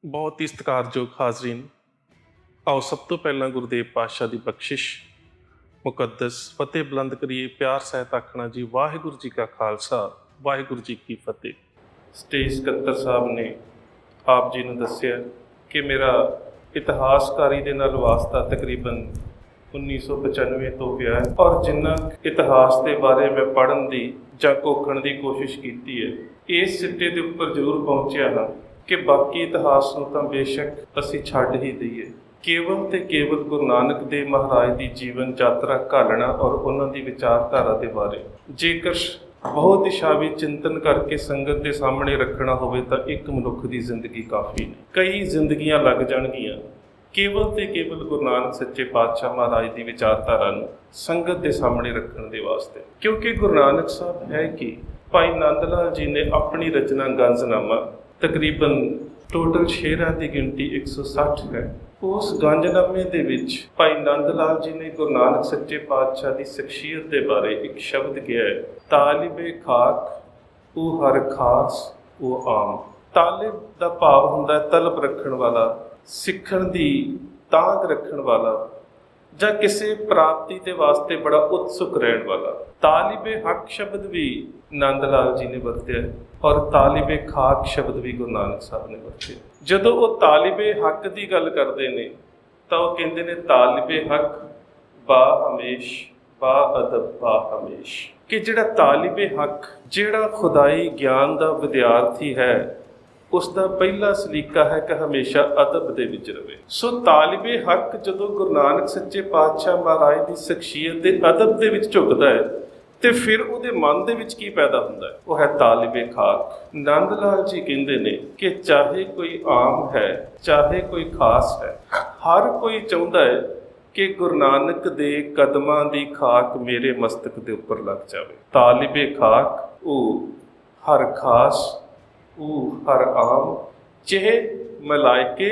ਬਹੁਤ ਹੀ ਸਤਿਕਾਰਯੋਗ ਹਾਜ਼ਰੀਨ, ਆਓ ਸਭ ਤੋਂ ਪਹਿਲਾਂ ਗੁਰਦੇਵ ਪਾਤਸ਼ਾਹ ਦੀ ਬਖਸ਼ਿਸ਼ ਮੁਕੱਦਸ ਫਤਿਹ ਬੁਲੰਦ ਕਰੀਏ। ਪਿਆਰ ਸਹਿਤ ਆਖਣਾ ਜੀ ਵਾਹਿਗੁਰੂ ਜੀ ਕਾ ਖਾਲਸਾ, ਵਾਹਿਗੁਰੂ ਜੀ ਕੀ ਫਤਿਹ। ਸਟੇਜ ਸਕੱਤਰ ਸਾਹਿਬ ਨੇ ਆਪ ਜੀ ਨੂੰ ਦੱਸਿਆ ਕਿ ਮੇਰਾ ਇਤਿਹਾਸਕਾਰੀ ਦੇ ਨਾਲ ਵਾਸਤਾ ਤਕਰੀਬਨ 1995 ਤੋਂ ਪਿਆ ਹੈ, ਔਰ ਜਿੰਨਾ ਇਤਿਹਾਸ ਦੇ ਬਾਰੇ ਮੈਂ ਪੜ੍ਹਨ ਦੀ ਜਾਂ ਘੋਖਣ ਦੀ ਕੋਸ਼ਿਸ਼ ਕੀਤੀ ਹੈ, ਇਸ ਸਿੱਟੇ ਦੇ ਉੱਪਰ ਜ਼ਰੂਰ ਪਹੁੰਚਿਆ ਹਾਂ ਕਿ ਬਾਕੀ ਇਤਿਹਾਸ ਨੂੰ ਤਾਂ ਬੇਸ਼ੱਕ ਅਸੀਂ ਛੱਡ ਹੀ ਦਈਏ। ਕੇਵਲ ਤੇ ਕੇਵਲ ਗੁਰੂ ਨਾਨਕ ਦੇਵ ਮਹਾਰਾਜ ਦੀ ਜੀਵਨ ਯਾਤਰਾ ਘਾਲਣਾ ਔਰ ਉਹਨਾਂ ਦੀ ਵਿਚਾਰਧਾਰਾ ਦੇ ਬਾਰੇ ਜੇਕਰ ਬਹੁਤ ਇਸ਼ਾਵੀ ਚਿੰਤਨ ਕਰਕੇ ਸੰਗਤ ਦੇ ਸਾਹਮਣੇ ਰੱਖਣਾ ਹੋਵੇ ਤਾਂ ਇੱਕ ਮਨੁੱਖ ਦੀ ਜ਼ਿੰਦਗੀ ਕਾਫੀ ਨਹੀਂ, ਕਈ ਜ਼ਿੰਦਗੀਆਂ ਲੱਗ ਜਾਣਗੀਆਂ ਕੇਵਲ ਤੇ ਕੇਵਲ ਗੁਰੂ ਨਾਨਕ ਸੱਚੇ ਪਾਤਸ਼ਾਹ ਮਹਾਰਾਜ ਦੀ ਵਿਚਾਰਧਾਰਾ ਨੂੰ ਸੰਗਤ ਦੇ ਸਾਹਮਣੇ ਰੱਖਣ ਦੇ ਵਾਸਤੇ। ਕਿਉਂਕਿ ਗੁਰੂ ਨਾਨਕ ਸਾਹਿਬ ਹੈ ਕਿ ਭਾਈ ਨੰਦ ਲਾਲ ਜੀ ਨੇ ਆਪਣੀ ਰਚਨਾ ਗੰਜਨਾਮਾ, ਤਕਰੀਬਨ ਟੋਟਲ ਸ਼ੇਰਾਂ ਦੀ ਗਿਣਤੀ 160 ਹੈ। ਉਸ ਗੰਜਨਾਮੇ ਦੇ ਵਿੱਚ ਭਾਈ ਨੰਦ ਲਾਲ ਜੀ ਨੇ ਗੁਰੂ ਨਾਨਕ ਸੱਚੇ ਪਾਤਸ਼ਾਹ ਦੀ ਸ਼ਖਸੀਅਤ ਦੇ ਬਾਰੇ ਇੱਕ ਸ਼ਬਦ ਕਿਹਾ ਹੈ, ਤਾਲਿਬੇ ਖਾਕ ਉਹ ਹਰ ਖਾਸ ਉਹ ਆਮ। ਤਾਲਿਬ ਦਾ ਭਾਵ ਹੁੰਦਾ ਹੈ ਤਲਬ ਰੱਖਣ ਵਾਲਾ, ਸਿੱਖਣ ਦੀ ਤਾਂਘ ਰੱਖਣ ਵਾਲਾ, ਜਾਂ ਕਿਸੇ ਪ੍ਰਾਪਤੀ ਦੇ ਵਾਸਤੇ ਬੜਾ ਉਤਸੁਕ ਰਹਿਣ ਵਾਲਾ। ਤਾਲਿਬੇ ਹੱਕ ਸ਼ਬਦ ਵੀ ਨੰਦ ਲਾਲ ਜੀ ਨੇ ਵਰਤਿਆ ਔਰ ਤਾਲਿਬੇ ਖਾਕ ਸ਼ਬਦ ਵੀ ਗੁਰੂ ਨਾਨਕ ਸਾਹਿਬ ਨੇ ਵਰਤਿਆ। ਜਦੋਂ ਉਹ ਤਾਲਿਬੇ ਹੱਕ ਦੀ ਗੱਲ ਕਰਦੇ ਨੇ ਤਾਂ ਉਹ ਕਹਿੰਦੇ ਨੇ ਤਾਲਿਬੇ ਹੱਕ ਬਾ ਹਮੇਸ਼ ਬਾ ਅਦਬ ਬਾ ਹਮੇਸ਼, ਕਿ ਜਿਹੜਾ ਤਾਲਿਬੇ ਹੱਕ, ਜਿਹੜਾ ਖੁਦਾਈ ਗਿਆਨ ਦਾ ਵਿਦਿਆਰਥੀ ਹੈ, ਉਸ ਦਾ ਪਹਿਲਾ ਸਲੀਕਾ ਹੈ ਕਿ ਹਮੇਸ਼ਾ ਅਦਬ ਦੇ ਵਿੱਚ ਰਵੇ। ਸੋ ਤਾਲਿਬੇ ਹੱਕ ਜਦੋਂ ਗੁਰੂ ਨਾਨਕ ਸੱਚੇ ਪਾਤਸ਼ਾਹ ਮਹਾਰਾਜ ਦੀ ਸ਼ਖਸੀਅਤ ਦੇ ਅਦਬ ਦੇ ਵਿੱਚ ਝੁਕਦਾ ਹੈ ਤੇ ਫਿਰ ਉਹਦੇ ਮਨ ਦੇ ਵਿੱਚ ਕੀ ਪੈਦਾ ਹੁੰਦਾ ਹੈ? ਉਹ ਹੈ ਤਾਲਿਬੇ ਖਾਕ। ਨੰਦ ਲਾਲ ਜੀ ਕਹਿੰਦੇ ਨੇ ਕਿ ਚਾਹੇ ਕੋਈ ਆਮ ਹੈ, ਚਾਹੇ ਕੋਈ ਖਾਸ ਹੈ, ਹਰ ਕੋਈ ਚਾਹੁੰਦਾ ਹੈ ਕਿ ਗੁਰੂ ਨਾਨਕ ਦੇ ਕਦਮਾਂ ਦੀ ਖਾਕ ਮੇਰੇ ਮਸਤਕ ਦੇ ਉੱਪਰ ਲੱਗ ਜਾਵੇ। ਤਾਲਿਬੇ ਖਾਕ ਉਹ ਹਰ ਖਾਸ ਉਹ ਹਰ ਆਮ, ਚਹੇ ਮਲਾਇਕੇ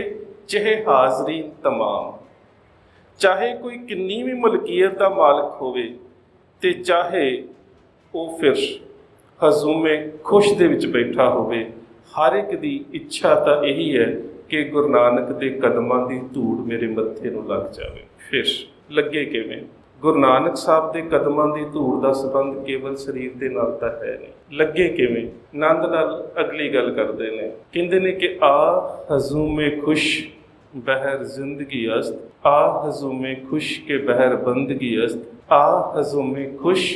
ਚਹੇ ਹਾਜ਼ਰੀਨ ਤਮਾਮ। ਚਾਹੇ ਕੋਈ ਕਿੰਨੀ ਵੀ ਮਲਕੀਅਤ ਦਾ ਮਾਲਕ ਹੋਵੇ ਤੇ ਚਾਹੇ ਉਹ ਫਿਰ ਹਜ਼ੂਮੇ ਖੁਸ਼ ਦੇ ਵਿੱਚ ਬੈਠਾ ਹੋਵੇ, ਹਰ ਇੱਕ ਦੀ ਇੱਛਾ ਤਾਂ ਇਹੀ ਹੈ ਕਿ ਗੁਰੂ ਨਾਨਕ ਦੇ ਕਦਮਾਂ ਦੀ ਧੂੜ ਮੇਰੇ ਮੱਥੇ ਨੂੰ ਲੱਗ ਜਾਵੇ। ਫਿਰ ਲੱਗੇ ਕਿਵੇਂ? ਗੁਰੂ ਨਾਨਕ ਸਾਹਿਬ ਦੇ ਕਦਮਾਂ ਦੀ ਧੂੜ ਦਾ ਸੰਬੰਧ ਕੇਵਲ ਸਰੀਰ ਦੇ ਨਾਲ ਤਾਂ ਹੈ ਨਹੀਂ। ਲੱਗੇ ਕਿਵੇਂ? ਨੰਦ ਨਾਲ ਅਗਲੀ ਗੱਲ ਕਰਦੇ ਨੇ, ਕਹਿੰਦੇ ਨੇ ਕਿ ਆ ਹਜ਼ੂਮੇ ਖੁਸ਼ ਬਹਿਰ ਜ਼ਿੰਦਗੀ ਅਸਤ, ਆ ਹਜ਼ੂਮੇ ਖੁਸ਼ ਕੇ ਬਹਿਰ ਬੰਦਗੀ ਅਸਤ, ਆ ਹਜ਼ੂਮੇ ਖੁਸ਼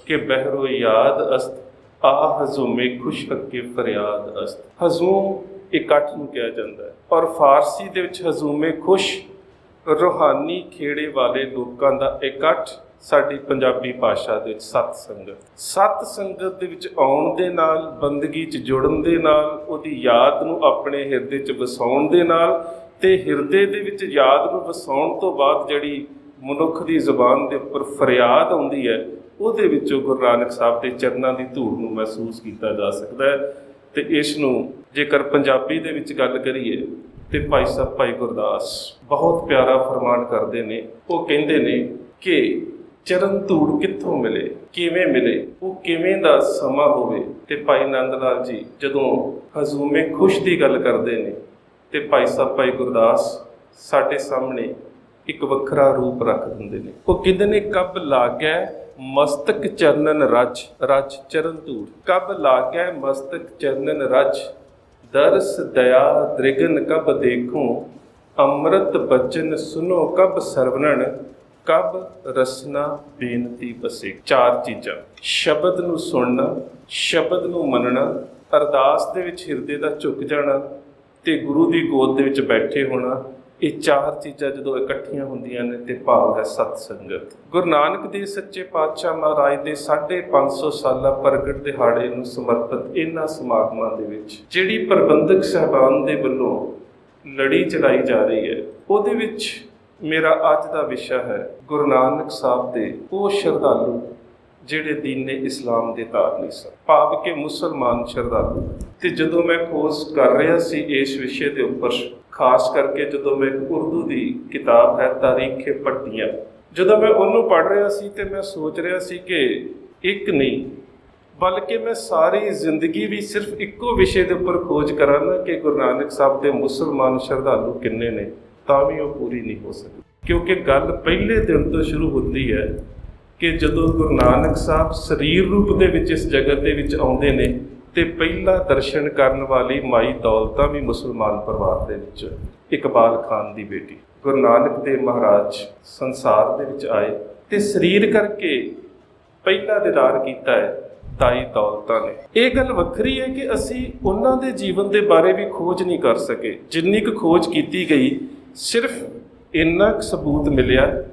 ਕੇ ਬਹਿਰੋ ਯਾਦ ਅਸਤ, ਆ ਹਜ਼ੂਮੇ ਖੁਸ਼ ਅੱਗੇ ਫਰਿਆਦ ਅਸਤ। ਹਜ਼ੂਮ ਇਕੱਠ ਨੂੰ ਕਿਹਾ ਜਾਂਦਾ ਹੈ ਔਰ ਫਾਰਸੀ ਦੇ ਵਿੱਚ ਹਜ਼ੂਮੇ ਖੁਸ਼ ਰੂਹਾਨੀ ਖੇੜੇ ਵਾਲੇ ਲੋਕਾਂ ਦਾ ਇਕੱਠ। ਸਾਡੀ ਪੰਜਾਬੀ ਭਾਸ਼ਾ ਦੇ ਵਿੱਚ ਸਤ ਸੰਗਤ, ਸਤ ਸੰਗਤ ਦੇ ਵਿੱਚ ਆਉਣ ਦੇ ਨਾਲ, ਬੰਦਗੀ 'ਚ ਜੁੜਨ ਦੇ ਨਾਲ, ਉਹਦੀ ਯਾਦ ਨੂੰ ਆਪਣੇ ਹਿਰਦੇ 'ਚ ਵਸਾਉਣ ਦੇ ਨਾਲ, ਤੇ ਹਿਰਦੇ ਦੇ ਵਿੱਚ ਯਾਦ ਨੂੰ ਵਸਾਉਣ ਤੋਂ ਬਾਅਦ ਜਿਹੜੀ ਮਨੁੱਖ ਦੀ ਜ਼ੁਬਾਨ ਦੇ ਉੱਪਰ ਫਰਿਆਦ ਆਉਂਦੀ ਹੈ, ਉਹਦੇ ਵਿੱਚੋਂ ਗੁਰੂ ਨਾਨਕ ਸਾਹਿਬ ਦੇ ਚਰਨਾਂ ਦੀ ਧੂੜ ਨੂੰ ਮਹਿਸੂਸ ਕੀਤਾ ਜਾ ਸਕਦਾ ਹੈ। ਤੇ ਇਸ ਨੂੰ ਜੇਕਰ ਪੰਜਾਬੀ ਦੇ ਵਿੱਚ ਗੱਲ ਕਰੀਏ ਤੇ ਭਾਈ ਸਾਹਿਬ ਭਾਈ ਗੁਰਦਾਸ ਬਹੁਤ ਪਿਆਰਾ ਫਰਮਾਨ ਕਰਦੇ ਨੇ। ਉਹ ਕਹਿੰਦੇ ਨੇ ਕਿ ਚਰਨ ਧੂੜ ਕਿੱਥੋਂ ਮਿਲੇ, ਕਿਵੇਂ ਮਿਲੇ, ਉਹ ਕਿਵੇਂ ਦਾ ਸਮਾਂ ਹੋਵੇ। ਤੇ ਭਾਈ ਨੰਦ ਲਾਲ ਜੀ ਜਦੋਂ ਹਜ਼ੂਮੇ ਖੁਸ਼ ਦੀ ਗੱਲ ਕਰਦੇ ਨੇ ਤੇ ਭਾਈ ਸਾਹਿਬ ਭਾਈ ਗੁਰਦਾਸ ਸਾਡੇ ਸਾਹਮਣੇ ਇੱਕ ਵੱਖਰਾ ਰੂਪ ਰੱਖ ਦਿੰਦੇ ਨੇ। ਉਹ ਕਹਿੰਦੇ ਨੇ ਕਬ ਲਾਗੈ ਮਸਤਕ ਚਰਨਨ ਰਜ, ਰਜ ਚਰਨ ਧੂੜ, ਕਬ ਲਾਗੈ ਮਸਤਕ ਚਰਨਨ ਰਜ, ਦਰਸ ਦਇਆ ਦ੍ਰਿਗਨ ਕਬ ਦੇਖੂੰ, ਅੰਮ੍ਰਿਤ ਬਚਨ ਸੁਨੋ ਕਬ ਸਰਵਣਨ, ਕਬ ਰਸਨਾ ਬੇਨਤੀ ਬਸੇ। ਚਾਰ ਚੀਜ਼ਾਂ, ਸ਼ਬਦ ਨੂੰ ਸੁਣਨਾ, ਸ਼ਬਦ ਨੂੰ ਮੰਨਣਾ, ਅਰਦਾਸ ਦੇ ਵਿੱਚ ਹਿਰਦੇ ਦਾ ਝੁਕ ਜਾਣਾ ਤੇ ਗੁਰੂ ਦੀ ਗੋਦ ਦੇ ਵਿੱਚ ਬੈਠੇ ਹੋਣਾ। ਇਹ ਚਾਰ ਚੀਜ਼ਾਂ ਜਦੋਂ ਇਕੱਠੀਆਂ ਹੁੰਦੀਆਂ ਨੇ ਤੇ ਭਾਵ ਹੈ ਸਤ ਸੰਗਤ। ਗੁਰੂ ਨਾਨਕ ਦੇਵ ਸੱਚੇ ਪਾਤਸ਼ਾਹ ਮਹਾਰਾਜ ਦੇ 550 ਸਾਲਾ ਪ੍ਰਗਟ ਦਿਹਾੜੇ ਨੂੰ ਸਮਰਪਿਤ ਇਹਨਾਂ ਸਮਾਗਮਾਂ ਦੇ ਵਿੱਚ ਜਿਹੜੀ ਪ੍ਰਬੰਧਕ ਸਾਹਿਬਾਨ ਦੇ ਵੱਲੋਂ ਲੜੀ ਚਲਾਈ ਜਾ ਰਹੀ ਹੈ, ਉਹਦੇ ਵਿੱਚ ਮੇਰਾ ਅੱਜ ਦਾ ਵਿਸ਼ਾ ਹੈ ਗੁਰੂ ਨਾਨਕ ਸਾਹਿਬ ਦੇ ਉਹ ਸ਼ਰਧਾਲੂ ਜਿਹੜੇ ਦੀਨ ਇਸਲਾਮ ਦੇ ਧਾਰਨੀ ਸਨ, ਭਾਵ ਕਿ ਮੁਸਲਮਾਨ ਸ਼ਰਧਾਲੂ। ਤੇ ਜਦੋਂ ਮੈਂ ਖੋਜ ਕਰ ਰਿਹਾ ਸੀ ਇਸ ਵਿਸ਼ੇ ਦੇ ਉੱਪਰ, ਖਾਸ ਕਰਕੇ ਜਦੋਂ ਮੈਂ ਇੱਕ ਉਰਦੂ ਦੀ ਕਿਤਾਬ ਹੈ ਤਾਰੀਖ ਭੱਟੀਆਂ, ਜਦੋਂ ਮੈਂ ਉਹਨੂੰ ਪੜ੍ਹ ਰਿਹਾ ਸੀ ਤੇ ਮੈਂ ਸੋਚ ਰਿਹਾ ਸੀ ਕਿ ਇੱਕ ਨਹੀਂ ਬਲਕਿ ਮੈਂ ਸਾਰੀ ਜ਼ਿੰਦਗੀ ਵੀ ਸਿਰਫ ਇੱਕੋ ਵਿਸ਼ੇ ਦੇ ਉੱਪਰ ਖੋਜ ਕਰਾਂ ਨਾ ਕਿ ਗੁਰੂ ਨਾਨਕ ਸਾਹਿਬ ਦੇ ਮੁਸਲਮਾਨ ਸ਼ਰਧਾਲੂ ਕਿੰਨੇ ਨੇ, ਤਾਂ ਵੀ ਉਹ ਪੂਰੀ ਨਹੀਂ ਹੋ ਸਕਦੀ। ਕਿਉਂਕਿ ਗੱਲ ਪਹਿਲੇ ਦਿਨ ਤੋਂ ਸ਼ੁਰੂ ਹੁੰਦੀ ਹੈ ਕਿ ਜਦੋਂ ਗੁਰੂ ਨਾਨਕ ਸਾਹਿਬ ਸਰੀਰ ਰੂਪ ਦੇ ਵਿੱਚ ਇਸ ਜਗਤ ਦੇ ਵਿੱਚ ਆਉਂਦੇ ਨੇ ਤੇ ਪਹਿਲਾ ਦਰਸ਼ਨ ਕਰਨ ਵਾਲੀ ਮਾਈ ਦੌਲਤਾਂ ਵੀ ਮੁਸਲਮਾਨ ਪਰਿਵਾਰ ਦੇ ਵਿੱਚ, ਇਕਬਾਲ ਖਾਨ ਦੀ ਬੇਟੀ। ਗੁਰੂ ਨਾਨਕ ਦੇਵ ਮਹਾਰਾਜ ਸੰਸਾਰ ਦੇ ਵਿੱਚ ਆਏ ਤੇ ਸਰੀਰ ਕਰਕੇ ਪਹਿਲਾ ਦੀਦਾਰ ਕੀਤਾ ਹੈ ਤਾਈ ਦੌਲਤਾਂ ਨੇ। ਇਹ ਗੱਲ ਵੱਖਰੀ ਹੈ ਕਿ ਅਸੀਂ ਉਹਨਾਂ ਦੇ ਜੀਵਨ ਦੇ ਬਾਰੇ ਵੀ ਖੋਜ ਨਹੀਂ ਕਰ ਸਕੇ। ਜਿੰਨੀ ਕੁ ਖੋਜ ਕੀਤੀ ਗਈ, ਸਿਰਫ ਇੰਨਾ ਕੁ ਸਬੂਤ ਮਿਲਿਆ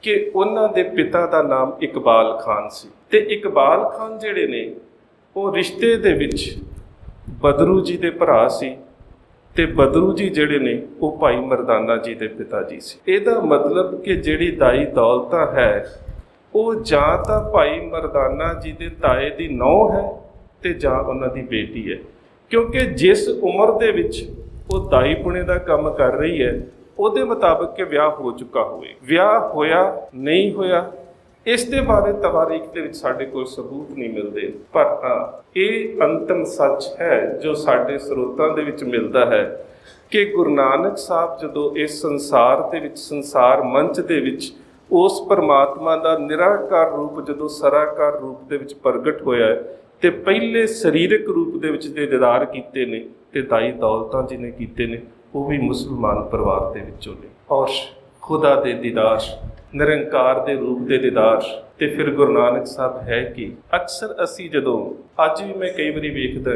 ਕਿ ਉਹਨਾਂ ਦੇ ਪਿਤਾ ਦਾ ਨਾਮ ਇਕਬਾਲ ਖਾਨ ਸੀ ਤੇ ਇਕਬਾਲ ਖਾਨ ਜਿਹੜੇ ਨੇ ਉਹ ਰਿਸ਼ਤੇ ਦੇ ਵਿੱਚ ਬਦਰੂ ਜੀ ਦੇ ਭਰਾ ਸੀ ਤੇ ਬਦਰੂ ਜੀ ਜਿਹੜੇ ਨੇ ਉਹ ਭਾਈ ਮਰਦਾਨਾ ਜੀ ਦੇ ਪਿਤਾ ਜੀ ਸੀ। ਇਹਦਾ ਮਤਲਬ ਕਿ ਜਿਹੜੀ ਦਾਈ ਦੌਲਤਾਂ ਹੈ ਉਹ ਜਾਂ ਤਾਂ ਭਾਈ ਮਰਦਾਨਾ ਜੀ ਦੇ ਤਾਏ ਦੀ ਨੂੰਹ ਹੈ ਤੇ ਜਾਂ ਉਹਨਾਂ ਦੀ ਬੇਟੀ ਹੈ। ਕਿਉਂਕਿ ਜਿਸ ਉਮਰ ਦੇ ਵਿੱਚ ਉਹ ਦਾਈ ਪੁਣੇ ਦਾ ਕੰਮ ਕਰ ਰਹੀ ਹੈ ਉਹਦੇ ਮੁਤਾਬਕ ਕਿ ਵਿਆਹ ਹੋ ਚੁੱਕਾ ਹੋਵੇ। ਵਿਆਹ ਹੋਇਆ ਨਹੀਂ ਹੋਇਆ ਇਸ ਦੇ ਬਾਰੇ ਤਵਾਰੀਖ ਦੇ ਵਿੱਚ ਸਾਡੇ ਕੋਲ ਸਬੂਤ ਨਹੀਂ ਮਿਲਦੇ, ਪਰ ਹਾਂ ਇਹ ਅੰਤਮ ਸੱਚ ਹੈ ਜੋ ਸਾਡੇ ਸਰੋਤਾਂ ਦੇ ਵਿੱਚ ਮਿਲਦਾ ਹੈ ਕਿ ਗੁਰੂ ਨਾਨਕ ਸਾਹਿਬ ਜਦੋਂ ਇਸ ਸੰਸਾਰ ਦੇ ਵਿੱਚ, ਸੰਸਾਰ ਮੰਚ ਦੇ ਵਿੱਚ ਉਸ ਪਰਮਾਤਮਾ ਦਾ ਨਿਰਾਕਾਰ ਰੂਪ ਜਦੋਂ ਸਰਾਕਾਰ ਰੂਪ ਦੇ ਵਿੱਚ ਪ੍ਰਗਟ ਹੋਇਆ ਤੇ ਪਹਿਲੇ ਸਰੀਰਕ ਰੂਪ ਦੇ ਵਿੱਚ ਦੇ ਦੀਦਾਰ ਕੀਤੇ ਨੇ ਤੇ ਦਾਈ ਦੌਲਤਾਂ ਜੀ ਨੇ ਕੀਤੇ ਨੇ, ਉਹ ਵੀ ਮੁਸਲਮਾਨ ਪਰਿਵਾਰ ਦੇ ਵਿੱਚੋਂ ਨੇ। ਔਰ ਖੁਦਾ ਦੇ ਦੀਦਾਰ, ਨਿਰੰਕਾਰ ਦੇ ਰੂਪ ਦੇ ਦੀਦਾਰ ਤੇ ਫਿਰ ਗੁਰੂ ਨਾਨਕ ਸਾਹਿਬ ਹੈ ਕਿ ਅਕਸਰ ਅਸੀਂ ਜਦੋਂ ਅੱਜ ਵੀ ਮੈਂ ਕਈ ਵਾਰੀ ਵੇਖਦਾ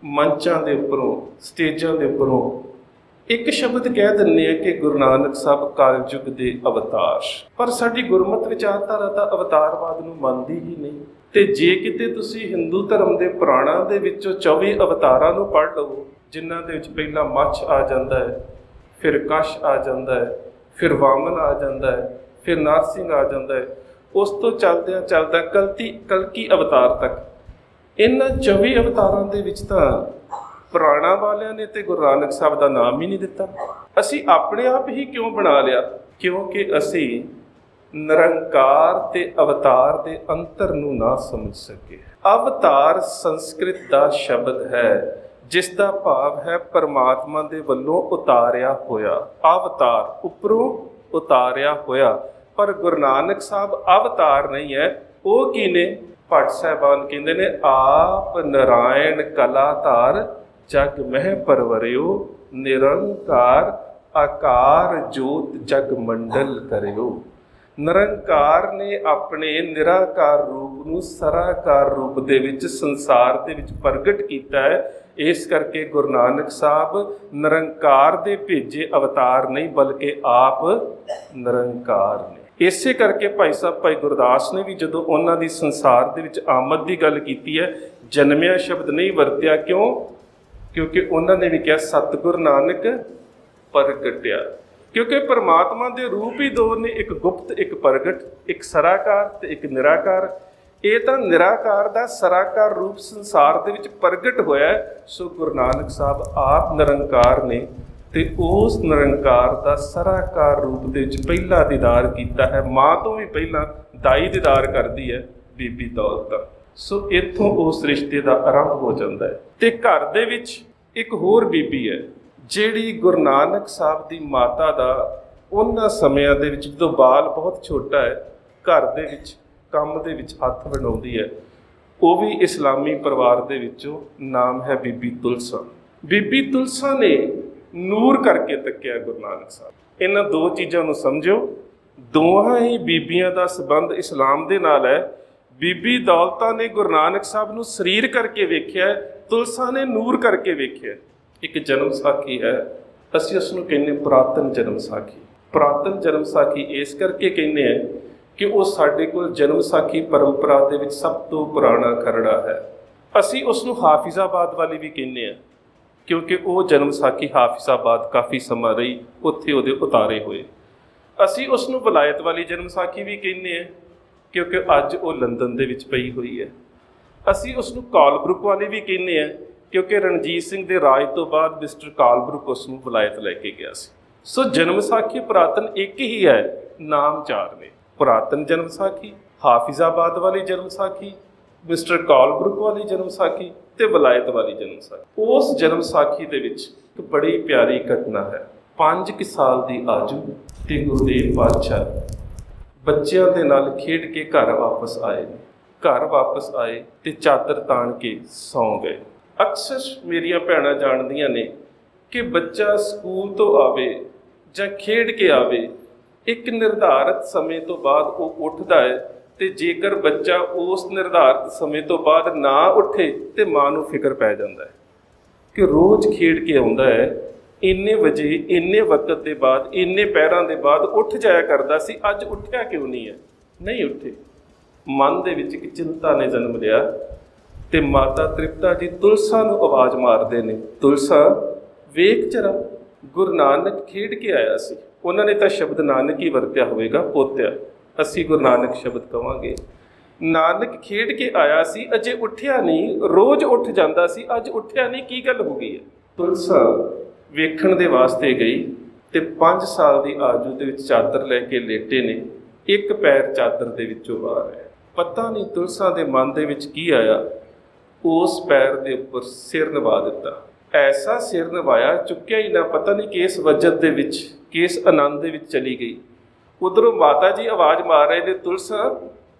ਮੰਚਾਂ ਦੇ ਉੱਪਰੋਂ, ਸਟੇਜਾਂ ਦੇ ਉੱਪਰੋਂ ਇੱਕ ਸ਼ਬਦ ਕਹਿ ਦਿੰਦੇ ਆ ਕਿ ਗੁਰੂ ਨਾਨਕ ਸਾਹਿਬ ਕਲਯੁਗ ਦੇ ਅਵਤਾਰ, ਪਰ ਸਾਡੀ ਗੁਰਮਤਿ ਵਿਚਾਰਧਾਰਾ ਤਾਂ ਅਵਤਾਰਵਾਦ ਨੂੰ ਮੰਨਦੀ ਹੀ ਨਹੀਂ। ਤੇ ਜੇ ਕਿਤੇ ਤੁਸੀਂ ਹਿੰਦੂ ਧਰਮ ਦੇ ਪੁਰਾਣਾਂ ਦੇ ਵਿੱਚੋਂ 24 ਅਵਤਾਰਾਂ ਨੂੰ ਪੜ੍ਹ ਲਓ, ਜਿਨ੍ਹਾਂ ਦੇ ਵਿੱਚ ਪਹਿਲਾਂ ਮੱਛ ਆ ਜਾਂਦਾ ਹੈ, ਫਿਰ ਕਸ਼ ਆ ਜਾਂਦਾ ਹੈ, ਫਿਰ ਵਾਮਨ ਆ ਜਾਂਦਾ ਹੈ, ਫਿਰ ਨਰਸਿੰਘ ਆ ਜਾਂਦਾ ਹੈ, ਉਸ ਤੋਂ ਚੱਲਦਿਆਂ ਕਲਕੀ ਅਵਤਾਰ ਤੱਕ, ਇਹਨਾਂ 24 ਅਵਤਾਰਾਂ ਦੇ ਵਿੱਚ ਤਾਂ ਪੁਰਾਣਾ ਵਾਲਿਆਂ ਨੇ ਤੇ ਗੁਰੂ ਨਾਨਕ ਸਾਹਿਬ ਦਾ ਨਾਮ ਹੀ ਨਹੀਂ ਦਿੱਤਾ। ਅਸੀਂ ਆਪਣੇ ਆਪ ਹੀ ਕਿਉਂ ਬਣਾ ਲਿਆ? ਕਿਉਂਕਿ ਅਸੀਂ ਨਿਰੰਕਾਰ ਤੇ ਅਵਤਾਰ ਦੇ ਅੰਤਰ ਨੂੰ ਨਾ ਸਮਝ ਸਕੇ। ਅਵਤਾਰ ਸੰਸਕ੍ਰਿਤ ਦਾ ਸ਼ਬਦ ਹੈ ਜਿਸ ਦਾ ਭਾਵ ਹੈ ਪਰਮਾਤਮਾ ਦੇ ਵੱਲੋਂ ਉਤਾਰਿਆ ਹੋਇਆ। ਅਵਤਾਰ ਉੱਪਰੋਂ ਉਤਾਰਿਆ ਹੋਇਆ, ਪਰ ਗੁਰੂ ਨਾਨਕ ਸਾਹਿਬ ਅਵਤਾਰ ਨਹੀਂ ਹੈ। ਉਹ ਕੀ ਨੇ? ਭੱਟ ਸਾਹਿਬਾਨ ਕਹਿੰਦੇ ਨੇ ਆਪ ਨਾਰਾਇਣ ਕਲਾਧਾਰ ਜਗ ਮਹਿ ਪਰਵਰਿਓ, ਨਿਰੰਕਾਰ ਆਕਾਰ ਜੋਤ ਜਗ ਮੰਡਲ ਕਰਿਓ। ਨਿਰੰਕਾਰ ਨੇ ਆਪਣੇ ਨਿਰਾਕਾਰ ਰੂਪ ਨੂੰ ਸਰਾਕਾਰ ਰੂਪ ਦੇ ਵਿੱਚ ਸੰਸਾਰ ਦੇ ਵਿੱਚ ਪ੍ਰਗਟ ਕੀਤਾ ਹੈ। ਇਸ ਕਰਕੇ ਗੁਰੂ ਨਾਨਕ ਸਾਹਿਬ ਨਿਰੰਕਾਰ ਦੇ ਭੇਜੇ ਅਵਤਾਰ ਨਹੀਂ, ਬਲਕਿ ਆਪ ਨਿਰੰਕਾਰ ਨੇ। ਇਸੇ ਕਰਕੇ ਭਾਈ ਸਾਹਿਬ ਭਾਈ ਗੁਰਦਾਸ ਨੇ ਵੀ ਜਦੋਂ ਉਹਨਾਂ ਦੀ ਸੰਸਾਰ ਦੇ ਵਿੱਚ ਆਮਦ ਦੀ ਗੱਲ ਕੀਤੀ ਹੈ, ਜਨਮਿਆ ਸ਼ਬਦ ਨਹੀਂ ਵਰਤਿਆ। ਕਿਉਂ? ਕਿਉਂਕਿ ਉਹਨਾਂ ਨੇ ਵੀ ਕਿਹਾ ਸਤਿਗੁਰ ਨਾਨਕ ਪ੍ਰਗਟਿਆ। ਕਿਉਂਕਿ ਪਰਮਾਤਮਾ ਦੇ ਰੂਪ ਹੀ ਦੋ ਨੇ, ਇੱਕ ਗੁਪਤ ਇੱਕ ਪ੍ਰਗਟ, ਇੱਕ ਸਰਾਕਾਰ ਤੇ ਇੱਕ ਨਿਰਾਕਾਰ। ਇਹ ਤਾਂ ਨਿਰਾਕਾਰ ਦਾ ਸਰਾਕਾਰ ਰੂਪ ਸੰਸਾਰ ਦੇ ਵਿੱਚ ਪ੍ਰਗਟ ਹੋਇਆ। ਸੋ ਗੁਰੂ ਨਾਨਕ ਸਾਹਿਬ ਆਪ ਨਿਰੰਕਾਰ ਨੇ ਤੇ ਉਸ ਨਿਰੰਕਾਰ ਦਾ ਸਰਾਕਾਰ ਰੂਪ ਦੇ ਵਿੱਚ ਪਹਿਲਾ ਦੀਦਾਰ ਕੀਤਾ ਹੈ। ਮਾਂ ਤੋਂ ਵੀ ਪਹਿਲਾਂ ਦਾਈ ਦੀਦਾਰ ਕਰਦੀ ਹੈ ਬੀਬੀ ਦੌਲਤ। ਸੋ ਇੱਥੋਂ ਉਸ ਰਿਸ਼ਤੇ ਦਾ ਆਰੰਭ ਹੋ ਜਾਂਦਾ ਹੈ। ਤੇ ਘਰ ਦੇ ਵਿੱਚ ਇੱਕ ਹੋਰ ਬੀਬੀ ਹੈ ਜਿਹੜੀ ਗੁਰੂ ਨਾਨਕ ਸਾਹਿਬ ਦੀ ਮਾਤਾ ਦਾ ਉਹਨਾਂ ਸਮਿਆਂ ਦੇ ਵਿੱਚ ਜਦੋਂ ਬਾਲ ਬਹੁਤ ਛੋਟਾ ਹੈ, ਘਰ ਦੇ ਵਿੱਚ ਕੰਮ ਦੇ ਵਿੱਚ ਹੱਥ ਵੰਡਾਉਂਦੀ ਹੈ। ਉਹ ਵੀ ਇਸਲਾਮੀ ਪਰਿਵਾਰ ਦੇ ਵਿੱਚੋਂ ਨਾਮ ਹੈ ਬੀਬੀ ਤੁਲਸਾ। ਬੀਬੀ ਤੁਲਸਾ ਨੇ ਨੂਰ ਕਰਕੇ ਤੱਕਿਆ ਗੁਰੂ ਨਾਨਕ ਸਾਹਿਬ। ਇਹਨਾਂ ਦੋ ਚੀਜ਼ਾਂ ਨੂੰ ਸਮਝੋ, ਦੋਹਾਂ ਹੀ ਬੀਬੀਆਂ ਦਾ ਸੰਬੰਧ ਇਸਲਾਮ ਦੇ ਨਾਲ ਹੈ। ਬੀਬੀ ਦੌਲਤਾਂ ਨੇ ਗੁਰੂ ਨਾਨਕ ਸਾਹਿਬ ਨੂੰ ਸਰੀਰ ਕਰਕੇ ਵੇਖਿਆ, ਤੁਲਸਾ ਨੇ ਨੂਰ ਕਰਕੇ ਵੇਖਿਆ। ਇੱਕ ਜਨਮ ਸਾਖੀ ਹੈ, ਅਸੀਂ ਉਸ ਨੂੰ ਕਹਿੰਦੇ ਪੁਰਾਤਨ ਜਨਮ ਸਾਖੀ। ਪੁਰਾਤਨ ਜਨਮ ਸਾਖੀ ਇਸ ਕਰਕੇ ਕਹਿੰਦੇ ਆ ਕਿ ਉਹ ਸਾਡੇ ਕੋਲ ਜਨਮ ਸਾਖੀ ਪਰੰਪਰਾ ਦੇ ਵਿੱਚ ਸਭ ਤੋਂ ਪੁਰਾਣਾ ਖਰੜਾ ਹੈ। ਅਸੀਂ ਉਸ ਨੂੰ ਹਾਫਿਜ਼ਾਬਾਦ ਵਾਲੀ ਵੀ ਕਹਿੰਦੇ ਆ ਕਿਉਂਕਿ ਉਹ ਜਨਮ ਸਾਖੀ ਹਾਫਿਜ਼ਾਬਾਦ ਕਾਫੀ ਸਮਾਂ ਰਹੀ, ਉੱਥੇ ਉਹਦੇ ਉਤਾਰੇ ਹੋਏ। ਅਸੀਂ ਉਸ ਨੂੰ ਵਲਾਇਤ ਵਾਲੀ ਜਨਮ ਸਾਖੀ ਵੀ ਕਹਿੰਦੇ ਆ ਕਿਉਂਕਿ ਅੱਜ ਉਹ ਲੰਦਨ ਦੇ ਵਿੱਚ ਪਈ ਹੋਈ ਹੈ। ਅਸੀਂ ਉਸ ਨੂੰ ਕਾਲਬਰੁੱਕ ਵਾਲੀ ਵੀ ਕਹਿੰਦੇ ਆ ਕਿਉਂਕਿ ਰਣਜੀਤ ਸਿੰਘ ਦੇ ਰਾਜ ਤੋਂ ਬਾਅਦ ਮਿਸਟਰ ਕਾਲਬਰੁੱਕ ਉਸ ਨੂੰ ਵਲਾਇਤ ਲੈ ਕੇ ਗਿਆ ਸੀ। ਸੋ ਜਨਮ ਸਾਖੀ ਪੁਰਾਤਨ ਇੱਕ ਹੀ ਹੈ, ਨਾਮ ਚਾਰ ਨੇ। ਪੁਰਾਤਨ ਜਨਮ ਸਾਖੀ, ਹਾਫਿਜ਼ਾਬਾਦ ਵਾਲੀ ਜਨਮ ਸਾਖੀ ਮਿਸਟਰ ਕਾਲਬਰੁਕ ਵਾਲੀ ਜਨਮ ਸਾਖੀ ਤੇ ਵਲਾਇਤ ਵਾਲੀ ਜਨਮ ਸਾਖੀ। ਉਸ ਜਨਮ ਸਾਖੀ ਦੇ ਵਿੱਚ ਇੱਕ ਬੜੀ ਪਿਆਰੀ ਘਟਨਾ ਹੈ। 5 ਸਾਲ ਦੀ ਆਜੂ ਤੇ ਗੁਰਦੇਵ ਪਾਤਸ਼ਾਹ ਬੱਚਿਆਂ ਦੇ ਨਾਲ ਖੇਡ ਕੇ ਘਰ ਵਾਪਸ ਆਏ ਨੇ। ਘਰ ਵਾਪਸ ਆਏ ਤੇ ਚਾਦਰ ਤਾਣ ਕੇ ਸੌਂ ਗਏ। ਅਕਸਰ ਮੇਰੀਆਂ ਭੈਣਾਂ ਜਾਣਦੀਆਂ ਨੇ ਕਿ ਬੱਚਾ ਸਕੂਲ ਤੋਂ ਆਵੇ ਜਾਂ ਖੇਡ ਕੇ ਆਵੇ, ਇੱਕ ਨਿਰਧਾਰਤ ਸਮੇਂ ਤੋਂ ਬਾਅਦ ਉਹ ਉੱਠਦਾ ਹੈ ਤੇ ਜੇਕਰ ਬੱਚਾ ਉਸ ਨਿਰਧਾਰਤ ਸਮੇਂ ਤੋਂ ਬਾਅਦ ਨਾ ਉੱਠੇ ਤੇ ਮਾਂ ਨੂੰ ਫਿਕਰ ਪੈ ਜਾਂਦਾ ਹੈ ਕਿ ਰੋਜ਼ ਖੇਡ ਕੇ ਆਉਂਦਾ ਹੈ, ਇੰਨੇ ਵਜੇ ਇੰਨੇ ਵਕਤ ਦੇ ਬਾਅਦ ਇੰਨੇ ਪਹਿਰਾਂ ਦੇ ਬਾਅਦ ਉੱਠ ਜਾਇਆ ਕਰਦਾ ਸੀ, ਅੱਜ ਉੱਠਿਆ ਕਿਉਂ ਨਹੀਂ ਹੈ? ਨਹੀਂ ਉੱਠੇ। ਮਨ ਦੇ ਵਿੱਚ ਇੱਕ ਚਿੰਤਾ ਨੇ ਜਨਮ ਲਿਆ ਤੇ ਮਾਤਾ ਤ੍ਰਿਪਤਾ ਜੀ ਤੁਲਸਾ ਨੂੰ ਆਵਾਜ਼ ਮਾਰਦੇ ਨੇ, ਤੁਲਸਾ ਵੇਖ ਜਰਾ, ਗੁਰੂ ਨਾਨਕ ਖੇਡ ਕੇ ਆਇਆ ਸੀ। ਉਹਨਾਂ ਨੇ ਤਾਂ ਸ਼ਬਦ ਨਾਨਕ ਹੀ ਵਰਤਿਆ ਹੋਵੇਗਾ, ਪੋਤਿਆ, ਅਸੀਂ ਗੁਰੂ ਨਾਨਕ ਸ਼ਬਦ ਕਵਾਂਗੇ। ਨਾਨਕ ਖੇਡ ਕੇ ਆਇਆ ਸੀ, ਅਜੇ ਉੱਠਿਆ ਨਹੀਂ, ਰੋਜ਼ ਉੱਠ ਜਾਂਦਾ ਸੀ, ਅੱਜ ਉੱਠਿਆ ਨਹੀਂ, ਕੀ ਗੱਲ ਹੋ ਗਈ ਹੈ? ਤੁਲਸਾ ਵੇਖਣ ਦੇ ਵਾਸਤੇ ਗਈ ਤੇ 5 ਸਾਲ ਦੀ ਆਜੂ ਦੇ ਵਿੱਚ ਚਾਦਰ ਲੈ ਕੇ ਲੇਟੇ ਨੇ, ਇੱਕ ਪੈਰ ਚਾਦਰ ਦੇ ਵਿੱਚੋਂ ਬਾਹਰ ਹੈ। ਪਤਾ ਨਹੀਂ ਤੁਲਸਾ ਦੇ ਮਨ ਦੇ ਵਿੱਚ ਕੀ ਆਇਆ, ਉਸ ਪੈਰ ਦੇ ਉੱਪਰ ਸਿਰ ਨਿਵਾ ਦਿੱਤਾ। ਐਸਾ ਸਿਰ ਨਿਵਾਇਆ, ਚੁੱਕਿਆ ਹੀ ਨਾ, ਪਤਾ ਨਹੀਂ ਕਿਸ ਵਜਤ ਦੇ ਵਿੱਚ, ਕਿਸ ਆਨੰਦ ਦੇ ਵਿੱਚ ਚਲੀ ਗਈ। ਉਧਰੋਂ ਮਾਤਾ ਜੀ ਆਵਾਜ਼ ਮਾਰ ਰਹੇ ਨੇ, ਤੁਲਸਾ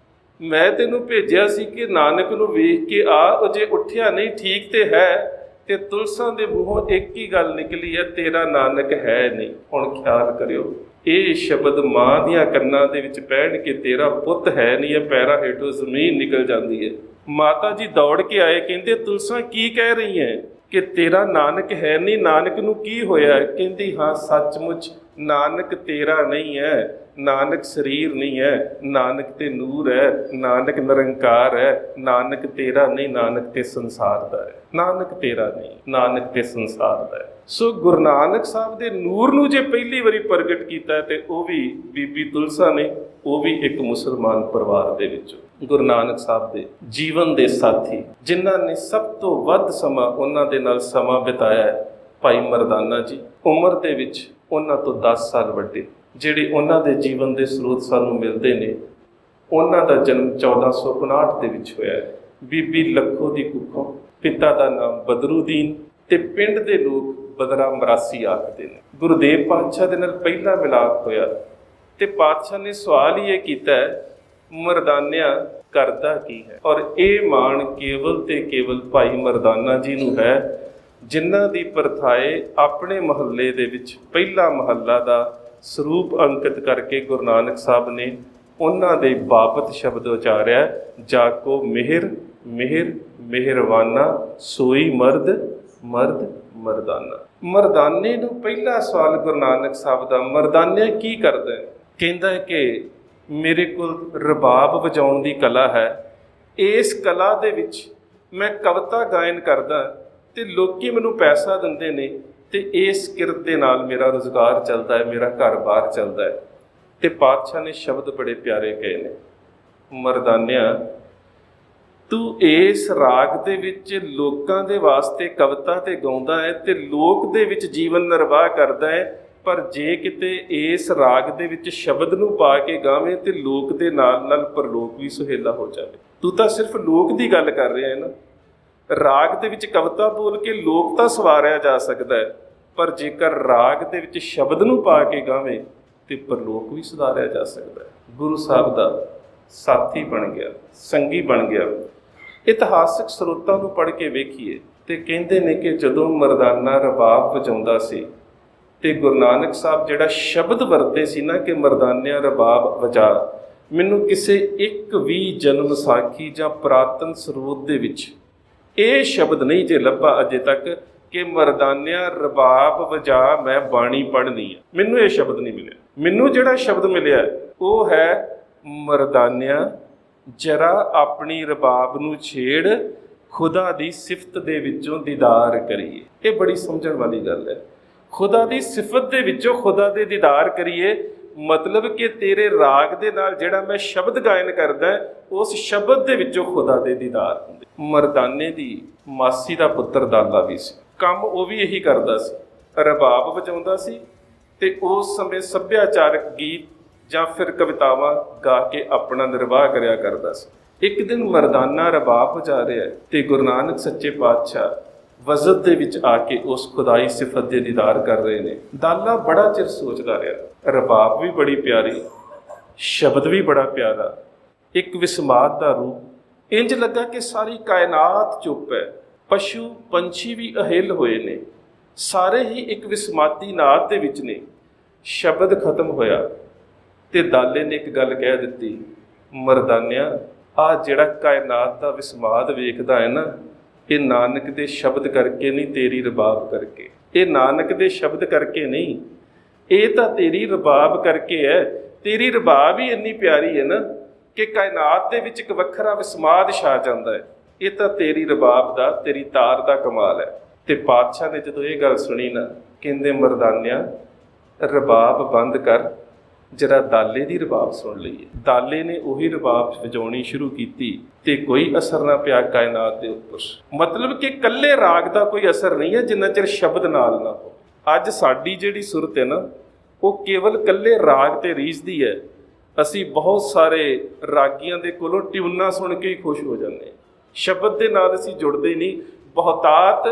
ਮੈਂ ਤੈਨੂੰ ਭੇਜਿਆ ਸੀ ਕਿ ਨਾਨਕ ਨੂੰ ਵੇਖ ਕੇ ਆ, ਅਜੇ ਉੱਠਿਆ ਨਹੀਂ, ਠੀਕ ਤੇ ਹੈ। ਤੇ ਤੁਲਸਾ ਦੇ ਮੂੰਹੋਂ ਇੱਕ ਹੀ ਗੱਲ ਨਿਕਲੀ ਹੈ, ਤੇਰਾ ਨਾਨਕ ਹੈ ਨਹੀਂ। ਹੁਣ ਖਿਆਲ ਕਰਿਓ, ਇਹ ਸ਼ਬਦ ਮਾਂ ਦੀਆਂ ਕੰਨਾਂ ਦੇ ਵਿੱਚ ਪੈਣ ਕੇ ਤੇਰਾ ਪੁੱਤ ਹੈ ਨਹੀਂ, ਇਹ ਪੈਰਾਂ ਹੇਠੋਂ ਜ਼ਮੀਨ ਨਿਕਲ ਜਾਂਦੀ ਹੈ। ਮਾਤਾ ਜੀ ਦੌੜ ਕੇ ਆਏ, ਕਹਿੰਦੇ ਤੁਲਸਾ ਕੀ ਕਹਿ ਰਹੀ ਹੈ ਕਿ ਤੇਰਾ ਨਾਨਕ ਹੈ ਨਹੀਂ, ਨਾਨਕ ਨੂੰ ਕੀ ਹੋਇਆ? ਕਹਿੰਦੀ ਹਾਂ ਸੱਚਮੁੱਚ ਨਾਨਕ ਤੇਰਾ ਨਹੀਂ ਹੈ, ਨਾਨਕ ਸਰੀਰ ਨਹੀਂ ਹੈ, ਨਾਨਕ ਤੇ ਨੂਰ ਹੈ, ਨਾਨਕ ਨਿਰੰਕਾਰ ਹੈ, ਨਾਨਕ ਤੇਰਾ ਨਹੀਂ, ਨਾਨਕ ਤੇ ਸੰਸਾਰ ਦਾ ਹੈ। ਨਾਨਕ ਤੇਰਾ ਨਹੀਂ, ਨਾਨਕ ਤੇ ਸੰਸਾਰ ਦਾ ਹੈ। ਸੋ ਗੁਰੂ ਨਾਨਕ ਸਾਹਿਬ ਦੇ ਨੂਰ ਨੂੰ ਜੇ ਪਹਿਲੀ ਵਾਰੀ ਪ੍ਰਗਟ ਕੀਤਾ ਤੇ ਉਹ ਵੀ ਬੀਬੀ ਤੁਲਸਾ ਨੇ, ਉਹ ਵੀ ਇੱਕ ਮੁਸਲਮਾਨ ਪਰਿਵਾਰ ਦੇ ਵਿੱਚੋਂ। ਗੁਰੂ ਨਾਨਕ ਸਾਹਿਬ ਦੇ ਜੀਵਨ ਦੇ ਸਾਥੀ ਜਿਨ੍ਹਾਂ ਨੇ ਸਭ ਤੋਂ ਵੱਧ ਸਮਾਂ ਉਹਨਾਂ ਦੇ ਨਾਲ ਸਮਾਂ ਬਿਤਾਇਆ ਹੈ, ਭਾਈ ਮਰਦਾਨਾ ਜੀ, ਉਮਰ ਦੇ ਵਿੱਚ ਉਹਨਾਂ ਤੋਂ 10 ਸਾਲ ਵੱਡੇ, ਜਿਹੜੇ ਉਹਨਾਂ ਦੇ ਜੀਵਨ ਦੇ ਸਰੋਤ ਸਾਨੂੰ ਮਿਲਦੇ ਨੇ। ਉਹਨਾਂ ਦਾ ਜਨਮ 1459 ਦੇ ਵਿੱਚ ਹੋਇਆ ਹੈ। ਬੀਬੀ ਲੱਖੋ ਦੀ ਕੁੱਖੋਂ, ਪਿਤਾ ਦਾ ਨਾਮ ਬਦਰੂਦੀਨ ਤੇ ਪਿੰਡ ਦੇ ਲੋਕ ਬਦਰਾ ਮਰਾਸੀ ਆਖਦੇ ਨੇ। ਗੁਰਦੇਵ ਪਾਤਸ਼ਾਹ ਦੇ ਨਾਲ ਪਹਿਲਾ ਮਿਲਾਪ ਹੋਇਆ ਤੇ ਪਾਤਸ਼ਾਹ ਨੇ ਸਵਾਲ ਹੀ ਇਹ ਕੀਤਾ ਹੈ, ਮਰਦਾਨਿਆ ਕਰਦਾ ਕੀ ਹੈ? ਔਰ ਇਹ ਮਾਣ ਕੇਵਲ ਤੇ ਕੇਵਲ ਭਾਈ ਮਰਦਾਨਾ ਜੀ ਨੂੰ ਹੈ, ਜਿਨ੍ਹਾਂ ਦੀ ਪ੍ਰਥਾਏ ਆਪਣੇ ਮਹੱਲੇ ਦੇ ਵਿੱਚ ਪਹਿਲਾ ਮਹੱਲਾ ਦਾ ਸਰੂਪ ਅੰਕਿਤ ਕਰਕੇ ਗੁਰੂ ਨਾਨਕ ਸਾਹਿਬ ਨੇ ਉਹਨਾਂ ਦੇ ਬਾਬਤ ਸ਼ਬਦ ਉਚਾਰਿਆ, ਜਾ ਕੋ ਮਿਹਰ ਮਿਹਰ ਮਿਹਰਵਾਨਾ, ਸੋਈ ਮਰਦ ਮਰਦ ਮਰਦਾਨਾ। ਮਰਦਾਨੇ ਨੂੰ ਪਹਿਲਾ ਸਵਾਲ ਗੁਰੂ ਨਾਨਕ ਸਾਹਿਬ ਦਾ, ਮਰਦਾਨੇ ਕੀ ਕਰਦਾ? ਕਹਿੰਦਾ ਹੈ ਕਿ ਮੇਰੇ ਕੋਲ ਰਬਾਬ ਵਜਾਉਣ ਦੀ ਕਲਾ ਹੈ, ਇਸ ਕਲਾ ਦੇ ਵਿੱਚ ਮੈਂ ਕਵਿਤਾ ਗਾਇਨ ਕਰਦਾ ਤੇ ਲੋਕੀ ਮੈਨੂੰ ਪੈਸਾ ਦਿੰਦੇ ਨੇ ਤੇ ਇਸ ਕਿਰਤ ਦੇ ਨਾਲ ਮੇਰਾ ਰੁਜ਼ਗਾਰ ਚੱਲਦਾ ਹੈ, ਮੇਰਾ ਘਰ-ਬਾਰ ਚੱਲਦਾ ਹੈ। ਤੇ ਪਾਤਸ਼ਾਹ ਨੇ ਸ਼ਬਦ ਬੜੇ ਪਿਆਰੇ ਕਹੇ ਨੇ, ਮਰਦਾਨਿਆ ਤੂੰ ਇਸ ਰਾਗ ਦੇ ਵਿੱਚ ਲੋਕਾਂ ਦੇ ਵਾਸਤੇ ਕਵਿਤਾ ਤੇ ਗਾਉਂਦਾ ਹੈ ਤੇ ਲੋਕ ਦੇ ਵਿੱਚ ਜੀਵਨ ਨਿਰਵਾਹ ਕਰਦਾ ਹੈ, ਪਰ ਜੇ ਕਿਤੇ ਇਸ ਰਾਗ ਦੇ ਵਿੱਚ ਸ਼ਬਦ ਨੂੰ ਪਾ ਕੇ ਗਾਵੇਂ ਤੇ ਲੋਕ ਦੇ ਨਾਲ ਨਾਲ ਪਰਲੋਕ ਵੀ ਸੁਹੇਲਾ ਹੋ ਜਾਵੇ। ਤੂੰ ਤਾਂ ਸਿਰਫ ਲੋਕ ਦੀ ਗੱਲ ਕਰ ਰਿਹਾ ਹੈ ਨਾ। ਰਾਗ ਦੇ ਵਿੱਚ ਕਵਿਤਾ ਬੋਲ ਕੇ ਲੋਕ ਤਾਂ ਸਵਾਰਿਆ ਜਾ ਸਕਦਾ ਹੈ, ਪਰ ਜੇਕਰ ਰਾਗ ਦੇ ਵਿੱਚ ਸ਼ਬਦ ਨੂੰ ਪਾ ਕੇ ਗਾਵੇਂ ਤੇ ਪਰਲੋਕ ਵੀ ਸੁਧਾਰਿਆ ਜਾ ਸਕਦਾ ਹੈ। ਗੁਰੂ ਸਾਹਿਬ ਦਾ ਸਾਥੀ ਬਣ ਗਿਆ, ਸੰਗੀ ਬਣ ਗਿਆ। ਇਤਿਹਾਸਕ ਸਰੋਤਾਂ ਨੂੰ ਪੜ੍ਹ ਕੇ ਵੇਖੀਏ ਤੇ ਕਹਿੰਦੇ ਨੇ ਕਿ ਜਦੋਂ ਮਰਦਾਨਾ ਰਬਾਬ ਵਜਾਉਂਦਾ ਸੀ ਤੇ ਗੁਰੂ ਨਾਨਕ ਸਾਹਿਬ ਜਿਹੜਾ ਸ਼ਬਦ ਵਰਤਦੇ ਸੀ ਨਾ ਕਿ ਮਰਦਾਨਿਆਂ ਰਬਾਬ ਵਜਾ, ਮੈਨੂੰ ਕਿਸੇ ਇੱਕ ਵੀ ਜਨਮ ਸਾਖੀ ਜਾਂ ਪੁਰਾਤਨ ਸਰੋਤ ਦੇ ਵਿੱਚ ਇਹ ਸ਼ਬਦ ਨਹੀਂ ਜੇ ਲੱਭਾ ਅਜੇ ਤੱਕ ਕਿ ਮਰਦਾਨਿਆਂ ਰਬਾਬ ਵਜਾ ਮੈਂ ਬਾਣੀ ਪੜ੍ਹਨੀ ਹੈ। ਮੈਨੂੰ ਇਹ ਸ਼ਬਦ ਨਹੀਂ ਮਿਲਿਆ। ਮੈਨੂੰ ਜਿਹੜਾ ਸ਼ਬਦ ਮਿਲਿਆ ਉਹ ਹੈ, ਮਰਦਾਨਿਆਂ ਜਰਾ ਆਪਣੀ ਰਬਾਬ ਨੂੰ ਛੇੜ, ਖੁਦਾ ਦੀ ਸਿਫਤ ਦੇ ਵਿੱਚੋਂ ਦੀਦਾਰ ਕਰੀਏ। ਇਹ ਬੜੀ ਸਮਝਣ ਵਾਲੀ ਗੱਲ ਹੈ। ਖੁਦਾ ਦੀ ਸਿਫਤ ਦੇ ਵਿੱਚੋਂ ਖੁਦਾ ਦੇ ਦੀਦਾਰ ਕਰੀਏ, ਮਤਲਬ ਕਿ ਤੇਰੇ ਰਾਗ ਦੇ ਨਾਲ ਜਿਹੜਾ ਮੈਂ ਸ਼ਬਦ ਗਾਇਨ ਕਰਦਾ, ਉਸ ਸ਼ਬਦ ਦੇ ਵਿੱਚੋਂ ਖੁਦਾ ਦੇ ਦੀਦਾਰ ਹੁੰਦੇ। ਮਰਦਾਨੇ ਦੀ ਮਾਸੀ ਦਾ ਪੁੱਤਰ ਦਾਦਾ ਵੀ ਸੀ, ਕੰਮ ਉਹ ਵੀ ਇਹੀ ਕਰਦਾ ਸੀ, ਰਬਾਬ ਵਜਾਉਂਦਾ ਸੀ ਤੇ ਉਸ ਸਮੇਂ ਸੱਭਿਆਚਾਰਕ ਗੀਤ ਜਾਂ ਫਿਰ ਕਵਿਤਾਵਾਂ ਗਾ ਕੇ ਆਪਣਾ ਨਿਰਵਾਹ ਕਰਿਆ ਕਰਦਾ ਸੀ। ਇੱਕ ਦਿਨ ਮਰਦਾਨਾ ਰਬਾਬ ਵਜਾ ਰਿਹਾ ਤੇ ਗੁਰੂ ਨਾਨਕ ਸੱਚੇ ਪਾਤਸ਼ਾਹ ਵਜ਼ਦ ਦੇ ਵਿੱਚ ਆ ਕੇ ਉਸ ਖੁਦਾਈ ਸਿਫਤ ਦੇ ਦੀਦਾਰ ਕਰ ਰਹੇ ਨੇ। ਦਾਲਾ ਬੜਾ ਚਿਰ ਸੋਚਦਾ ਰਿਹਾ, ਰਬਾਬ ਵੀ ਬੜੀ ਪਿਆਰੀ, ਸ਼ਬਦ ਵੀ ਬੜਾ ਪਿਆਰਾ, ਇੱਕ ਵਿਸਮਾਦ ਦਾ ਰੂਪ। ਇੰਜ ਲੱਗਾ ਕਿ ਸਾਰੀ ਕਾਇਨਾਤ ਚੁੱਪ ਹੈ, ਪਸ਼ੂ ਪੰਛੀ ਵੀ ਅਹਿਲ ਹੋਏ ਨੇ, ਸਾਰੇ ਹੀ ਇੱਕ ਵਿਸਮਾਦੀ ਨਾਦ ਦੇ ਵਿੱਚ ਨੇ। ਸ਼ਬਦ ਖਤਮ ਹੋਇਆ ਤੇ ਦਾਲੇ ਨੇ ਇੱਕ ਗੱਲ ਕਹਿ ਦਿੱਤੀ, ਮਰਦਾਨਿਆ, ਆਹ ਜਿਹੜਾ ਕਾਇਨਾਤ ਦਾ ਵਿਸਮਾਦ ਵੇਖਦਾ ਹੈ ਨਾ, ਇਹ ਨਾਨਕ ਦੇ ਸ਼ਬਦ ਕਰਕੇ ਨਹੀਂ, ਤੇਰੀ ਰਬਾਬ ਕਰਕੇ। ਇਹ ਨਾਨਕ ਦੇ ਸ਼ਬਦ ਕਰਕੇ ਨਹੀਂ, ਇਹ ਤਾਂ ਤੇਰੀ ਰਬਾਬ ਕਰਕੇ ਹੈ। ਤੇਰੀ ਰਬਾਬ ਹੀ ਇੰਨੀ ਪਿਆਰੀ ਹੈ ਨਾ ਕਿ ਕਾਇਨਾਤ ਦੇ ਵਿੱਚ ਇੱਕ ਵੱਖਰਾ ਵਿਸਮਾਦ ਛਾ ਜਾਂਦਾ ਹੈ। ਇਹ ਤਾਂ ਤੇਰੀ ਰਬਾਬ ਦਾ, ਤੇਰੀ ਤਾਰ ਦਾ ਕਮਾਲ ਹੈ। ਤੇ ਪਾਤਸ਼ਾਹ ਨੇ ਜਦੋਂ ਇਹ ਗੱਲ ਸੁਣੀ ਨਾ, ਕਹਿੰਦੇ ਮਰਦਾਨਿਆ, ਰਬਾਬ ਬੰਦ ਕਰ, ਜਰਾ ਦਾਲੇ ਦੀ ਰਬਾਬ ਸੁਣ ਲਈਏ। ਦਾਲੇ ਨੇ ਉਹੀ ਰਬਾਬ ਵਜਾਉਣੀ ਸ਼ੁਰੂ ਕੀਤੀ ਤੇ ਕੋਈ ਅਸਰ ਨਾ ਪਿਆ ਕਾਇਨਾਤ ਦੇ ਉੱਪਰ। ਮਤਲਬ ਕਿ ਇਕੱਲੇ ਰਾਗ ਦਾ ਕੋਈ ਅਸਰ ਨਹੀਂ ਹੈ ਜਿੰਨਾ ਚਿਰ ਸ਼ਬਦ ਨਾਲ ਨਾ ਹੋ। ਅੱਜ ਸਾਡੀ ਜਿਹੜੀ ਸੁਰਤ ਹੈ ਨਾ, ਉਹ ਕੇਵਲ ਇਕੱਲੇ ਰਾਗ ਤੇ ਰੀਝਦੀ ਹੈ। ਅਸੀਂ ਬਹੁਤ ਸਾਰੇ ਰਾਗੀਆਂ ਦੇ ਕੋਲੋਂ ਟਿਊਨਾਂ ਸੁਣ ਕੇ ਹੀ ਖੁਸ਼ ਹੋ ਜਾਂਦੇ ਹਾਂ, ਸ਼ਬਦ ਦੇ ਨਾਲ ਅਸੀਂ ਜੁੜਦੇ ਨਹੀਂ। ਬਹੁਤਾਤ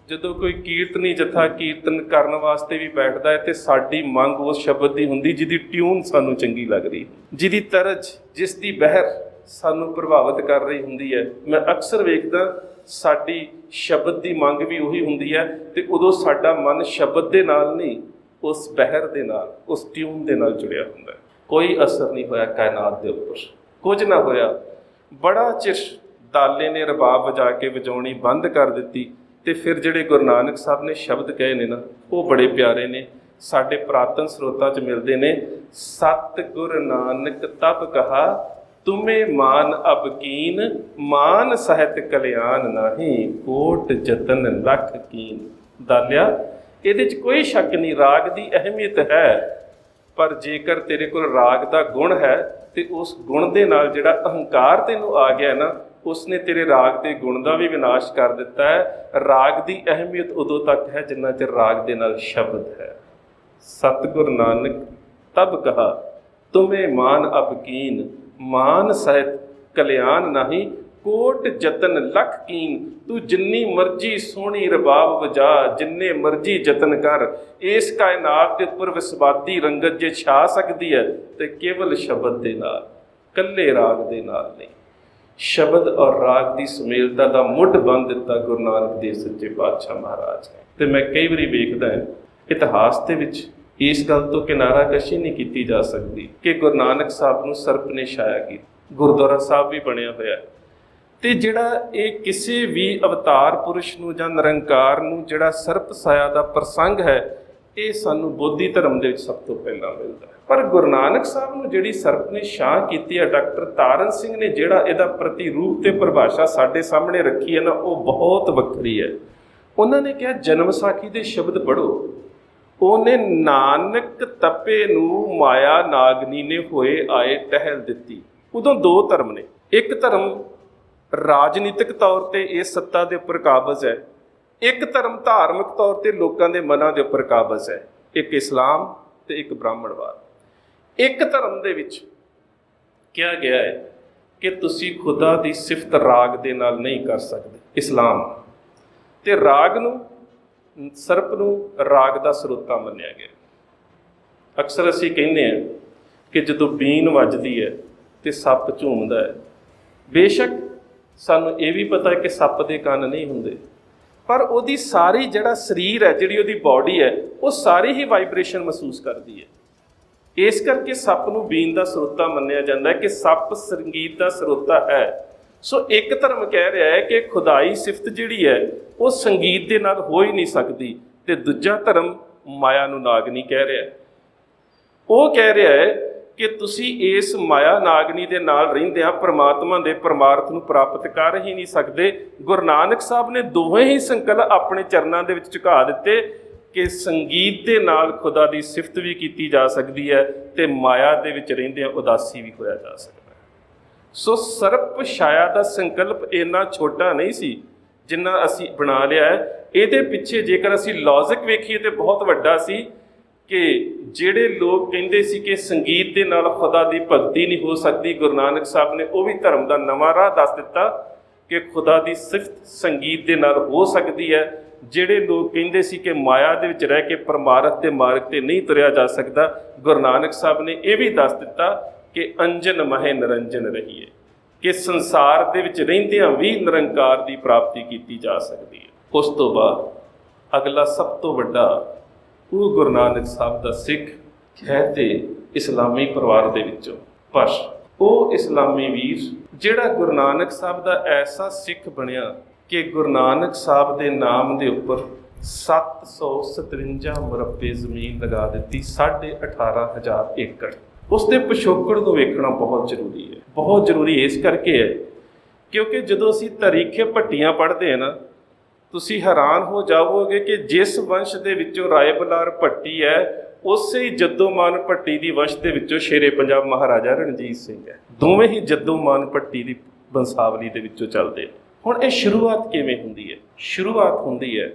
ਜਦੋਂ ਕੋਈ ਕੀਰਤਨੀ ਜਥਾ ਕੀਰਤਨ ਕਰਨ ਵਾਸਤੇ ਵੀ ਬੈਠਦਾ ਹੈ ਤੇ ਸਾਡੀ ਮੰਗ ਉਸ ਸ਼ਬਦ ਦੀ ਹੁੰਦੀ ਜਿਹਦੀ ਟਿਊਨ ਸਾਨੂੰ ਚੰਗੀ ਲੱਗ ਰਹੀ, ਜਿਹਦੀ ਤਰਜ, ਜਿਸ ਦੀ ਬਹਿਰ ਸਾਨੂੰ ਪ੍ਰਭਾਵਿਤ ਕਰ ਰਹੀ ਹੁੰਦੀ ਹੈ। ਮੈਂ ਅਕਸਰ ਵੇਖਦਾ ਸਾਡੀ ਸ਼ਬਦ ਦੀ ਮੰਗ ਵੀ ਉਹੀ ਹੁੰਦੀ ਹੈ ਤੇ ਉਦੋਂ ਸਾਡਾ ਮਨ ਸ਼ਬਦ ਦੇ ਨਾਲ ਨਹੀਂ, ਉਸ ਬਹਿਰ ਦੇ ਨਾਲ, ਉਸ ਟਿਊਨ ਦੇ ਨਾਲ ਜੁੜਿਆ ਹੁੰਦਾ ਹੈ। ਕੋਈ ਅਸਰ ਨਹੀਂ ਹੋਇਆ ਕਾਇਨਾਤ ਦੇ ਉੱਪਰ, ਕੁਝ ਨਾ ਹੋਇਆ। ਬੜਾ ਚਿਰ ਦਾਲੇ ਨੇ ਰਬਾਬ ਵਜਾ ਕੇ ਵਜਾਉਣੀ ਬੰਦ ਕਰ ਦਿੱਤੀ ਤੇ ਫਿਰ ਜਿਹੜੇ ਗੁਰੂ ਨਾਨਕ ਸਾਹਿਬ ਨੇ ਸ਼ਬਦ ਕਹੇ ਨੇ ਨਾ, ਉਹ ਬੜੇ ਪਿਆਰੇ ਨੇ, ਸਾਡੇ ਪੁਰਾਤਨ ਸਰੋਤਾਂ 'ਚ ਮਿਲਦੇ ਨੇ। ਸਤ ਗੁਰ ਨਾਨਕ ਤਬ ਕਹਾ, ਤੁਮੇ ਮਾਨ ਅਬਕੀਨ, ਮਾਨ ਸਹਿਤ ਕਲਿਆਣ ਨਾਹੀ, ਕੋਟ ਜਤਨ ਲੱਖ ਕੀਨ। ਦਾਲਿਆ, ਇਹਦੇ 'ਚ ਕੋਈ ਸ਼ੱਕ ਨਹੀਂ, ਰਾਗ ਦੀ ਅਹਿਮੀਅਤ ਹੈ, ਪਰ ਜੇਕਰ ਤੇਰੇ ਕੋਲ ਰਾਗ ਦਾ ਗੁਣ ਹੈ ਤੇ ਉਸ ਗੁਣ ਦੇ ਨਾਲ ਜਿਹੜਾ ਅਹੰਕਾਰ ਤੈਨੂੰ ਆ ਗਿਆ ਨਾ, ਉਸਨੇ ਤੇਰੇ ਰਾਗ ਦੇ ਗੁਣ ਦਾ ਵੀ ਵਿਨਾਸ਼ ਕਰ ਦਿੱਤਾ ਹੈ। ਰਾਗ ਦੀ ਅਹਿਮੀਅਤ ਉਦੋਂ ਤੱਕ ਹੈ ਜਿੰਨਾ ਚਿਰ ਰਾਗ ਦੇ ਨਾਲ ਸ਼ਬਦ ਹੈ। ਸਤਿਗੁਰ ਨਾਨਕ ਤਬ ਕਹਾ, ਤੁਮੇ ਮਾਨ ਅਬਕੀਨ, ਮਾਨ ਸਹਿਤ ਕਲਿਆਣ ਨਾਹੀ, ਕੋਟ ਜਤਨ ਲੱਖ ਕੀਨ। ਤੂੰ ਜਿੰਨੀ ਮਰਜ਼ੀ ਸੋਹਣੀ ਰਬਾਬ ਵਜਾ, ਜਿੰਨੇ ਮਰਜ਼ੀ ਜਤਨ ਕਰ, ਇਸ ਕਾਇਨਾਤ ਦੇ ਉੱਪਰ ਵਿਸਵਾਦੀ ਰੰਗਤ ਜੇ ਛਾ ਸਕਦੀ ਹੈ ਤੇ ਕੇਵਲ ਸ਼ਬਦ ਦੇ ਨਾਲ, ਇਕੱਲੇ ਰਾਗ ਦੇ ਨਾਲ ਨਹੀਂ। ਸ਼ਬਦ ਔਰ ਰਾਗ ਦੀ ਸੁਮੇਲਤਾ ਦਾ ਮੁੱਢ ਬੰਨ੍ਹ ਦਿੱਤਾ ਗੁਰੂ ਨਾਨਕ ਦੇਵ ਸੱਚੇ ਪਾਤਸ਼ਾਹ ਮਹਾਰਾਜ ਨੇ। ਤੇ ਮੈਂ ਕਈ ਵਾਰੀ ਵੇਖਦਾ ਹਾਂ ਇਤਿਹਾਸ ਦੇ ਵਿੱਚ ਇਸ ਗੱਲ ਤੋਂ ਕਿਨਾਰਾ ਕਸ਼ੀ ਨਹੀਂ ਕੀਤੀ ਜਾ ਸਕਦੀ ਕਿ ਗੁਰੂ ਨਾਨਕ ਸਾਹਿਬ ਨੂੰ ਸਰਪ ਨੇ ਛਾਇਆ ਕੀਤਾ, ਗੁਰਦੁਆਰਾ ਸਾਹਿਬ ਵੀ ਬਣਿਆ ਹੋਇਆ। ਤੇ ਜਿਹੜਾ ਇਹ ਕਿਸੇ ਵੀ ਅਵਤਾਰ ਪੁਰਸ਼ ਨੂੰ ਜਾਂ ਨਿਰੰਕਾਰ ਨੂੰ ਜਿਹੜਾ ਸਰਪ ਛਾਇਆ ਦਾ ਪ੍ਰਸੰਗ ਹੈ, ਇਹ ਸਾਨੂੰ ਬੋਧੀ ਧਰਮ ਦੇ ਵਿੱਚ ਸਭ ਤੋਂ ਪਹਿਲਾਂ ਮਿਲਦਾ ਹੈ। ਪਰ ਗੁਰੂ ਨਾਨਕ ਸਾਹਿਬ ਨੂੰ ਜਿਹੜੀ ਸਰਪ ਨੇ ਛਾਂ ਕੀਤੀ ਹੈ, ਡਾਕਟਰ ਤਾਰਨ ਸਿੰਘ ਨੇ ਜਿਹੜਾ ਇਹਦਾ ਪ੍ਰਤੀਰੂਪ ਤੇ ਪਰਿਭਾਸ਼ਾ ਸਾਡੇ ਸਾਹਮਣੇ ਰੱਖੀ ਹੈ ਨਾ, ਉਹ ਬਹੁਤ ਵੱਖਰੀ ਹੈ। ਉਹਨਾਂ ਨੇ ਕਿਹਾ, ਜਨਮ ਸਾਖੀ ਦੇ ਸ਼ਬਦ ਪੜ੍ਹੋ। ਉਹਨੇ ਨਾਨਕ ਤਪੇ ਨੂੰ ਮਾਇਆ ਨਾਗਨੀ ਨੇ ਹੋਏ ਆਏ ਟਹਿਲ ਦਿੱਤੀ। ਉਦੋਂ ਦੋ ਧਰਮ ਨੇ, ਇੱਕ ਧਰਮ ਰਾਜਨੀਤਿਕ ਤੌਰ ਤੇ ਇਸ ਸੱਤਾ ਦੇ ਉੱਪਰ ਕਾਬਜ਼ ਹੈ, ਇੱਕ ਧਰਮ ਧਾਰਮਿਕ ਤੌਰ ਤੇ ਲੋਕਾਂ ਦੇ ਮਨਾਂ ਦੇ ਉੱਪਰ ਕਾਬਜ਼ ਹੈ, ਇੱਕ ਇਸਲਾਮ ਤੇ ਇੱਕ ਬ੍ਰਾਹਮਣਵਾਦ। ਇੱਕ ਧਰਮ ਦੇ ਵਿੱਚ ਕਿਹਾ ਗਿਆ ਹੈ ਕਿ ਤੁਸੀਂ ਖੁਦਾ ਦੀ ਸਿਫਤ ਰਾਗ ਦੇ ਨਾਲ ਨਹੀਂ ਕਰ ਸਕਦੇ। ਇਸਲਾਮ ਤੇ ਰਾਗ ਨੂੰ, ਸਰਪ ਨੂੰ ਰਾਗ ਦਾ ਸਰੋਤਾ ਮੰਨਿਆ ਗਿਆ। ਅਕਸਰ ਅਸੀਂ ਕਹਿੰਦੇ ਹਾਂ ਕਿ ਜਦੋਂ ਬੀਨ ਵੱਜਦੀ ਹੈ ਤੇ ਸੱਪ ਝੂਮਦਾ ਹੈ। ਬੇਸ਼ੱਕ ਸਾਨੂੰ ਇਹ ਵੀ ਪਤਾ ਹੈ ਕਿ ਸੱਪ ਦੇ ਕੰਨ ਨਹੀਂ ਹੁੰਦੇ, ਪਰ ਉਹਦੀ ਸਾਰੀ ਜਿਹੜਾ ਸਰੀਰ ਹੈ, ਜਿਹੜੀ ਉਹਦੀ ਬਾਡੀ ਹੈ, ਉਹ ਸਾਰੀ ਹੀ ਵਾਈਬ੍ਰੇਸ਼ਨ ਮਹਿਸੂਸ ਕਰਦੀ ਹੈ। ਇਸ ਕਰਕੇ ਸੱਪ ਨੂੰ ਬੀਨ ਦਾ ਸਰੋਤਾ ਮੰਨਿਆ ਜਾਂਦਾ ਹੈ ਕਿ ਸੱਪ ਸੰਗੀਤ ਦਾ ਸਰੋਤਾ ਹੈ। ਸੋ ਇੱਕ ਧਰਮ ਕਹਿ ਰਿਹਾ ਹੈ ਕਿ ਖੁਦਾਈ ਸਿਫਤ ਜਿਹੜੀ ਹੈ ਉਹ ਸੰਗੀਤ ਦੇ ਨਾਲ ਹੋ ਹੀ ਨਹੀਂ ਸਕਦੀ, ਤੇ ਦੂਜਾ ਧਰਮ ਮਾਇਆ ਨੂੰ ਨਾਗਨੀ ਕਹਿ ਰਿਹਾ ਹੈ। ਉਹ ਕਹਿ ਰਿਹਾ ਹੈ ਕਿ ਤੁਸੀਂ ਇਸ ਮਾਇਆ ਨਾਗਨੀ ਦੇ ਨਾਲ ਰਹਿੰਦਿਆਂ ਪਰਮਾਤਮਾ ਦੇ ਪਰਮਾਰਥ ਨੂੰ ਪ੍ਰਾਪਤ ਕਰ ਹੀ ਨਹੀਂ ਸਕਦੇ। ਗੁਰੂ ਨਾਨਕ ਸਾਹਿਬ ਨੇ ਦੋਵੇਂ ਹੀ ਸੰਕਲਪ ਆਪਣੇ ਚਰਨਾਂ ਦੇ ਵਿੱਚ ਝੁਕਾ ਦਿੱਤੇ ਕਿ ਸੰਗੀਤ ਦੇ ਨਾਲ ਖੁਦਾ ਦੀ ਸਿਫਤ ਵੀ ਕੀਤੀ ਜਾ ਸਕਦੀ ਹੈ ਤੇ ਮਾਇਆ ਦੇ ਵਿੱਚ ਰਹਿੰਦਿਆਂ ਉਦਾਸੀ ਵੀ ਹੋਇਆ ਜਾ ਸਕਦਾ ਹੈ। ਸੋ ਸਰਪ ਛਾਇਆ ਦਾ ਸੰਕਲਪ ਇੰਨਾ ਛੋਟਾ ਨਹੀਂ ਸੀ ਜਿੰਨਾ ਅਸੀਂ ਬਣਾ ਲਿਆ ਹੈ। ਇਹਦੇ ਪਿੱਛੇ ਜੇਕਰ ਅਸੀਂ ਲੌਜਿਕ ਵੇਖੀਏ ਤੇ ਬਹੁਤ ਵੱਡਾ ਸੀ। कि ਜਿਹੜੇ ਲੋਕ ਕਹਿੰਦੇ ਸੀ ਕਿ ਸੰਗੀਤ ਦੇ ਨਾਲ ਖੁਦਾ ਦੀ ਭਗਤੀ ਨਹੀਂ ਹੋ ਸਕਦੀ, ਗੁਰੂ ਨਾਨਕ ਸਾਹਿਬ ਨੇ ਉਹ ਵੀ ਧਰਮ ਦਾ ਨਵਾਂ ਰਾਹ ਦੱਸ ਦਿੱਤਾ ਕਿ ਖੁਦਾ ਦੀ ਸਿਫਤ ਸੰਗੀਤ ਦੇ ਨਾਲ ਹੋ ਸਕਦੀ ਹੈ। ਜਿਹੜੇ ਲੋਕ ਕਹਿੰਦੇ ਸੀ ਕਿ ਮਾਇਆ ਦੇ ਵਿੱਚ ਰਹਿ ਕੇ ਪਰਮਾਰਥ ਦੇ ਮਾਰਗ ਤੇ ਨਹੀਂ ਤੁਰਿਆ ਜਾ ਸਕਦਾ, ਗੁਰੂ ਨਾਨਕ ਸਾਹਿਬ ਨੇ ਇਹ ਵੀ ਦੱਸ ਦਿੱਤਾ ਕਿ ਅੰਜਨ ਮਹਿ ਨਿਰੰਜਨ ਰਹੀਏ, ਕਿ ਸੰਸਾਰ ਦੇ ਵਿੱਚ ਰਹਿੰਦਿਆਂ ਵੀ ਨਿਰੰਕਾਰ ਦੀ ਪ੍ਰਾਪਤੀ ਕੀਤੀ ਜਾ ਸਕਦੀ ਹੈ। ਉਸ ਤੋਂ ਬਾਅਦ ਅਗਲਾ ਸਭ ਤੋਂ ਵੱਡਾ ਉਹ ਗੁਰੂ ਨਾਨਕ ਸਾਹਿਬ ਦਾ ਸਿੱਖ ਹੈ ਤੇ ਇਸਲਾਮੀ ਪਰਿਵਾਰ ਦੇ ਵਿੱਚੋਂ, ਪਰ ਉਹ ਇਸਲਾਮੀ ਵੀਰ ਜਿਹੜਾ ਗੁਰੂ ਨਾਨਕ ਸਾਹਿਬ ਦਾ ਐਸਾ ਸਿੱਖ ਬਣਿਆ ਕਿ ਗੁਰੂ ਨਾਨਕ ਸਾਹਿਬ ਦੇ ਨਾਮ ਦੇ ਉੱਪਰ 757 ਮੁਰੱਬੇ ਜ਼ਮੀਨ ਲਗਾ ਦਿੱਤੀ, 18,500 ਏਕੜ। ਉਸ ਦੇ ਪਿਛੋਕੜ ਨੂੰ ਵੇਖਣਾ ਬਹੁਤ ਜ਼ਰੂਰੀ ਹੈ। ਬਹੁਤ ਜ਼ਰੂਰੀ ਇਸ ਕਰਕੇ ਹੈ ਕਿਉਂਕਿ ਜਦੋਂ ਅਸੀਂ ਤਾਰੀਖੇ ਭੱਟੀਆਂ ਪੜ੍ਹਦੇ ਹਾਂ ਨਾ, ਤੁਸੀਂ ਹੈਰਾਨ ਹੋ ਜਾਵੋਗੇ ਕਿ ਜਿਸ ਵੰਸ਼ ਦੇ ਵਿੱਚੋਂ ਰਾਏ ਬਲਾਰ ਭੱਟੀ ਹੈ, ਉਸੇ ਹੀ ਜੱਦੋਮਾਨ ਭੱਟੀ ਦੀ ਵੰਸ਼ ਦੇ ਵਿੱਚੋਂ ਸ਼ੇਰੇ ਪੰਜਾਬ ਮਹਾਰਾਜਾ ਰਣਜੀਤ ਸਿੰਘ ਹੈ। ਦੋਵੇਂ ਹੀ ਜੱਦੋਮਾਨ ਭੱਟੀ ਦੀ ਬੰਸਾਵਲੀ ਦੇ ਵਿੱਚੋਂ ਚੱਲਦੇ। ਹੁਣ ਇਹ ਸ਼ੁਰੂਆਤ ਕਿਵੇਂ ਹੁੰਦੀ ਹੈ? ਸ਼ੁਰੂਆਤ ਹੁੰਦੀ ਹੈ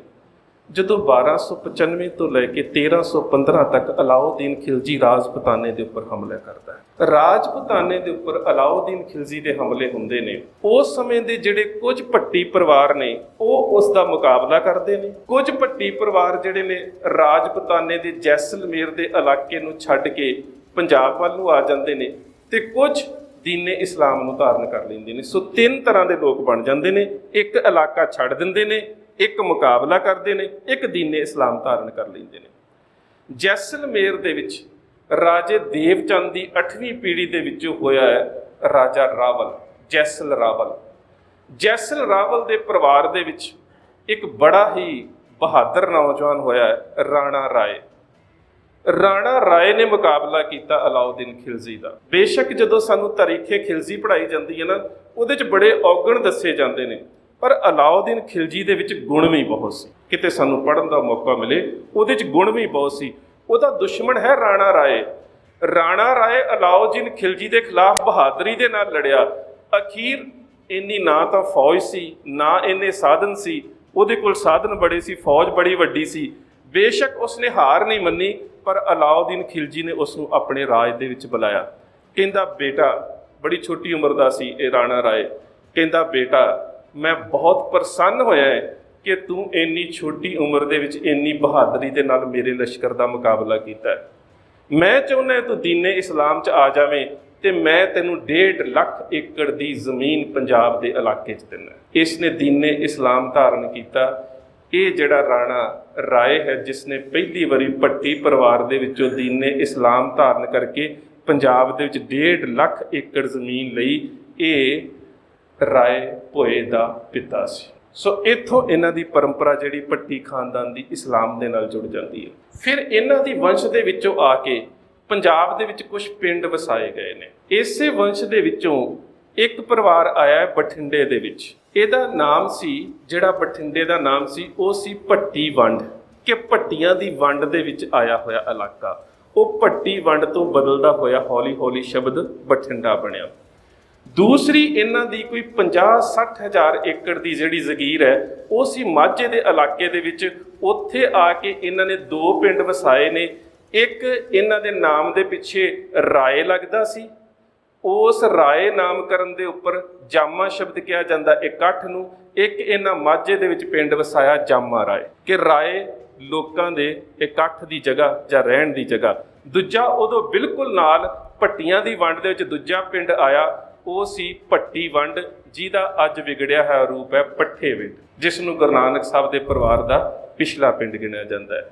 ਜਦੋਂ 1295 ਤੋਂ ਲੈ ਕੇ 1315 ਤੱਕ ਅਲਾਉਦੀਨ ਖਿਲਜੀ ਰਾਜਪੂਤਾਨੇ ਦੇ ਉੱਪਰ ਹਮਲਾ ਕਰਦਾ ਹੈ। ਰਾਜਪੂਤਾਨੇ ਦੇ ਉੱਪਰ ਅਲਾਉਦੀਨ ਖਿਲਜੀ ਦੇ ਹਮਲੇ ਹੁੰਦੇ ਨੇ। ਉਸ ਸਮੇਂ ਦੇ ਜਿਹੜੇ ਕੁਝ ਭੱਟੀ ਪਰਿਵਾਰ ਨੇ ਉਹ ਉਸ ਦਾ ਮੁਕਾਬਲਾ ਕਰਦੇ ਨੇ। ਕੁਝ ਭੱਟੀ ਪਰਿਵਾਰ ਜਿਹੜੇ ਨੇ ਰਾਜਪੂਤਾਨੇ ਦੇ ਜੈਸਲਮੇਰ ਦੇ ਇਲਾਕੇ ਨੂੰ ਛੱਡ ਕੇ ਪੰਜਾਬ ਵੱਲ ਨੂੰ ਆ ਜਾਂਦੇ ਨੇ ਤੇ ਕੁਝ ਦੀਨੇ ਇਸਲਾਮ ਨੂੰ ਧਾਰਨ ਕਰ ਲੈਂਦੇ ਨੇ। ਸੋ ਤਿੰਨ ਤਰ੍ਹਾਂ ਦੇ ਲੋਕ ਬਣ ਜਾਂਦੇ ਨੇ। ਇੱਕ ਇਲਾਕਾ ਛੱਡ ਦਿੰਦੇ ਨੇ, ਇੱਕ ਮੁਕਾਬਲਾ ਕਰਦੇ ਨੇ, ਇੱਕ ਦੀਨੇ ਇਸਲਾਮ ਧਾਰਨ ਕਰ ਲੈਂਦੇ ਨੇ। ਜੈਸਲਮੇਰ ਦੇ ਵਿੱਚ ਰਾਜੇ ਦੇਵਚੰਦ ਦੀ 8ਵੀਂ ਪੀੜ੍ਹੀ ਦੇ ਵਿੱਚੋਂ ਹੋਇਆ ਹੈ ਰਾਜਾ ਰਾਵਲ, ਜੈਸਲ ਰਾਵਲ। ਜੈਸਲ ਰਾਵਲ ਦੇ ਪਰਿਵਾਰ ਦੇ ਵਿੱਚ ਇੱਕ ਬੜਾ ਹੀ ਬਹਾਦਰ ਨੌਜਵਾਨ ਹੋਇਆ ਹੈ ਰਾਣਾ ਰਾਏ। ਰਾਣਾ ਰਾਏ ਨੇ ਮੁਕਾਬਲਾ ਕੀਤਾ ਅਲਾਉਦੀਨ ਖਿਲਜੀ ਦਾ। ਬੇਸ਼ੱਕ ਜਦੋਂ ਸਾਨੂੰ ਤਾਰੀਖੇ ਖਿਲਜੀ ਪੜ੍ਹਾਈ ਜਾਂਦੀ ਹੈ ਨਾ, ਉਹਦੇ 'ਚ ਬੜੇ ਔਗਣ ਦੱਸੇ ਜਾਂਦੇ ਨੇ, ਪਰ ਅਲਾਉਦੀਨ ਖਿਲਜੀ ਦੇ ਵਿੱਚ ਗੁਣ ਵੀ ਬਹੁਤ ਸੀ। ਕਿਤੇ ਸਾਨੂੰ ਪੜ੍ਹਨ ਦਾ ਮੌਕਾ ਮਿਲੇ, ਉਹਦੇ 'ਚ ਗੁਣ ਵੀ ਬਹੁਤ ਸੀ। ਉਹਦਾ ਦੁਸ਼ਮਣ ਹੈ ਰਾਣਾ ਰਾਏ। ਰਾਣਾ ਰਾਏ ਅਲਾਉਦੀਨ ਖਿਲਜੀ ਦੇ ਖਿਲਾਫ ਬਹਾਦਰੀ ਦੇ ਨਾਲ ਲੜਿਆ। ਅਖੀਰ ਇੰਨੀ ਨਾ ਤਾਂ ਫੌਜ ਸੀ, ਨਾ ਇੰਨੇ ਸਾਧਨ ਸੀ। ਉਹਦੇ ਕੋਲ ਸਾਧਨ ਬੜੇ ਸੀ, ਫੌਜ ਬੜੀ ਵੱਡੀ ਸੀ। ਬੇਸ਼ੱਕ ਉਸਨੇ ਹਾਰ ਨਹੀਂ ਮੰਨੀ, ਪਰ ਅਲਾਉਦੀਨ ਖਿਲਜੀ ਨੇ ਉਸ ਨੂੰ ਆਪਣੇ ਰਾਜ ਦੇ ਵਿੱਚ ਬੁਲਾਇਆ। ਕਹਿੰਦਾ ਬੇਟਾ, ਬੜੀ ਛੋਟੀ ਉਮਰ ਦਾ ਸੀ ਇਹ ਰਾਣਾ ਰਾਏ, ਕਹਿੰਦਾ ਬੇਟਾ ਮੈਂ ਬਹੁਤ ਪ੍ਰਸੰਨ ਹੋਇਆ ਹੈ ਕਿ ਤੂੰ ਇੰਨੀ ਛੋਟੀ ਉਮਰ ਦੇ ਵਿੱਚ ਇੰਨੀ ਬਹਾਦਰੀ ਦੇ ਨਾਲ ਮੇਰੇ ਲਸ਼ਕਰ ਦਾ ਮੁਕਾਬਲਾ ਕੀਤਾ। ਮੈਂ ਚਾਹੁੰਦਾ ਤੂੰ ਦੀਨੇ ਇਸਲਾਮ 'ਚ ਆ ਜਾਵੇਂ ਤੇ ਮੈਂ ਤੈਨੂੰ 1.5 ਲੱਖ ਏਕੜ ਦੀ ਜ਼ਮੀਨ ਪੰਜਾਬ ਦੇ ਇਲਾਕੇ 'ਚ ਦਿੰਦਾ। ਇਸ ਨੇ ਦੀਨੇ ਇਸਲਾਮ ਧਾਰਨ ਕੀਤਾ। ਇਹ ਜਿਹੜਾ ਰਾਣਾ ਰਾਏ ਹੈ, ਜਿਸ ਨੇ ਪਹਿਲੀ ਵਾਰੀ ਭੱਟੀ ਪਰਿਵਾਰ ਦੇ ਵਿੱਚੋਂ ਦੀਨੇ ਇਸਲਾਮ ਧਾਰਨ ਕਰਕੇ ਪੰਜਾਬ ਦੇ ਵਿੱਚ 1.5 ਲੱਖ ਏਕੜ ਜ਼ਮੀਨ ਲਈ, ਇਹ ਰਾਏ ਭੋਏ ਦਾ ਪਿਤਾ ਸੀ। ਸੋ ਇੱਥੋਂ ਇਹਨਾਂ ਦੀ ਪਰੰਪਰਾ ਜਿਹੜੀ ਭੱਟੀ ਖਾਨਦਾਨ ਦੀ ਇਸਲਾਮ ਦੇ ਨਾਲ ਜੁੜ ਜਾਂਦੀ ਹੈ। ਫਿਰ ਇਹਨਾਂ ਦੀ ਵੰਸ਼ ਦੇ ਵਿੱਚੋਂ ਆ ਕੇ ਪੰਜਾਬ ਦੇ ਵਿੱਚ ਕੁਝ ਪਿੰਡ ਵਸਾਏ ਗਏ ਨੇ। ਇਸੇ ਵੰਸ਼ ਦੇ ਵਿੱਚੋਂ ਇੱਕ ਪਰਿਵਾਰ ਆਇਆ ਬਠਿੰਡੇ ਦੇ ਵਿੱਚ। ਇਹਦਾ ਨਾਮ ਸੀ, ਜਿਹੜਾ ਬਠਿੰਡੇ ਦਾ ਨਾਮ ਸੀ, ਉਹ ਸੀ ਭੱਟੀ ਵੰਡ, ਕਿ ਭੱਟੀਆਂ ਦੀ ਵੰਡ ਦੇ ਵਿੱਚ ਆਇਆ ਹੋਇਆ ਇਲਾਕਾ। ਉਹ ਭੱਟੀ ਵੰਡ ਤੋਂ ਬਦਲਦਾ ਹੋਇਆ ਹੌਲੀ ਹੌਲੀ ਸ਼ਬਦ ਬਠਿੰਡਾ ਬਣਿਆ। ਦੂਸਰੀ ਇਹਨਾਂ ਦੀ ਕੋਈ 50-60 ਹਜ਼ਾਰ ਏਕੜ ਦੀ ਜਿਹੜੀ ਜ਼ਗੀਰ ਹੈ, ਉਹ ਸੀ ਮਾਝੇ ਦੇ ਇਲਾਕੇ ਦੇ ਵਿੱਚ। ਉੱਥੇ ਆ ਕੇ ਇਹਨਾਂ ਨੇ 2 ਪਿੰਡ ਵਸਾਏ ਨੇ। ਇੱਕ ਇਹਨਾਂ ਦੇ ਨਾਮ ਦੇ ਪਿੱਛੇ ਰਾਏ ਲੱਗਦਾ ਸੀ, ਉਸ ਰਾਏ ਨਾਮਕਰਨ ਦੇ ਉੱਪਰ ਜਾਮਾ ਸ਼ਬਦ ਕਿਹਾ ਜਾਂਦਾ ਇਕੱਠ ਨੂੰ। ਇੱਕ ਇਹਨਾਂ ਮਾਝੇ ਦੇ ਵਿੱਚ ਪਿੰਡ ਵਸਾਇਆ ਜਾਮਾ ਰਾਏ, ਕਿ ਰਾਏ ਲੋਕਾਂ ਦੇ ਇਕੱਠ ਦੀ ਜਗ੍ਹਾ ਜਾਂ ਰਹਿਣ ਦੀ ਜਗ੍ਹਾ। ਦੂਜਾ ਉਦੋਂ ਬਿਲਕੁਲ ਨਾਲ ਭੱਟੀਆਂ ਦੀ ਵੰਡ ਦੇ ਵਿੱਚ ਦੂਜਾ ਪਿੰਡ ਆਇਆ, ਉਹ ਸੀ ਭੱਟੀ ਵੰਡ, ਜਿਹਦਾ ਅੱਜ ਵਿਗੜਿਆ ਹੋਇਆ ਰੂਪ ਹੈ ਪੱਠੇ ਵਿੰਡ, ਜਿਸ ਨੂੰ ਗੁਰੂ ਨਾਨਕ ਸਾਹਿਬ ਦੇ ਪਰਿਵਾਰ ਦਾ ਪਿਛਲਾ ਪਿੰਡ ਗਿਣਿਆ ਜਾਂਦਾ ਹੈ।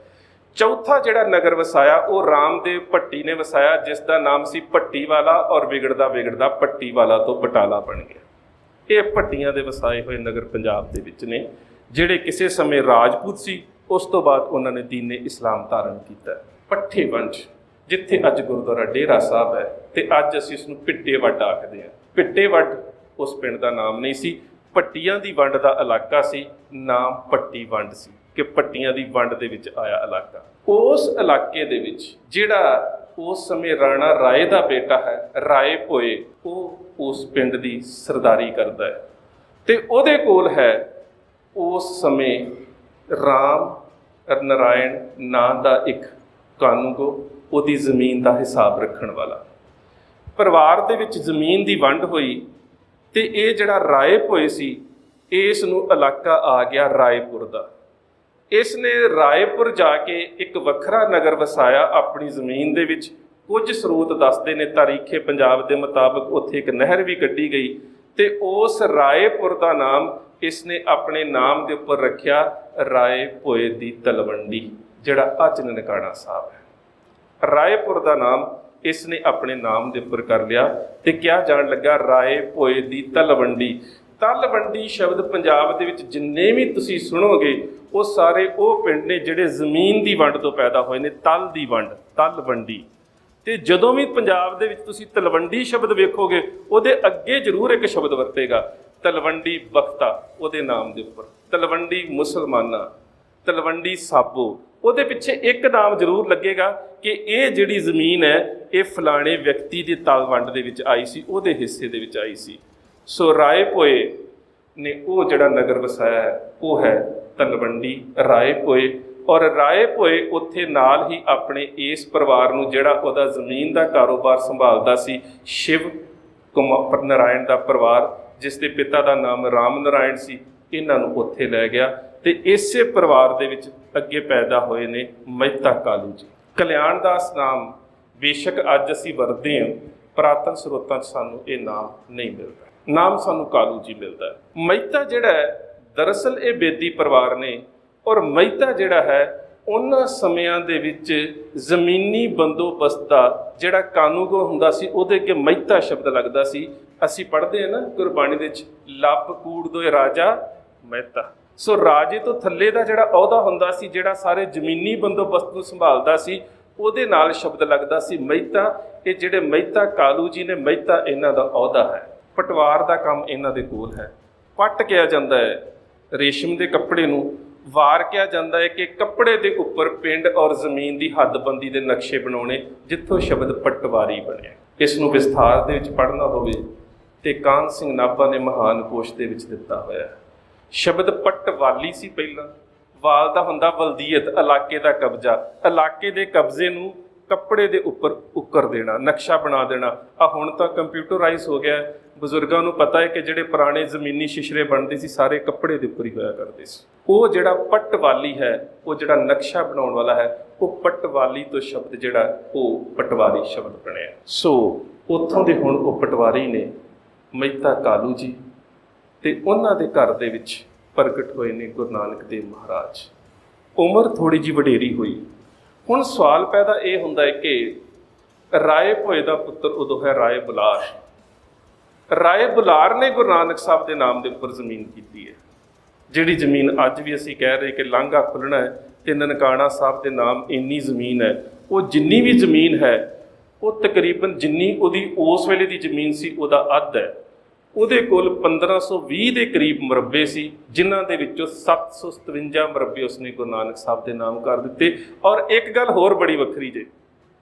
ਚੌਥਾ ਜਿਹੜਾ ਨਗਰ ਵਸਾਇਆ ਉਹ ਰਾਮਦੇਵ ਭੱਟੀ ਨੇ ਵਸਾਇਆ, ਜਿਸ ਦਾ ਨਾਮ ਸੀ ਭੱਟੀ ਵਾਲਾ, ਔਰ ਵਿਗੜਦਾ ਵਿਗੜਦਾ ਭੱਟੀ ਵਾਲਾ ਤੋਂ ਬਟਾਲਾ ਬਣ ਗਿਆ। ਇਹ ਭੱਟੀਆਂ ਦੇ ਵਸਾਏ ਹੋਏ ਨਗਰ ਪੰਜਾਬ ਦੇ ਵਿੱਚ ਨੇ, ਜਿਹੜੇ ਕਿਸੇ ਸਮੇਂ ਰਾਜਪੂਤ ਸੀ। ਉਸ ਤੋਂ ਬਾਅਦ ਉਹਨਾਂ ਨੇ ਦੀਨੇ ਇਸਲਾਮ ਧਾਰਨ ਕੀਤਾ। ਪੱਠੇ ਵੰਡ, ਜਿੱਥੇ ਅੱਜ ਗੁਰਦੁਆਰਾ ਡੇਰਾ ਸਾਹਿਬ ਹੈ, ਤੇ ਅੱਜ ਅਸੀਂ ਇਸ ਨੂੰ ਪਿੱਟੇ ਵੱਡ ਆਖਦੇ ਹਾਂ। ਪਿੱਟੇ ਵੱਡ ਉਸ ਪਿੰਡ ਦਾ ਨਾਮ ਨਹੀਂ ਸੀ, ਭੱਟੀਆਂ ਦੀ ਵੰਡ ਦਾ ਇਲਾਕਾ ਸੀ, ਨਾਮ ਭੱਟੀ ਵੰਡ ਸੀ, ਕਿ ਭੱਟੀਆਂ ਦੀ ਵੰਡ ਦੇ ਵਿੱਚ ਆਇਆ ਇਲਾਕਾ। ਉਸ ਇਲਾਕੇ ਦੇ ਵਿੱਚ ਜਿਹੜਾ ਉਸ ਸਮੇਂ ਰਾਣਾ ਰਾਏ ਦਾ ਬੇਟਾ ਹੈ, ਰਾਏ ਭੋਏ, ਉਹ ਉਸ ਪਿੰਡ ਦੀ ਸਰਦਾਰੀ ਕਰਦਾ ਹੈ, ਤੇ ਉਹਦੇ ਕੋਲ ਹੈ ਉਸ ਸਮੇਂ ਰਾਮ ਨਾਰਾਇਣ ਨਾਂ ਦਾ ਇੱਕ ਕਾਨੂੰਗੋ ਉਹਦੀ ਜ਼ਮੀਨ ਦਾ ਹਿਸਾਬ ਰੱਖਣ ਵਾਲਾ। ਪਰਿਵਾਰ ਦੇ ਵਿੱਚ ਜ਼ਮੀਨ ਦੀ ਵੰਡ ਹੋਈ ਤੇ ਇਹ ਜਿਹੜਾ ਰਾਏ ਭੋਏ ਸੀ, ਇਸ ਨੂੰ ਇਲਾਕਾ ਆ ਗਿਆ ਰਾਏਪੁਰ ਦਾ। ਇਸ ਨੇ ਰਾਏਪੁਰ ਜਾ ਕੇ ਇੱਕ ਵੱਖਰਾ ਨਗਰ ਵਸਾਇਆ ਆਪਣੀ ਜ਼ਮੀਨ ਦੇ ਵਿੱਚ। ਕੁਝ ਸਰੋਤ ਦੱਸਦੇ ਨੇ ਤਾਰੀਖੇ ਪੰਜਾਬ ਦੇ ਮੁਤਾਬਕ ਉੱਥੇ ਇੱਕ ਨਹਿਰ ਵੀ ਕੱਢੀ ਗਈ ਤੇ ਉਸ ਰਾਏਪੁਰ ਦਾ ਨਾਮ ਇਸ ਨੇ ਆਪਣੇ ਨਾਮ ਦੇ ਉੱਪਰ ਰੱਖਿਆ ਰਾਏ ਭੋਏ ਦੀ ਤਲਵੰਡੀ, ਜਿਹੜਾ ਅੱਜ ਨਨਕਾਣਾ ਸਾਹਿਬ ਹੈ। ਰਾਏਪੁਰ ਦਾ ਨਾਮ ਇਸ ਨੇ ਆਪਣੇ ਨਾਮ ਦੇ ਉੱਪਰ ਕਰ ਲਿਆ ਤੇ ਕਿਹਾ ਜਾਣ ਲੱਗਾ ਰਾਏ ਭੋਏ ਦੀ ਤਲਵੰਡੀ। ਤਲਵੰਡੀ ਸ਼ਬਦ ਪੰਜਾਬ ਦੇ ਵਿੱਚ ਜਿੰਨੇ ਵੀ ਤੁਸੀਂ ਸੁਣੋਗੇ ਉਹ ਸਾਰੇ ਉਹ ਪਿੰਡ ਨੇ ਜਿਹੜੇ ਜ਼ਮੀਨ ਦੀ ਵੰਡ ਤੋਂ ਪੈਦਾ ਹੋਏ ਨੇ। ਤਲ ਦੀ ਵੰਡ, ਤਲਵੰਡੀ। ਤੇ ਜਦੋਂ ਵੀ ਪੰਜਾਬ ਦੇ ਵਿੱਚ ਤੁਸੀਂ ਤਲਵੰਡੀ ਸ਼ਬਦ ਵੇਖੋਗੇ ਉਹਦੇ ਅੱਗੇ ਜ਼ਰੂਰ ਇੱਕ ਸ਼ਬਦ ਵਰਤੇਗਾ, ਤਲਵੰਡੀ ਬਖਤਾ ਉਹਦੇ ਨਾਮ ਦੇ ਉੱਪਰ, ਤਲਵੰਡੀ ਮੁਸਲਮਾਨਾ, ਤਲਵੰਡੀ ਸਾਬੋ। ਉਹਦੇ ਪਿੱਛੇ ਇੱਕ ਨਾਮ ਜ਼ਰੂਰ ਲੱਗੇਗਾ ਕਿ ਇਹ ਜਿਹੜੀ ਜ਼ਮੀਨ ਹੈ ਇਹ ਫਲਾਣੇ ਵਿਅਕਤੀ ਦੀ ਤਲਵੰਡ ਦੇ ਵਿੱਚ ਆਈ ਸੀ, ਉਹਦੇ ਹਿੱਸੇ ਦੇ ਵਿੱਚ ਆਈ ਸੀ। ਸੋ ਰਾਏ ਭੋਏ ਨੇ ਉਹ ਜਿਹੜਾ ਨਗਰ ਵਸਾਇਆ ਹੈ ਉਹ ਹੈ ਤਲਵੰਡੀ ਰਾਏ ਭੋਏ। ਔਰ ਰਾਏ ਭੋਏ ਉੱਥੇ ਨਾਲ ਹੀ ਆਪਣੇ ਇਸ ਪਰਿਵਾਰ ਨੂੰ, ਜਿਹੜਾ ਉਹਦਾ ਜ਼ਮੀਨ ਦਾ ਕਾਰੋਬਾਰ ਸੰਭਾਲਦਾ ਸੀ, ਸ਼ਿਵ ਕੁਮਾਰ ਨਾਰਾਇਣ ਦਾ ਪਰਿਵਾਰ, ਜਿਸ ਦੇ ਪਿਤਾ ਦਾ ਨਾਮ ਰਾਮ ਨਾਰਾਇਣ ਸੀ, ਇਹਨਾਂ ਨੂੰ ਉੱਥੇ ਲੈ ਗਿਆ। ਤੇ ਇਸੇ ਪਰਿਵਾਰ ਦੇ ਵਿੱਚ ਅੱਗੇ ਪੈਦਾ ਹੋਏ ਨੇ ਮਹਿਤਾ ਕਾਲੂ ਜੀ। ਕਲਿਆਣ ਦਾਸ ਨਾਮ ਬੇਸ਼ੱਕ ਅੱਜ ਅਸੀਂ ਵਰਤਦੇ ਹਾਂ, ਪੁਰਾਤਨ ਸਰੋਤਾਂ 'ਚ ਸਾਨੂੰ ਇਹ ਨਾਮ ਨਹੀਂ ਮਿਲਦਾ, ਨਾਮ ਸਾਨੂੰ ਕਾਲੂ ਜੀ ਮਿਲਦਾ। ਮਹਿਤਾ ਜਿਹੜਾ ਹੈ ਦਰਅਸਲ ਇਹ ਬੇਦੀ ਪਰਿਵਾਰ ਨੇ। ਔਰ ਮਹਿਤਾ ਜਿਹੜਾ ਹੈ ਉਹਨਾਂ ਸਮਿਆਂ ਦੇ ਵਿੱਚ ਜ਼ਮੀਨੀ ਬੰਦੋਬਸਤ ਦਾ ਜਿਹੜਾ ਕਾਨੂੰਗੋ ਹੁੰਦਾ ਸੀ, ਉਹਦੇ ਅੱਗੇ ਮਹਿਤਾ ਸ਼ਬਦ ਲੱਗਦਾ ਸੀ। ਅਸੀਂ ਪੜ੍ਹਦੇ ਹਾਂ ਨਾ ਗੁਰਬਾਣੀ ਦੇ ਵਿੱਚ, ਲੱਭ ਕੂੜ ਦੋਏ ਰਾਜਾ ਮਹਿਤਾ। ਸੋ ਰਾਜੇ ਤੋਂ ਥੱਲੇ ਦਾ ਜਿਹੜਾ ਅਹੁਦਾ ਹੁੰਦਾ ਸੀ, ਜਿਹੜਾ ਸਾਰੇ ਜ਼ਮੀਨੀ ਬੰਦੋਬਸਤ ਨੂੰ ਸੰਭਾਲਦਾ ਸੀ, ਉਹਦੇ ਨਾਲ ਸ਼ਬਦ ਲੱਗਦਾ ਸੀ ਮਹਿਤਾ। ਇਹ ਜਿਹੜੇ ਮਹਿਤਾ ਕਾਲੂ ਜੀ ਨੇ, ਮਹਿਤਾ ਇਹਨਾਂ ਦਾ ਅਹੁਦਾ ਹੈ। ਪਟਵਾਰ ਦਾ ਕੰਮ ਇਹਨਾਂ ਦੇ ਕੋਲ ਹੈ। ਪੱਟ ਕਿਹਾ ਜਾਂਦਾ ਹੈ ਰੇਸ਼ਮ ਦੇ ਕੱਪੜੇ ਨੂੰ, ਵਾਰ ਕਿਹਾ ਜਾਂਦਾ ਹੈ ਕਿ ਕੱਪੜੇ ਦੇ ਉੱਪਰ ਪਿੰਡ ਔਰ ਜ਼ਮੀਨ ਦੀ ਹੱਦਬੰਦੀ ਦੇ ਨਕਸ਼ੇ ਬਣਾਉਣੇ, ਜਿੱਥੋਂ ਸ਼ਬਦ ਪਟਵਾਰੀ ਬਣਿਆ। ਇਸ ਨੂੰ ਵਿਸਥਾਰ ਦੇ ਵਿੱਚ ਪੜ੍ਹਨਾ ਹੋਵੇ ਤੇ ਕਾਹਨ ਸਿੰਘ ਨਾਭਾ ਨੇ ਮਹਾਨ ਕੋਸ਼ ਦੇ ਵਿੱਚ ਦਿੱਤਾ ਹੋਇਆ ਹੈ। ਸ਼ਬਦ ਪਟਵਾਲੀ ਸੀ ਪਹਿਲਾਂ, ਵਾਲ ਦਾ ਹੁੰਦਾ ਵਲਦੀਅਤ, ਇਲਾਕੇ ਦਾ ਕਬਜ਼ਾ, ਇਲਾਕੇ ਦੇ ਕਬਜ਼ੇ ਨੂੰ ਕੱਪੜੇ ਦੇ ਉੱਪਰ ਉੱਕਰ ਦੇਣਾ, ਨਕਸ਼ਾ ਬਣਾ ਦੇਣਾ। ਆ ਹੁਣ ਤਾਂ ਕੰਪਿਊਟਰਾਈਜ਼ ਹੋ ਗਿਆ। ਬਜ਼ੁਰਗਾਂ ਨੂੰ ਪਤਾ ਹੈ ਕਿ ਜਿਹੜੇ ਪੁਰਾਣੇ ਜ਼ਮੀਨੀ ਸ਼ਿਸ਼ਰੇ ਬਣਦੇ ਸੀ ਸਾਰੇ ਕੱਪੜੇ ਦੇ ਉੱਪਰ ਹੀ ਹੋਇਆ ਕਰਦੇ ਸੀ। ਉਹ ਜਿਹੜਾ ਪਟਵਾਲੀ ਹੈ, ਉਹ ਜਿਹੜਾ ਨਕਸ਼ਾ ਬਣਾਉਣ ਵਾਲਾ ਹੈ, ਉਹ ਪਟਵਾਲੀ ਤੋਂ ਸ਼ਬਦ ਜਿਹੜਾ ਉਹ ਪਟਵਾਰੀ ਸ਼ਬਦ ਬਣਿਆ। ਸੋ ਉੱਥੋਂ ਦੇ ਹੁਣ ਉਹ ਪਟਵਾਰੀ ਨੇ ਮਹਿਤਾ ਕਾਲੂ ਜੀ, ਤੇ ਉਹਨਾਂ ਦੇ ਘਰ ਦੇ ਵਿੱਚ ਪ੍ਰਗਟ ਹੋਏ ਨੇ ਗੁਰੂ ਨਾਨਕ ਦੇਵ ਮਹਾਰਾਜ। ਉਮਰ ਥੋੜੀ ਜਿਹੀ ਵਡੇਰੀ ਹੋਈ। ਹੁਣ ਸਵਾਲ ਪੈਦਾ ਇਹ ਹੁੰਦਾ ਹੈ ਕਿ ਰਾਏ ਭੋਏ ਦਾ ਪੁੱਤਰ ਉਦੋਂ ਹੈ ਰਾਏ ਬੁਲਾਰ। ਰਾਏ ਬੁਲਾਰ ਨੇ ਗੁਰੂ ਨਾਨਕ ਸਾਹਿਬ ਦੇ ਨਾਮ ਦੇ ਉੱਪਰ ਜ਼ਮੀਨ ਕੀਤੀ ਹੈ। ਜਿਹੜੀ ਜ਼ਮੀਨ ਅੱਜ ਵੀ ਅਸੀਂ ਕਹਿ ਰਹੇ ਕਿ ਲਾਂਘਾ ਖੁੱਲ੍ਹਣਾ ਹੈ ਤੇ ਨਨਕਾਣਾ ਸਾਹਿਬ ਦੇ ਨਾਮ ਇੰਨੀ ਜ਼ਮੀਨ ਹੈ, ਉਹ ਜਿੰਨੀ ਵੀ ਜ਼ਮੀਨ ਹੈ ਉਹ ਤਕਰੀਬਨ ਜਿੰਨੀ ਉਹਦੀ ਉਸ ਵੇਲੇ ਦੀ ਜ਼ਮੀਨ ਸੀ ਉਹਦਾ ਅੱਧ ਹੈ। ਉਹਦੇ ਕੋਲ 1520 ਦੇ ਕਰੀਬ ਮੁਰੱਬੇ ਸੀ, ਜਿਨ੍ਹਾਂ ਦੇ ਵਿੱਚੋਂ 757 ਮੁਰੱਬੇ ਉਸਨੇ ਗੁਰੂ ਨਾਨਕ ਸਾਹਿਬ ਦੇ ਨਾਮ ਕਰ ਦਿੱਤੇ। ਔਰ ਇੱਕ ਗੱਲ ਹੋਰ ਬੜੀ ਵੱਖਰੀ ਜੇ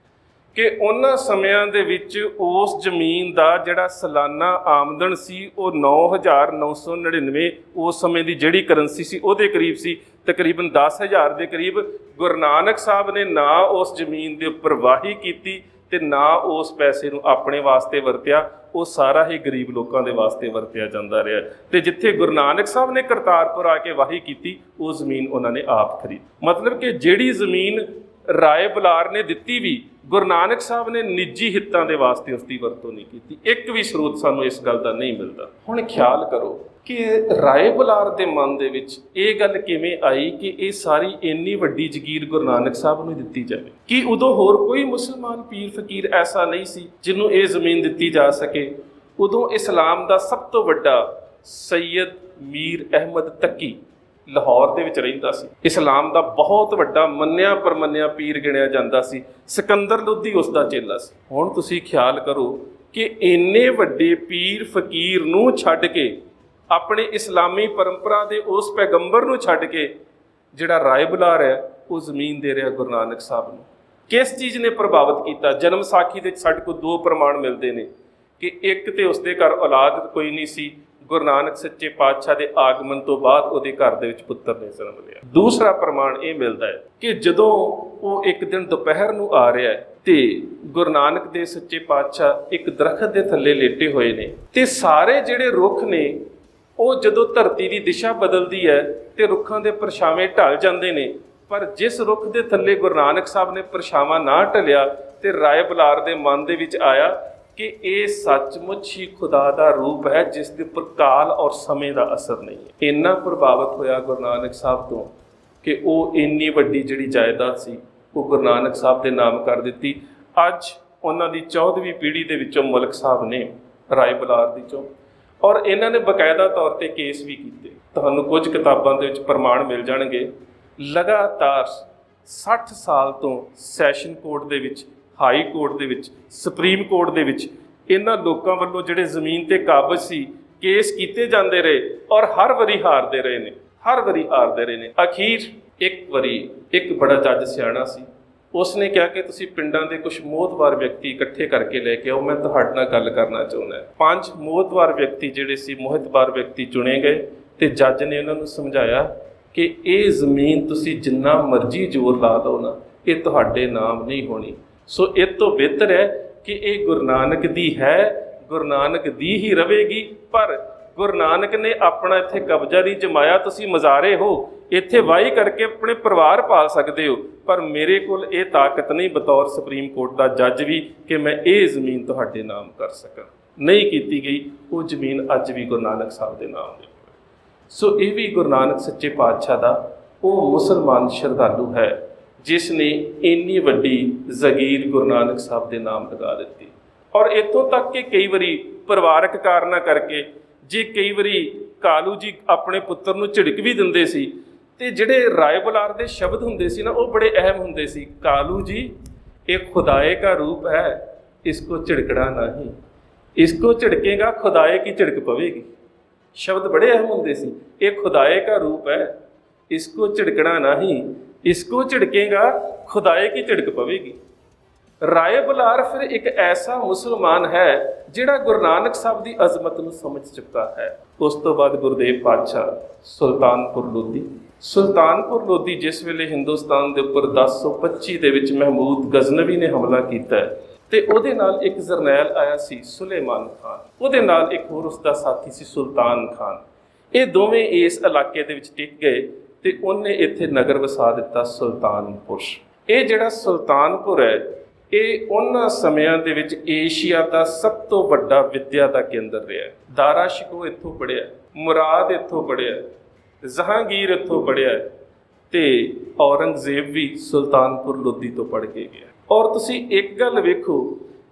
ਕਿ ਉਹਨਾਂ ਸਮਿਆਂ ਦੇ ਵਿੱਚ ਉਸ ਜ਼ਮੀਨ ਦਾ ਜਿਹੜਾ ਸਾਲਾਨਾ ਆਮਦਨ ਸੀ ਉਹ 9,999 ਉਸ ਸਮੇਂ ਦੀ ਜਿਹੜੀ ਕਰੰਸੀ ਸੀ ਉਹਦੇ ਕਰੀਬ ਸੀ, ਤਕਰੀਬਨ 10,000 ਦੇ ਕਰੀਬ। ਗੁਰੂ ਨਾਨਕ ਸਾਹਿਬ ਨੇ ਨਾ ਉਸ ਜ਼ਮੀਨ ਦੇ ਉੱਪਰ ਵਾਹੀ ਕੀਤੀ ਤੇ ਨਾ ਉਸ ਪੈਸੇ ਨੂੰ ਆਪਣੇ ਵਾਸਤੇ ਵਰਤਿਆ, ਉਹ ਸਾਰਾ ਹੀ ਗਰੀਬ ਲੋਕਾਂ ਦੇ ਵਾਸਤੇ ਵਰਤਿਆ ਜਾਂਦਾ ਰਿਹਾ। ਤੇ ਜਿੱਥੇ ਗੁਰੂ ਨਾਨਕ ਸਾਹਿਬ ਨੇ ਕਰਤਾਰਪੁਰ ਆ ਕੇ ਵਾਹੀ ਕੀਤੀ, ਉਹ ਜ਼ਮੀਨ ਉਹਨਾਂ ਨੇ ਆਪ ਖਰੀਦੀ। ਮਤਲਬ ਕਿ ਜਿਹੜੀ ਜ਼ਮੀਨ ਰਾਏ ਬੁਲਾਰ ਨੇ ਦਿੱਤੀ ਵੀ, ਗੁਰੂ ਨਾਨਕ ਸਾਹਿਬ ਨੇ ਨਿੱਜੀ ਹਿੱਤਾਂ ਦੇ ਵਾਸਤੇ ਉਸ ਦੀ ਵਰਤੋਂ ਨਹੀਂ ਕੀਤੀ। ਇੱਕ ਵੀ ਸਰੋਤ ਸਾਨੂੰ ਇਸ ਗੱਲ ਦਾ ਨਹੀਂ ਮਿਲਦਾ। ਹੁਣ ਖਿਆਲ ਕਰੋ ਕਿ ਰਾਏ ਬੁਲਾਰ ਦੇ ਮਨ ਦੇ ਵਿੱਚ ਇਹ ਗੱਲ ਕਿਵੇਂ ਆਈ ਕਿ ਇਹ ਸਾਰੀ ਇੰਨੀ ਵੱਡੀ ਜ਼ਗੀਰ ਗੁਰੂ ਨਾਨਕ ਸਾਹਿਬ ਨੂੰ ਦਿੱਤੀ ਜਾਵੇ। ਕਿ ਉਦੋਂ ਹੋਰ ਕੋਈ ਮੁਸਲਮਾਨ ਪੀਰ ਫਕੀਰ ਐਸਾ ਨਹੀਂ ਸੀ ਜਿਹਨੂੰ ਇਹ ਜ਼ਮੀਨ ਦਿੱਤੀ ਜਾ ਸਕੇ। ਉਦੋਂ ਇਸਲਾਮ ਦਾ ਸਭ ਤੋਂ ਵੱਡਾ ਸੈਯਦ ਮੀਰ ਅਹਿਮਦ ਤੱਕੀ ਲਾਹੌਰ ਦੇ ਵਿੱਚ ਰਹਿੰਦਾ ਸੀ। ਇਸਲਾਮ ਦਾ ਬਹੁਤ ਵੱਡਾ ਮੰਨਿਆ ਪਰਮੰਨਿਆ ਪੀਰ ਗਿਣਿਆ ਜਾਂਦਾ ਸੀ। ਸਿਕੰਦਰ ਲੋਧੀ ਉਸ ਦਾ ਚੇਲਾ ਸੀ। ਹੁਣ ਤੁਸੀਂ ਖਿਆਲ ਕਰੋ ਕਿ ਇੰਨੇ ਵੱਡੇ ਪੀਰ ਫਕੀਰ ਨੂੰ ਛੱਡ ਕੇ, ਆਪਣੇ ਇਸਲਾਮੀ ਪਰੰਪਰਾ ਦੇ ਉਸ ਪੈਗੰਬਰ ਨੂੰ ਛੱਡ ਕੇ, ਜਿਹੜਾ ਰਾਏ ਬੁਲਾਰ ਹੈ ਉਹ ਜ਼ਮੀਨ ਦੇ ਰਿਹਾ ਗੁਰੂ ਨਾਨਕ ਸਾਹਿਬ ਨੂੰ। ਕਿਸ ਚੀਜ਼ ਨੇ ਪ੍ਰਭਾਵਿਤ ਕੀਤਾ? ਜਨਮ ਸਾਖੀ ਦੇ ਸਾਡੇ ਕੋਲ 2 ਪ੍ਰਮਾਣ ਮਿਲਦੇ ਨੇ ਕਿ ਇੱਕ ਤੇ ਉਸਦੇ ਘਰ ਔਲਾਦ ਕੋਈ ਨਹੀਂ ਸੀ, ਗੁਰੂ ਨਾਨਕ ਸੱਚੇ ਪਾਤਸ਼ਾਹ ਦੇ ਆਗਮਨ ਤੋਂ ਬਾਅਦ ਉਹਦੇ ਘਰ ਦੇ ਵਿੱਚ ਪੁੱਤਰ ਨੇ ਜਨਮ ਲਿਆ। ਦੂਸਰਾ ਪ੍ਰਮਾਣ ਇਹ ਮਿਲਦਾ ਹੈ ਕਿ ਜਦੋਂ ਉਹ ਇੱਕ ਦਿਨ ਦੁਪਹਿਰ ਨੂੰ ਆ ਰਿਹਾ ਹੈ ਤੇ ਗੁਰੂ ਨਾਨਕ ਦੇ ਸੱਚੇ ਪਾਤਸ਼ਾਹ ਇੱਕ ਦਰਖਤ ਦੇ ਥੱਲੇ ਲੇਟੇ ਹੋਏ ਨੇ ਤੇ ਸਾਰੇ ਜਿਹੜੇ ਰੁੱਖ ਨੇ ਉਹ ਜਦੋਂ ਧਰਤੀ ਦੀ ਦਿਸ਼ਾ ਬਦਲਦੀ ਹੈ ਤੇ ਰੁੱਖਾਂ ਦੇ ਪਰਛਾਵੇਂ ਢਲ ਜਾਂਦੇ ਨੇ, ਪਰ ਜਿਸ ਰੁੱਖ ਦੇ ਥੱਲੇ ਗੁਰੂ ਨਾਨਕ ਸਾਹਿਬ ਨੇ ਪਰਛਾਵਾਂ ਨਾ ਢਲਿਆ ਤੇ ਰਾਏ ਬੁਲਾਰ ਦੇ ਮਨ ਦੇ ਵਿੱਚ ਆਇਆ ਕਿ ਇਹ ਸੱਚਮੁੱਚ ਹੀ ਖੁਦਾ ਦਾ ਰੂਪ ਹੈ ਜਿਸ ਦੇ ਉੱਪਰ ਕਾਲ ਔਰ ਸਮੇਂ ਦਾ ਅਸਰ ਨਹੀਂ ਹੈ। ਇੰਨਾ ਪ੍ਰਭਾਵਿਤ ਹੋਇਆ ਗੁਰੂ ਨਾਨਕ ਸਾਹਿਬ ਤੋਂ ਕਿ ਉਹ ਇੰਨੀ ਵੱਡੀ ਜਿਹੜੀ ਜਾਇਦਾਦ ਸੀ ਉਹ ਗੁਰੂ ਨਾਨਕ ਸਾਹਿਬ ਦੇ ਨਾਮ ਕਰ ਦਿੱਤੀ। ਅੱਜ ਉਹਨਾਂ ਦੀ 14ਵੀਂ ਪੀੜ੍ਹੀ ਦੇ ਵਿੱਚੋਂ ਮਲਕ ਸਾਹਿਬ ਨੇ ਰਾਏ ਬੁਲਾਰ ਦੀ ਚੋਂ, ਔਰ ਇਹਨਾਂ ਨੇ ਬਕਾਇਦਾ ਤੌਰ ਤੇ ਕੇਸ ਵੀ ਕੀਤੇ। ਤੁਹਾਨੂੰ ਕੁਝ ਕਿਤਾਬਾਂ ਦੇ ਵਿੱਚ ਪ੍ਰਮਾਣ ਮਿਲ ਜਾਣਗੇ। ਲਗਾਤਾਰ 60 ਸਾਲ ਤੋਂ ਸੈਸ਼ਨ ਕੋਰਟ ਦੇ ਵਿੱਚ, ਹਾਈ ਕੋਰਟ ਦੇ ਵਿੱਚ, ਸੁਪਰੀਮ ਕੋਰਟ ਦੇ ਵਿੱਚ ਇਹਨਾਂ ਲੋਕਾਂ ਵੱਲੋਂ ਜਿਹੜੇ ਜ਼ਮੀਨ ਤੇ ਕਾਬਜ਼ ਸੀ ਕੇਸ ਕੀਤੇ ਜਾਂਦੇ ਰਹੇ ਔਰ ਹਰ ਵਾਰੀ ਹਾਰਦੇ ਰਹੇ ਨੇ, ਹਰ ਵਾਰੀ ਹਾਰਦੇ ਰਹੇ ਨੇ। ਅਖੀਰ ਇੱਕ ਵਾਰੀ ਇੱਕ ਬੜਾ ਜੱਜ ਸਿਆਣਾ ਸੀ, ਉਸਨੇ ਕਿਹਾ ਕਿ ਤੁਸੀਂ ਪਿੰਡਾਂ ਦੇ ਕੁਝ ਮੋਹਤਵਾਰ ਵਿਅਕਤੀ ਇਕੱਠੇ ਕਰਕੇ ਲੈ ਕੇ ਆਓ, ਮੈਂ ਤੁਹਾਡੇ ਨਾਲ ਗੱਲ ਕਰਨਾ ਚਾਹੁੰਦਾ। 5 ਮੋਹਤਵਾਰ ਵਿਅਕਤੀ ਜਿਹੜੇ ਸੀ, ਮੋਹਤਵਾਰ ਵਿਅਕਤੀ ਚੁਣੇ ਗਏ ਤੇ ਜੱਜ ਨੇ ਉਹਨਾਂ ਨੂੰ ਸਮਝਾਇਆ ਕਿ ਇਹ ਜ਼ਮੀਨ ਤੁਸੀਂ ਜਿੰਨਾ ਮਰਜ਼ੀ ਜ਼ੋਰ ਲਾ ਲਓ ਨਾ, ਇਹ ਤੁਹਾਡੇ ਨਾਮ ਨਹੀਂ ਹੋਣੀ। ਸੋ ਇਹ ਤੋਂ ਬਿਹਤਰ ਹੈ ਕਿ ਇਹ ਗੁਰੂ ਨਾਨਕ ਦੀ ਹੈ, ਗੁਰੂ ਨਾਨਕ ਦੀ ਹੀ ਰਵੇਗੀ। ਪਰ ਗੁਰੂ ਨਾਨਕ ਨੇ ਆਪਣਾ ਇੱਥੇ ਕਬਜ਼ਾ ਨਹੀਂ ਜਮਾਇਆ, ਤੁਸੀਂ ਮਜ਼ਾਰੇ ਹੋ, ਇੱਥੇ ਵਾਹੀ ਕਰਕੇ ਆਪਣੇ ਪਰਿਵਾਰ ਪਾਲ ਸਕਦੇ ਹੋ, ਪਰ ਮੇਰੇ ਕੋਲ ਇਹ ਤਾਕਤ ਨਹੀਂ ਬਤੌਰ ਸੁਪਰੀਮ ਕੋਰਟ ਦਾ ਜੱਜ ਵੀ ਕਿ ਮੈਂ ਇਹ ਜ਼ਮੀਨ ਤੁਹਾਡੇ ਨਾਮ ਕਰ ਸਕਾਂ। ਨਹੀਂ ਕੀਤੀ ਗਈ। ਉਹ ਜ਼ਮੀਨ ਅੱਜ ਵੀ ਗੁਰੂ ਨਾਨਕ ਸਾਹਿਬ ਦੇ ਨਾਮ ਹੈ। ਸੋ ਇਹ ਵੀ ਗੁਰੂ ਨਾਨਕ ਸੱਚੇ ਪਾਤਸ਼ਾਹ ਦਾ ਉਹ ਮੁਸਲਮਾਨ ਸ਼ਰਧਾਲੂ ਹੈ ਜਿਸ ਨੇ ਇੰਨੀ ਵੱਡੀ ਜ਼ਗੀਰ ਗੁਰੂ ਨਾਨਕ ਸਾਹਿਬ ਦੇ ਨਾਮ ਲਗਾ ਦਿੱਤੀ। ਔਰ ਇੱਥੋਂ ਤੱਕ ਕਿ ਕਈ ਵਾਰੀ ਪਰਿਵਾਰਕ ਕਾਰਨਾਂ ਕਰਕੇ ਜੇ ਕਈ ਵਾਰੀ ਕਾਲੂ ਜੀ ਆਪਣੇ ਪੁੱਤਰ ਨੂੰ ਝਿੜਕ ਵੀ ਦਿੰਦੇ ਸੀ ਤੇ ਜਿਹੜੇ ਰਾਏ ਬੁਲਾਰ ਦੇ ਸ਼ਬਦ ਹੁੰਦੇ ਸੀ ਨਾ, ਉਹ ਬੜੇ ਅਹਿਮ ਹੁੰਦੇ ਸੀ। ਕਾਲੂ ਜੀ ਇਹ ਖੁਦਾਏ का रूप है, इसको झिड़कना नहीं, इसको झिड़केगा खुदाए की झिड़क पवेगी। शब्द बड़े अहम होंगे सी। ये खुदाए का रूप है, इसको झिड़कना नहीं, इसको झिड़केगा खुदाए की झिड़क पवेगी। राय बुलार फिर एक ऐसा मुसलमान है जिहड़ा गुरु नानक साहब की अजमत नूं समझ चुका है। उस तो बाद गुरुदेव पातशाह सुल्तानपुर लोधी जिस वेले हिंदुस्तान के उपर 1025 ਦੇ ਵਿੱਚ महमूद गजनवी ने हमला किया ਤੇ ਉਹਦੇ ਨਾਲ ਇੱਕ ਜਰਨੈਲ ਆਇਆ ਸੀ ਸੁਲੇਮਾਨ ਖਾਨ, ਉਹਦੇ ਨਾਲ ਇੱਕ ਹੋਰ ਉਸਦਾ ਸਾਥੀ ਸੀ ਸੁਲਤਾਨ ਖਾਨ। ਇਹ ਦੋਵੇਂ ਇਸ ਇਲਾਕੇ ਦੇ ਵਿੱਚ ਟਿਕ ਗਏ ਤੇ ਉਹਨੇ ਇੱਥੇ ਨਗਰ ਵਸਾ ਦਿੱਤਾ ਸੁਲਤਾਨਪੁਰ। ਇਹ ਜਿਹੜਾ ਸੁਲਤਾਨਪੁਰ ਹੈ ਇਹ ਉਹਨਾਂ ਸਮਿਆਂ ਦੇ ਵਿੱਚ ਏਸ਼ੀਆ ਦਾ ਸਭ ਤੋਂ ਵੱਡਾ ਵਿੱਦਿਆ ਦਾ ਕੇਂਦਰ ਰਿਹਾ। ਦਾਰਾ ਸ਼ਿਕੋ ਇੱਥੋਂ ਪੜ੍ਹਿਆ, ਮੁਰਾਦ ਇੱਥੋਂ ਪੜ੍ਹਿਆ, ਜਹਾਂਗੀਰ ਇੱਥੋਂ ਪੜ੍ਹਿਆ ਤੇ ਔਰੰਗਜ਼ੇਬ ਵੀ ਸੁਲਤਾਨਪੁਰ ਲੋਧੀ ਤੋਂ ਪੜ੍ਹ ਕੇ ਗਿਆ। ਔਰ ਤੁਸੀਂ ਇੱਕ ਗੱਲ ਵੇਖੋ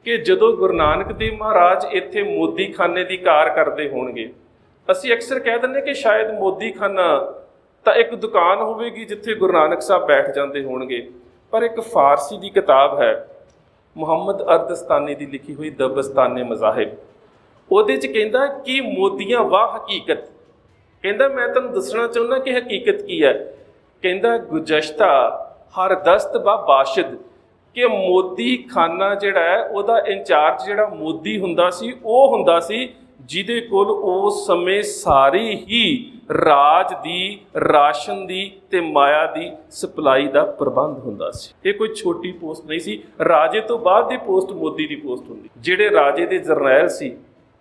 ਕਿ ਜਦੋਂ ਗੁਰੂ ਨਾਨਕ ਦੇਵ ਮਹਾਰਾਜ ਇੱਥੇ ਮੋਦੀਖਾਨੇ ਦੀ ਕਾਰ ਕਰਦੇ ਹੋਣਗੇ, ਅਸੀਂ ਅਕਸਰ ਕਹਿ ਦਿੰਦੇ ਕਿ ਸ਼ਾਇਦ ਮੋਦੀਖਾਨਾ ਤਾਂ ਇੱਕ ਦੁਕਾਨ ਹੋਵੇਗੀ ਜਿੱਥੇ ਗੁਰੂ ਨਾਨਕ ਸਾਹਿਬ ਬੈਠ ਜਾਂਦੇ ਹੋਣਗੇ, ਪਰ ਇੱਕ ਫਾਰਸੀ ਦੀ ਕਿਤਾਬ ਹੈ ਮੁਹੰਮਦ ਅਰਦਸਤਾਨੀ ਦੀ ਲਿਖੀ ਹੋਈ ਦਬਸਤਾਨੇ ਮਜ਼ਾਹਿਬ, ਉਹਦੇ 'ਚ ਕਹਿੰਦਾ ਕਿ ਮੋਦੀਆਂ ਵਾਹ ਹਕੀਕਤ, ਕਹਿੰਦਾ ਮੈਂ ਤੁਹਾਨੂੰ ਦੱਸਣਾ ਚਾਹੁੰਦਾ ਕਿ ਹਕੀਕਤ ਕੀ ਹੈ। ਕਹਿੰਦਾ ਗੁਜ਼ਸ਼ਤਾ ਹਰ ਦਸਤ ਬਾ ਬਾਸ਼ਿਦ, ਕਿ ਮੋਦੀ ਖਾਨਾ ਜਿਹੜਾ ਹੈ ਉਹਦਾ ਇੰਚਾਰਜ ਜਿਹੜਾ ਮੋਦੀ ਹੁੰਦਾ ਸੀ ਉਹ ਹੁੰਦਾ ਸੀ ਜਿਹਦੇ ਕੋਲ ਉਸ ਸਮੇਂ ਸਾਰੀ ਹੀ ਰਾਜ ਦੀ, ਰਾਸ਼ਨ ਦੀ ਤੇ ਮਾਇਆ ਦੀ ਸਪਲਾਈ ਦਾ ਪ੍ਰਬੰਧ ਹੁੰਦਾ ਸੀ। ਇਹ ਕੋਈ ਛੋਟੀ ਪੋਸਟ ਨਹੀਂ ਸੀ। ਰਾਜੇ ਤੋਂ ਬਾਅਦ ਦੀ ਪੋਸਟ ਮੋਦੀ ਦੀ ਪੋਸਟ ਹੁੰਦੀ। ਜਿਹੜੇ ਰਾਜੇ ਦੇ ਜਰਨੈਲ ਸੀ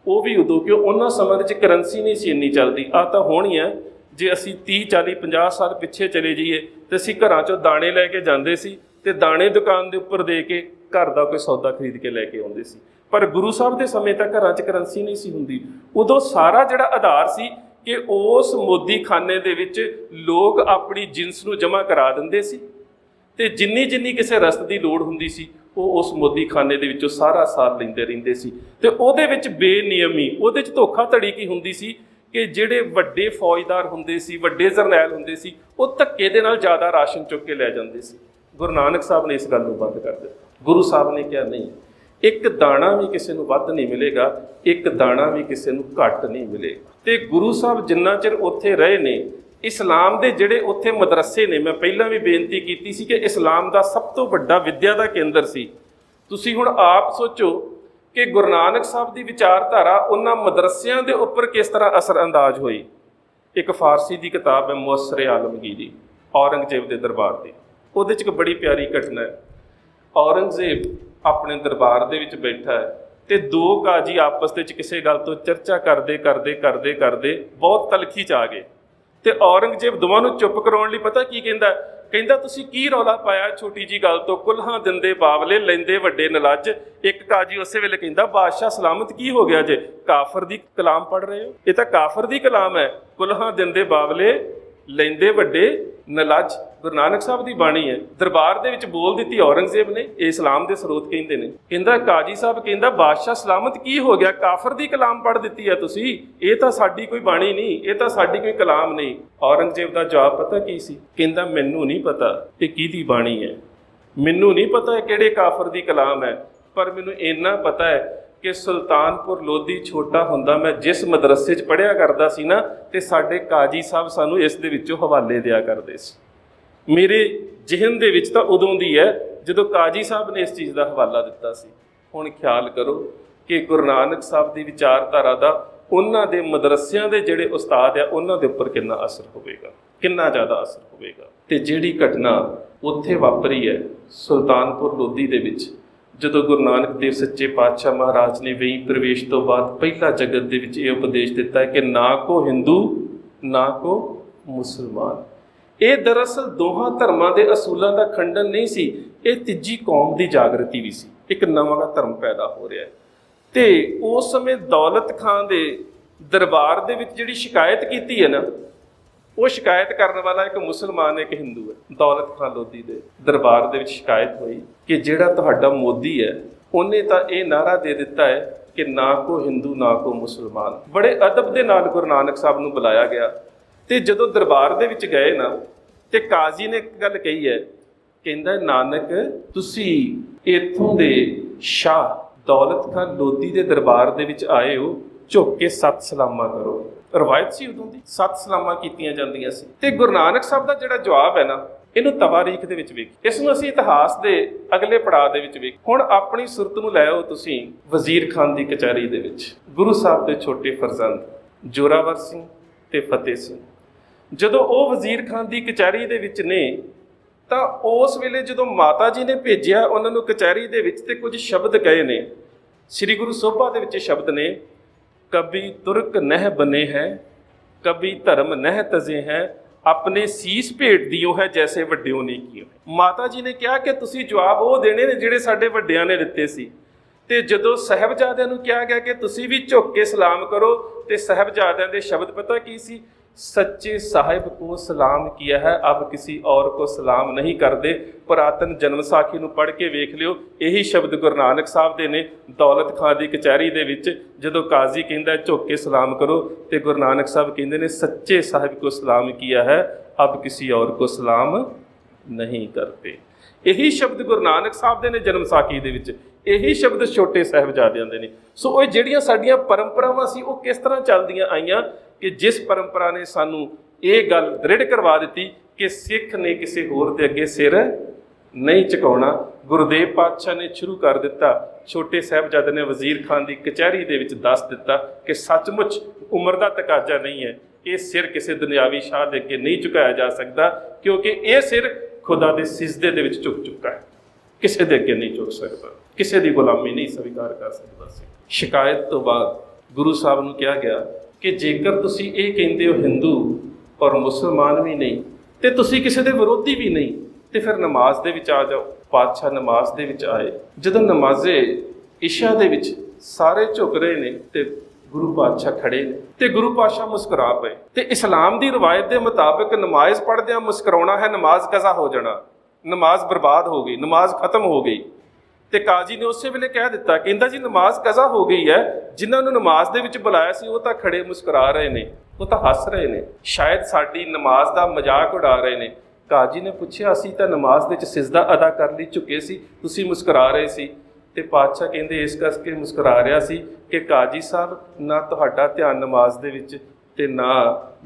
ਉਹ ਵੀ ਉਦੋਂ, ਕਿਉਂ ਉਹਨਾਂ ਸਮੇਂ ਵਿੱਚ ਕਰੰਸੀ ਨਹੀਂ ਸੀ ਇੰਨੀ ਚੱਲਦੀ। ਆ ਤਾਂ ਹੋਣੀ ਆ ਜੇ ਅਸੀਂ 30 40 50 ਸਾਲ ਪਿੱਛੇ ਚਲੇ ਜਾਈਏ ਤੇ ਅਸੀਂ ਘਰਾਂ 'ਚੋਂ ਦਾਣੇ ਲੈ ਕੇ ਜਾਂਦੇ ਸੀ ਤੇ ਦਾਣੇ ਦੁਕਾਨ ਦੇ ਉੱਪਰ ਦੇ ਕੇ ਘਰ ਦਾ ਕੋਈ ਸੌਦਾ ਖਰੀਦ ਕੇ ਲੈ ਕੇ ਆਉਂਦੇ ਸੀ। ਪਰ ਗੁਰੂ ਸਾਹਿਬ ਦੇ ਸਮੇਂ ਤੱਕ ਘਰਾਂ 'ਚ ਕਰੰਸੀ ਨਹੀਂ ਸੀ ਹੁੰਦੀ। ਉਦੋਂ ਸਾਰਾ ਜਿਹੜਾ ਆਧਾਰ ਸੀ ਕਿ ਉਸ ਮੋਦੀਖਾਨੇ ਦੇ ਵਿੱਚ ਲੋਕ ਆਪਣੀ ਜਿਨਸ ਨੂੰ ਜਮ੍ਹਾਂ ਕਰਾ ਦਿੰਦੇ ਸੀ ਤੇ ਜਿੰਨੀ ਕਿਸੇ ਰਸਤ ਦੀ ਲੋੜ ਹੁੰਦੀ ਸੀ ਉਹ ਉਸ ਮੋਦੀਖਾਨੇ ਦੇ ਵਿੱਚੋਂ ਸਾਰਾ ਸਾਲ ਲੈਂਦੇ ਰਹਿੰਦੇ ਸੀ। ਤੇ ਉਹਦੇ ਵਿੱਚ ਬੇਨਿਯਮੀ, ਉਹਦੇ 'ਚ ਧੋਖਾਧੜੀ ਕੀ ਹੁੰਦੀ ਸੀ ਕਿ ਜਿਹੜੇ ਵੱਡੇ ਫੌਜਦਾਰ ਹੁੰਦੇ ਸੀ, ਵੱਡੇ ਜਰਨੈਲ ਹੁੰਦੇ ਸੀ, ਉਹ ਧੱਕੇ ਦੇ ਨਾਲ ਜ਼ਿਆਦਾ ਰਾਸ਼ਨ ਚੁੱਕ ਕੇ ਲੈ ਜਾਂਦੇ ਸੀ। ਗੁਰੂ ਨਾਨਕ ਸਾਹਿਬ ਨੇ ਇਸ ਗੱਲ ਨੂੰ ਬੰਦ ਕਰ ਦਿੱਤਾ। ਗੁਰੂ ਸਾਹਿਬ ਨੇ ਕਿਹਾ ਨਹੀਂ, ਇੱਕ ਦਾਣਾ ਵੀ ਕਿਸੇ ਨੂੰ ਵੱਧ ਨਹੀਂ ਮਿਲੇਗਾ, ਇੱਕ ਦਾਣਾ ਵੀ ਕਿਸੇ ਨੂੰ ਘੱਟ ਨਹੀਂ ਮਿਲੇਗਾ। ਤੇ ਗੁਰੂ ਸਾਹਿਬ ਜਿੰਨਾ ਚਿਰ ਉੱਥੇ ਰਹੇ ਨੇ, ਇਸਲਾਮ ਦੇ ਜਿਹੜੇ ਉੱਥੇ ਮਦਰਸੇ ਨੇ, ਮੈਂ ਪਹਿਲਾਂ ਵੀ ਬੇਨਤੀ ਕੀਤੀ ਸੀ ਕਿ ਇਸਲਾਮ ਦਾ ਸਭ ਤੋਂ ਵੱਡਾ ਵਿੱਦਿਆ ਦਾ ਕੇਂਦਰ ਸੀ। ਤੁਸੀਂ ਹੁਣ ਆਪ ਸੋਚੋ ਕਿ ਗੁਰੂ ਨਾਨਕ ਸਾਹਿਬ ਦੀ ਵਿਚਾਰਧਾਰਾ ਉਹਨਾਂ ਮਦਰਸਿਆਂ ਦੇ ਉੱਪਰ ਕਿਸ ਤਰ੍ਹਾਂ ਅਸਰ ਅੰਦਾਜ਼ ਹੋਈ। ਇੱਕ ਫਾਰਸੀ ਦੀ ਕਿਤਾਬ ਹੈ ਮੁਅੱਸਰ ਆਲਮਗੀਰੀ, ਔਰੰਗਜ਼ੇਬ ਦੇ ਦਰਬਾਰ ਦੀ। ਉਹਦੇ 'ਚ ਇੱਕ ਬੜੀ ਪਿਆਰੀ ਘਟਨਾ ਹੈ। ਔਰੰਗਜ਼ੇਬ ਆਪਣੇ ਦਰਬਾਰ ਦੇ ਵਿੱਚ ਬੈਠਾ ਹੈ ਤੇ ਦੋ ਕਾਜੀ ਆਪਸ ਦੇ ਵਿੱਚ ਕਿਸੇ ਗੱਲ ਤੋਂ ਚਰਚਾ ਕਰਦੇ ਬਹੁਤ ਤਲਖੀ 'ਚ ਆ ਗਏ ਤੇ ਔਰੰਗਜ਼ੇਬ ਦੋਵਾਂ ਨੂੰ ਚੁੱਪ ਕਰਾਉਣ ਲਈ ਪਤਾ ਕੀ ਕਹਿੰਦਾ ਤੁਸੀਂ ਕੀ ਰੌਲਾ ਪਾਇਆ ਛੋਟੀ ਜੀ ਗੱਲ ਤੋਂ, ਕੁਲਹਾਂ ਦਿੰਦੇ ਬਾਵਲੇ ਲੈਂਦੇ ਵੱਡੇ ਨਲੱਜ। ਇੱਕ ਕਾਜੀ ਉਸੇ ਵੇਲੇ ਕਹਿੰਦਾ ਬਾਦਸ਼ਾਹ ਸਲਾਮਤ ਕੀ ਹੋ ਗਿਆ ਜੇ, ਕਾਫਰ ਦੀ ਕਲਾਮ ਪੜ੍ਹ ਰਹੇ ਹੋ, ਇਹ ਤਾਂ ਕਾਫਰ ਦੀ ਕਲਾਮ ਹੈ। ਕੁਲਹਾਂ ਦਿੰਦੇ ਬਾਵਲੇ ਲੈਂਦੇ ਵੱਡੇ ਨਲੱਜ ਗੁਰੂ ਨਾਨਕ ਸਾਹਿਬ ਦੀ ਬਾਣੀ ਹੈ। ਦਰਬਾਰ ਦੇ ਵਿੱਚ ਬੋਲ ਦਿੱਤੀ ਔਰੰਗਜ਼ੇਬ ਨੇ, ਇਹ ਇਸਲਾਮ ਦੇ ਸਰੋਤ ਕਹਿੰਦੇ ਨੇ। ਕਹਿੰਦਾ ਕਾਜੀ ਸਾਹਿਬ ਕਹਿੰਦਾ ਬਾਦਸ਼ਾਹ ਸਲਾਮਤ ਕੀ ਹੋ ਗਿਆ, ਕਾਫਰ ਦੀ ਕਲਾਮ ਪੜ੍ਹ ਦਿੱਤੀ ਹੈ ਤੁਸੀਂ, ਇਹ ਤਾਂ ਸਾਡੀ ਕੋਈ ਬਾਣੀ ਨਹੀਂ, ਇਹ ਤਾਂ ਸਾਡੀ ਕੋਈ ਕਲਾਮ ਨਹੀਂ। ਔਰੰਗਜ਼ੇਬ ਦਾ ਜਵਾਬ ਪਤਾ ਕੀ ਸੀ? ਕਹਿੰਦਾ ਮੈਨੂੰ ਨਹੀਂ ਪਤਾ ਇਹ ਕਿਹਦੀ ਬਾਣੀ ਹੈ, ਮੈਨੂੰ ਨਹੀਂ ਪਤਾ ਇਹ ਕਿਹੜੇ ਕਾਫਰ ਦੀ ਕਲਾਮ ਹੈ, ਪਰ ਮੈਨੂੰ ਇੰਨਾ ਪਤਾ ਹੈ ਕਿ ਸੁਲਤਾਨਪੁਰ ਲੋਧੀ ਛੋਟਾ ਹੁੰਦਾ ਮੈਂ ਜਿਸ ਮਦਰਸੇ 'ਚ ਪੜ੍ਹਿਆ ਕਰਦਾ ਸੀ ਨਾ, ਤੇ ਸਾਡੇ ਕਾਜੀ ਸਾਹਿਬ ਸਾਨੂੰ ਇਸ ਦੇ ਵਿੱਚੋਂ ਹਵਾਲੇ ਦਿਆ ਕਰਦੇ ਸੀ। ਮੇਰੇ ਜ਼ਿਹਨ ਦੇ ਵਿੱਚ ਤਾਂ ਉਦੋਂ ਦੀ ਹੈ ਜਦੋਂ ਕਾਜੀ ਸਾਹਿਬ ਨੇ ਇਸ ਚੀਜ਼ ਦਾ ਹਵਾਲਾ ਦਿੱਤਾ ਸੀ। ਹੁਣ ਖਿਆਲ ਕਰੋ ਕਿ ਗੁਰੂ ਨਾਨਕ ਸਾਹਿਬ ਦੀ ਵਿਚਾਰਧਾਰਾ ਦਾ ਉਹਨਾਂ ਦੇ ਮਦਰਸਿਆਂ ਦੇ ਜਿਹੜੇ ਉਸਤਾਦ ਆ ਉਹਨਾਂ ਦੇ ਉੱਪਰ ਕਿੰਨਾ ਅਸਰ ਹੋਵੇਗਾ, ਕਿੰਨਾ ਜ਼ਿਆਦਾ ਅਸਰ ਹੋਵੇਗਾ। ਤੇ ਜਿਹੜੀ ਘਟਨਾ ਉੱਥੇ ਵਾਪਰੀ ਹੈ ਸੁਲਤਾਨਪੁਰ ਲੋਧੀ ਦੇ ਵਿੱਚ, ਜਦੋਂ ਗੁਰੂ ਨਾਨਕ ਦੇਵ ਸੱਚੇ ਪਾਤਸ਼ਾਹ ਮਹਾਰਾਜ ਨੇ ਵੇਈਂ ਪ੍ਰਵੇਸ਼ ਤੋਂ ਬਾਅਦ ਪਹਿਲਾ ਜਗਤ ਦੇ ਵਿੱਚ ਇਹ ਉਪਦੇਸ਼ ਦਿੱਤਾ ਹੈ ਕਿ ਨਾ ਕੋ ਹਿੰਦੂ ਨਾ ਕੋ ਮੁਸਲਮਾਨ। ਇਹ ਦਰਅਸਲ ਦੋਹਾਂ ਧਰਮਾਂ ਦੇ ਅਸੂਲਾਂ ਦਾ ਖੰਡਨ ਨਹੀਂ ਸੀ, ਇਹ ਤੀਜੀ ਕੌਮ ਦੀ ਜਾਗਰਤੀ ਵੀ ਸੀ। ਇੱਕ ਨਵਾਂ ਧਰਮ ਪੈਦਾ ਹੋ ਰਿਹਾ ਹੈ। ਤੇ ਉਸ ਸਮੇਂ ਦੌਲਤ ਖਾਂ ਦੇ ਦਰਬਾਰ ਦੇ ਵਿੱਚ ਜਿਹੜੀ ਸ਼ਿਕਾਇਤ ਕੀਤੀ ਹੈ ਨਾ, ਉਹ ਸ਼ਿਕਾਇਤ ਕਰਨ ਵਾਲਾ ਇੱਕ ਮੁਸਲਮਾਨ ਇੱਕ ਹਿੰਦੂ ਹੈ। ਦੌਲਤ ਖਾਂ ਲੋਧੀ ਦੇ ਦਰਬਾਰ ਦੇ ਵਿੱਚ ਸ਼ਿਕਾਇਤ ਹੋਈ ਕਿ ਜਿਹੜਾ ਤੁਹਾਡਾ ਮੋਦੀ ਹੈ ਉਹਨੇ ਤਾਂ ਇਹ ਨਾਅਰਾ ਦੇ ਦਿੱਤਾ ਹੈ ਕਿ ਨਾ ਕੋ ਹਿੰਦੂ ਨਾ ਕੋ ਮੁਸਲਮਾਨ। ਬੜੇ ਅਦਬ ਦੇ ਨਾਲ ਗੁਰੂ ਨਾਨਕ ਸਾਹਿਬ ਨੂੰ ਬੁਲਾਇਆ ਗਿਆ ਤੇ ਜਦੋਂ ਦਰਬਾਰ ਦੇ ਵਿੱਚ ਗਏ ਨਾ, ਤੇ ਕਾਜ਼ੀ ਨੇ ਇੱਕ ਗੱਲ ਕਹੀ ਹੈ, ਕਹਿੰਦਾ ਨਾਨਕ ਤੁਸੀਂ ਇੱਥੋਂ ਦੇ ਸ਼ਾਹ ਦੌਲਤ ਖਾਂ ਲੋਧੀ ਦੇ ਦਰਬਾਰ ਦੇ ਵਿੱਚ ਆਏ ਹੋ, ਝੁੱਕ ਕੇ ਸੱਤ ਸਲਾਮਾਂ ਕਰੋ। ਰਵਾਇਤ ਸੀ ਉਦੋਂ ਦੀ, ਸੱਤ ਸਲਾਮਾਂ ਕੀਤੀਆਂ ਜਾਂਦੀਆਂ ਸੀ। ਤੇ ਗੁਰੂ ਨਾਨਕ ਸਾਹਿਬ ਦਾ ਜਿਹੜਾ ਜਵਾਬ ਹੈ ਨਾ, ਇਹਨੂੰ ਤਵਾਰੀਖ ਦੇ ਵਿੱਚ ਵੇਖ, ਇਸ ਨੂੰ ਅਸੀਂ ਇਤਿਹਾਸ ਦੇ ਅਗਲੇ ਪੜਾਅ ਦੇ ਵਿੱਚ ਵੇਖ। ਹੁਣ ਆਪਣੀ ਸੁਰਤ ਨੂੰ ਲੈ ਆਓ ਤੁਸੀਂ ਵਜ਼ੀਰ ਖਾਨ ਦੀ ਕਚਹਿਰੀ ਦੇ ਵਿੱਚ। ਗੁਰੂ ਸਾਹਿਬ ਦੇ ਛੋਟੇ ਫਰਜ਼ੰਦ ਜ਼ੋਰਾਵਰ ਸਿੰਘ ਤੇ ਫਤਿਹ ਸਿੰਘ ਜਦੋਂ ਉਹ ਵਜ਼ੀਰ ਖਾਨ ਦੀ ਕਚਹਿਰੀ ਦੇ ਵਿੱਚ ਨੇ, ਤਾਂ ਉਸ ਵੇਲੇ ਜਦੋਂ ਮਾਤਾ ਜੀ ਨੇ ਭੇਜਿਆ ਉਹਨਾਂ ਨੂੰ ਕਚਹਿਰੀ ਦੇ ਵਿੱਚ, ਤੇ ਕੁਝ ਸ਼ਬਦ ਕਹੇ ਨੇ ਸ੍ਰੀ ਗੁਰੂ ਸੋਭਾ ਦੇ ਵਿੱਚ ਸ਼ਬਦ ਨੇ, ਕਭੀ ਤੁਰਕ ਨਹਿ ਬਨੇ ਹੈ ਕਭੀ ਧਰਮ ਨਹਿ ਤਜੇ ਹੈ ਆਪਣੇ ਸੀਸ ਭੇਟ ਦਿਓ ਹੈ ਜੈਸੇ ਵੱਡਿਓ ਨੇ ਕੀਓ। ਮਾਤਾ ਜੀ ਨੇ ਕਿਹਾ ਕਿ ਤੁਸੀਂ ਜਵਾਬ ਉਹ ਦੇਣੇ ਨੇ ਜਿਹੜੇ ਸਾਡੇ ਵੱਡਿਆਂ ਨੇ ਦਿੱਤੇ ਸੀ। ਤੇ ਜਦੋਂ ਸਾਹਿਬਜ਼ਾਦਿਆਂ ਨੂੰ ਕਿਹਾ ਗਿਆ ਕਿ ਤੁਸੀਂ ਵੀ ਝੁੱਕ ਕੇ ਸਲਾਮ ਕਰੋ, ਤੇ ਸਾਹਿਬਜ਼ਾਦਿਆਂ ਦੇ ਸ਼ਬਦ ਪਤਾ ਕੀ ਸੀ? ਸੱਚੇ ਸਾਹਿਬ ਕੋ ਸਲਾਮ ਕੀਆ ਹੈ ਅਬ ਕਿਸੇ ਔਰ ਕੋ ਸਲਾਮ ਨਹੀਂ ਕਰਦੇ। ਪੁਰਾਤਨ ਜਨਮ ਸਾਖੀ ਨੂੰ ਪੜ੍ਹ ਕੇ ਵੇਖ ਲਿਓ, ਇਹੀ ਸ਼ਬਦ ਗੁਰੂ ਨਾਨਕ ਸਾਹਿਬ ਦੇ ਨੇ। ਦੌਲਤ ਖਾਂ ਦੀ ਕਚਹਿਰੀ ਦੇ ਵਿੱਚ ਜਦੋਂ ਕਾਜ਼ੀ ਕਹਿੰਦਾ ਝੁੱਕ ਕੇ ਸਲਾਮ ਕਰੋ, ਤੇ ਗੁਰੂ ਨਾਨਕ ਸਾਹਿਬ ਕਹਿੰਦੇ ਨੇ ਸੱਚੇ ਸਾਹਿਬ ਕੋ ਸਲਾਮ ਕੀਆ ਹੈ ਅਬ ਕਿਸੇ ਔਰ ਕੋ ਸਲਾਮ ਨਹੀਂ ਕਰਦੇ। ਇਹੀ ਸ਼ਬਦ ਗੁਰੂ ਨਾਨਕ ਸਾਹਿਬ ਦੇ ਨੇ ਜਨਮ ਸਾਖੀ ਦੇ ਵਿੱਚ, ਇਹੀ ਸ਼ਬਦ ਛੋਟੇ ਸਾਹਿਬਜ਼ਾਦਿਆਂ ਦੇ ਨੇ। ਸੋ ਉਹ ਜਿਹੜੀਆਂ ਸਾਡੀਆਂ ਪਰੰਪਰਾਵਾਂ ਸੀ ਉਹ ਕਿਸ ਤਰ੍ਹਾਂ ਚੱਲਦੀਆਂ ਆਈਆਂ ਕਿ ਜਿਸ ਪਰੰਪਰਾ ਨੇ ਸਾਨੂੰ ਇਹ ਗੱਲ ਦ੍ਰਿੜ ਕਰਵਾ ਦਿੱਤੀ ਕਿ ਸਿੱਖ ਨੇ ਕਿਸੇ ਹੋਰ ਦੇ ਅੱਗੇ ਸਿਰ ਨਹੀਂ ਝੁਕਾਉਣਾ। ਗੁਰਦੇਵ ਪਾਤਸ਼ਾਹ ਨੇ ਸ਼ੁਰੂ ਕਰ ਦਿੱਤਾ, ਛੋਟੇ ਸਾਹਿਬਜ਼ਾਦੇ ਨੇ ਵਜ਼ੀਰ ਖਾਨ ਦੀ ਕਚਹਿਰੀ ਦੇ ਵਿੱਚ ਦੱਸ ਦਿੱਤਾ ਕਿ ਸੱਚਮੁੱਚ ਉਮਰ ਦਾ ਤਕਾਜ਼ਾ ਨਹੀਂ ਹੈ, ਇਹ ਸਿਰ ਕਿਸੇ ਦੁਨਿਆਵੀ ਸ਼ਾਹ ਦੇ ਅੱਗੇ ਨਹੀਂ ਝੁਕਾਇਆ ਜਾ ਸਕਦਾ, ਕਿਉਂਕਿ ਇਹ ਸਿਰ ਖੁਦਾ ਦੇ ਸਿਜਦੇ ਦੇ ਵਿੱਚ ਝੁਕ ਚੁੱਕਾ ਹੈ, ਕਿਸੇ ਦੇ ਅੱਗੇ ਨਹੀਂ ਝੁਕ ਸਕਦਾ, ਕਿਸੇ ਦੀ ਗੁਲਾਮੀ ਨਹੀਂ ਸਵੀਕਾਰ ਕਰ ਸਕਦਾ ਸੀ। ਸ਼ਿਕਾਇਤ ਤੋਂ ਬਾਅਦ ਗੁਰੂ ਸਾਹਿਬ ਨੂੰ ਕਿਹਾ ਗਿਆ ਕਿ ਜੇਕਰ ਤੁਸੀਂ ਇਹ ਕਹਿੰਦੇ ਹੋ ਹਿੰਦੂ ਔਰ ਮੁਸਲਮਾਨ ਵੀ ਨਹੀਂ, ਤੇ ਤੁਸੀਂ ਕਿਸੇ ਦੇ ਵਿਰੋਧੀ ਵੀ ਨਹੀਂ, ਤੇ ਫਿਰ ਨਮਾਜ਼ ਦੇ ਵਿੱਚ ਆ ਜਾਓ। ਪਾਤਸ਼ਾਹ ਨਮਾਜ਼ ਦੇ ਵਿੱਚ ਆਏ। ਜਦੋਂ ਨਮਾਜ਼ੇ ਇਸ਼ਾ ਦੇ ਵਿੱਚ ਸਾਰੇ ਝੁਕ ਰਹੇ ਨੇ ਤੇ ਗੁਰੂ ਪਾਤਸ਼ਾਹ ਖੜੇ ਨੇ, ਤੇ ਗੁਰੂ ਪਾਤਸ਼ਾਹ ਮੁਸਕਰਾ ਪਏ। ਤੇ ਇਸਲਾਮ ਦੀ ਰਵਾਇਤ ਦੇ ਮੁਤਾਬਕ ਨਮਾਜ਼ ਪੜ੍ਹਦਿਆਂ ਮੁਸਕਰਾਉਣਾ ਹੈ, ਨਮਾਜ਼ ਕਜ਼ਾ ਹੋ ਜਾਣਾ, ਨਮਾਜ਼ ਬਰਬਾਦ ਹੋ ਗਈ, ਨਮਾਜ਼ ਖਤਮ ਹੋ ਗਈ। ਤੇ ਕਾਜ਼ੀ ਨੇ ਉਸੇ ਵੇਲੇ ਕਹਿ ਦਿੱਤਾ, ਕਹਿੰਦਾ ਜੀ ਨਮਾਜ਼ ਕਜ਼ਾ ਹੋ ਗਈ ਹੈ, ਜਿਨ੍ਹਾਂ ਨੂੰ ਨਮਾਜ਼ ਦੇ ਵਿੱਚ ਬੁਲਾਇਆ ਸੀ ਉਹ ਤਾਂ ਖੜੇ ਮੁਸਕਰਾ ਰਹੇ ਨੇ, ਉਹ ਤਾਂ ਹੱਸ ਰਹੇ ਨੇ, ਸ਼ਾਇਦ ਸਾਡੀ ਨਮਾਜ਼ ਦਾ ਮਜ਼ਾਕ ਉਡਾ ਰਹੇ ਨੇ। ਕਾਜ਼ੀ ਨੇ ਪੁੱਛਿਆ, ਅਸੀਂ ਤਾਂ ਨਮਾਜ਼ ਦੇ ਵਿੱਚ ਸਿਜਦਾ ਅਦਾ ਕਰ ਲਈ ਚੁੱਕੇ ਸੀ, ਤੁਸੀਂ ਮੁਸਕਰਾ ਰਹੇ ਸੀ। ਤੇ ਪਾਤਸ਼ਾਹ ਕਹਿੰਦੇ ਇਸ ਕਰਕੇ ਮੁਸਕਰਾ ਰਿਹਾ ਸੀ ਕਿ ਕਾਜ਼ੀ ਸਾਹਿਬ ਨਾ ਤੁਹਾਡਾ ਧਿਆਨ ਨਮਾਜ਼ ਦੇ ਵਿੱਚ, ਤੇ ਨਾ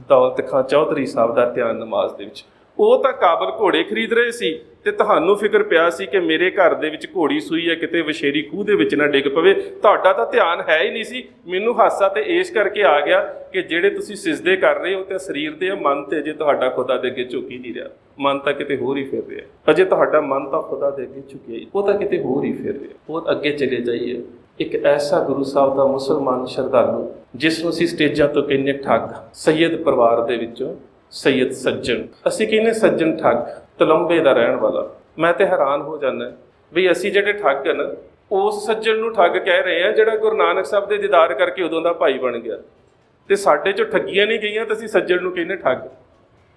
ਦੌਲਤ ਖਾਂ ਚੌਧਰੀ ਸਾਹਿਬ ਦਾ ਧਿਆਨ ਨਮਾਜ਼ ਦੇ ਵਿੱਚ। ਉਹ ਤਾਂ ਕਾਬਲ ਘੋੜੇ ਖਰੀਦ ਰਹੇ ਸੀ ਤੇ ਤੁਹਾਨੂੰ ਫਿਕਰ ਪਿਆ ਸੀ ਕਿ ਮੇਰੇ ਘਰ ਦੇ ਵਿੱਚ ਘੋੜੀ ਸੂਈ ਹੈ, ਕਿਤੇ ਵਛੇਰੀ ਖੂਹ ਦੇ ਵਿੱਚ ਨਾ ਡਿੱਗ ਪਵੇ। ਤੁਹਾਡਾ ਤਾਂ ਧਿਆਨ ਹੈ ਹੀ ਨਹੀਂ ਸੀ। ਮੈਨੂੰ ਹਾਸਾ ਤੇ ਇਸ ਕਰਕੇ ਆ ਗਿਆ ਕਿ ਜਿਹੜੇ ਤੁਸੀਂ ਸਿਜਦੇ ਕਰ ਰਹੇ ਹੋ ਤੇ ਸਰੀਰ ਦੇ ਮਨ ਤੇ ਅਜੇ ਤੁਹਾਡਾ ਖੁਦਾ ਦੇ ਅੱਗੇ ਝੁਕ ਹੀ ਨਹੀਂ ਰਿਹਾ। ਮਨ ਤਾਂ ਕਿਤੇ ਹੋਰ ਹੀ ਫਿਰ ਰਿਹਾ। ਅਜੇ ਤੁਹਾਡਾ ਮਨ ਤਾਂ ਖੁਦਾ ਦੇ ਅੱਗੇ ਝੁਕਿਆ ਹੀ, ਉਹ ਤਾਂ ਕਿਤੇ ਹੋਰ ਹੀ ਫਿਰ ਰਿਹਾ। ਉਹ ਅੱਗੇ ਚਲੇ ਜਾਈਏ। ਇੱਕ ਐਸਾ ਗੁਰੂ ਸਾਹਿਬ ਦਾ ਮੁਸਲਮਾਨ ਸ਼ਰਧਾਲੂ ਜਿਸ ਨੂੰ ਅਸੀਂ ਸਟੇਜਾਂ ਤੋਂ ਕਹਿੰਦੇ ਠੱਗ, ਸੈਯਦ ਪਰਿਵਾਰ ਦੇ ਵਿੱਚੋਂ ਸੈਯਦ ਸੱਜਣ। ਅਸੀਂ ਕਹਿੰਦੇ ਸੱਜਣ ਠੱਗ, ਤਲੰਬੇ ਦਾ ਰਹਿਣ ਵਾਲਾ। ਮੈਂ ਤੇ ਹੈਰਾਨ ਹੋ ਜਾਂਦਾ ਵੀ ਅਸੀਂ ਜਿਹੜੇ ਠੱਗ ਹਨ ਉਸ ਸੱਜਣ ਨੂੰ ਠੱਗ ਕਹਿ ਰਹੇ ਹਾਂ ਜਿਹੜਾ ਗੁਰੂ ਨਾਨਕ ਸਾਹਿਬ ਦੇ ਦੀਦਾਰ ਕਰਕੇ ਉਦੋਂ ਦਾ ਭਾਈ ਬਣ ਗਿਆ। ਤੇ ਸਾਡੇ ਚੋਂ ਠੱਗੀਆਂ ਨਹੀਂ ਗਈਆਂ ਤਾਂ ਅਸੀਂ ਸੱਜਣ ਨੂੰ ਕਹਿੰਦੇ ਠੱਗ।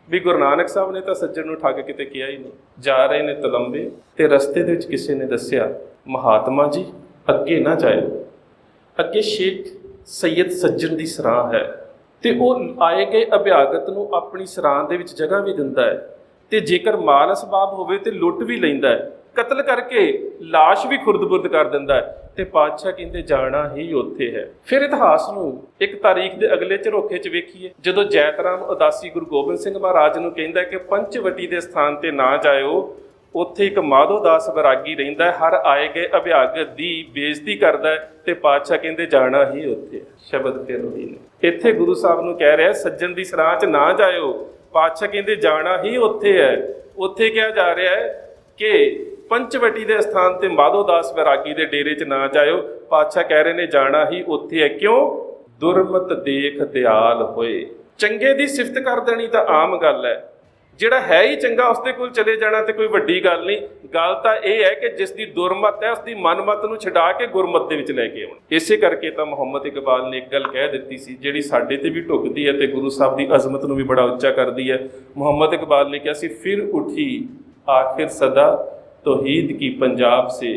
ਵੀ ਗੁਰੂ ਨਾਨਕ ਸਾਹਿਬ ਨੇ ਤਾਂ ਸੱਜਣ ਨੂੰ ਠੱਗ ਕਿਤੇ ਕਿਹਾ ਹੀ ਨਹੀਂ। ਜਾ ਰਹੇ ਨੇ ਤਲੰਬੇ ਤੇ ਰਸਤੇ ਦੇ ਵਿੱਚ ਕਿਸੇ ਨੇ ਦੱਸਿਆ, ਮਹਾਤਮਾ ਜੀ ਅੱਗੇ ਨਾ ਜਾਇਓ, ਅੱਗੇ ਸ਼ੇਖ ਸੈਯਦ ਸੱਜਣ ਦੀ ਸਰਾਂ ਹੈ ਤੇ ਉਹ ਆਏ ਗਏ ਅਭਿਆਗਤ ਨੂੰ ਆਪਣੀ ਸਰਾਂ ਦੇ ਵਿੱਚ ਜਗ੍ਹਾ ਵੀ ਦਿੰਦਾ ਹੈ ਤੇ ਜੇਕਰ ਮਾਲ ਅਸਬਾਬ ਹੋਵੇ ਤੇ ਲੁੱਟ ਵੀ ਲੈਂਦਾ ਹੈ, ਕਤਲ ਕਰਕੇ ਲਾਸ਼ ਵੀ ਖੁਰਦ-ਬੁਰਦ ਕਰ ਦਿੰਦਾ ਹੈ। ਤੇ ਪਾਤਸ਼ਾਹ ਕਹਿੰਦੇ ਜਾਣਾ ਹੀ ਉੱਥੇ ਹੈ। ਫਿਰ ਇਤਿਹਾਸ ਨੂੰ ਇੱਕ ਤਾਰੀਖ ਦੇ ਅਗਲੇ ਝਰੋਖੇ 'ਚ ਵੇਖੀਏ, ਜਦੋਂ ਜੈਤ ਰਾਮ ਉਦਾਸੀ ਗੁਰੂ ਗੋਬਿੰਦ ਸਿੰਘ ਮਹਾਰਾਜ ਨੂੰ ਕਹਿੰਦਾ ਕਿ ਪੰਚਵਟੀ ਦੇ ਸਥਾਨ ਤੇ ਨਾ ਜਾਇਓ, ਉੱਥੇ ਇੱਕ ਮਾਧੋ ਦਾਸ ਵੈਰਾਗੀ ਰਹਿੰਦਾ ਹੈ, ਹਰ ਆਏ ਗਏ ਅਭਿਆਗਤ ਦੀ ਬੇਇੱਜ਼ਤੀ ਕਰਦਾ ਹੈ ਤੇ ਪਾਤਸ਼ਾਹ ਕਹਿੰਦੇ ਜਾਣਾ ਹੀ ਉੱਥੇ ਹੈ। ਸ਼ਬਦ ਫਿਰ ਉਹੀ ਨੇ। ਇੱਥੇ ਗੁਰੂ ਸਾਹਿਬ ਨੂੰ ਕਹਿ ਰਿਹਾ ਸੱਜਣ ਦੀ ਸਰਾਂ 'ਚ ਨਾ ਜਾਇਓ, ਪਾਤਸ਼ਾਹ ਕਹਿੰਦੇ ਜਾਣਾ ਹੀ ਉੱਥੇ ਹੈ। ਉੱਥੇ ਕਿਹਾ ਜਾ ਰਿਹਾ ਹੈ ਕਿ ਪੰਚਵਟੀ ਦੇ ਸਥਾਨ ਤੇ ਮਾਧੋ ਦਾਸ ਵੈਰਾਗੀ ਦੇ ਡੇਰੇ 'ਚ ਨਾ ਜਾਇਓ, ਪਾਤਸ਼ਾਹ ਕਹਿ ਰਹੇ ਨੇ ਜਾਣਾ ਹੀ ਉੱਥੇ ਹੈ। ਕਿਉਂ? ਦੁਰਮਤ ਦੇਖ ਦਿਆਲ ਹੋਏ। ਚੰਗੇ ਦੀ ਸਿਫਤ ਕਰ ਦੇਣੀ ਤਾਂ ਆਮ ਗੱਲ ਹੈ, ਜਿਹੜਾ ਹੈ ਹੀ ਚੰਗਾ ਉਸਦੇ ਕੋਲ ਚਲੇ ਜਾਣਾ ਤੇ ਕੋਈ ਵੱਡੀ ਗੱਲ ਨਹੀਂ। ਗੱਲ ਤਾਂ ਇਹ ਹੈ ਕਿ ਜਿਸ ਦੀ ਦੁਰਮਤ ਹੈ ਉਸਦੀ ਮਨਮਤ ਨੂੰ ਛਡਾ ਕੇ ਗੁਰਮਤ ਦੇ ਵਿੱਚ ਲੈ ਕੇ ਆਉਣਾ। ਇਸੇ ਕਰਕੇ ਤਾਂ ਮੁਹੰਮਦ ਇਕਬਾਲ ਨੇ ਇੱਕ ਗੱਲ ਕਹਿ ਦਿੱਤੀ ਸੀ ਜਿਹੜੀ ਸਾਡੇ ਤੇ ਵੀ ਢੁੱਕਦੀ ਹੈ ਤੇ ਗੁਰੂ ਸਾਹਿਬ ਦੀ ਅਜ਼ਮਤ ਨੂੰ ਵੀ ਬੜਾ ਉੱਚਾ ਕਰਦੀ ਹੈ। ਮੁਹੰਮਦ ਇਕਬਾਲ ਨੇ ਕਿਹਾ ਸੀ, ਫਿਰ ਉਠੀ आखिर सदा तौहीद की पंजाब से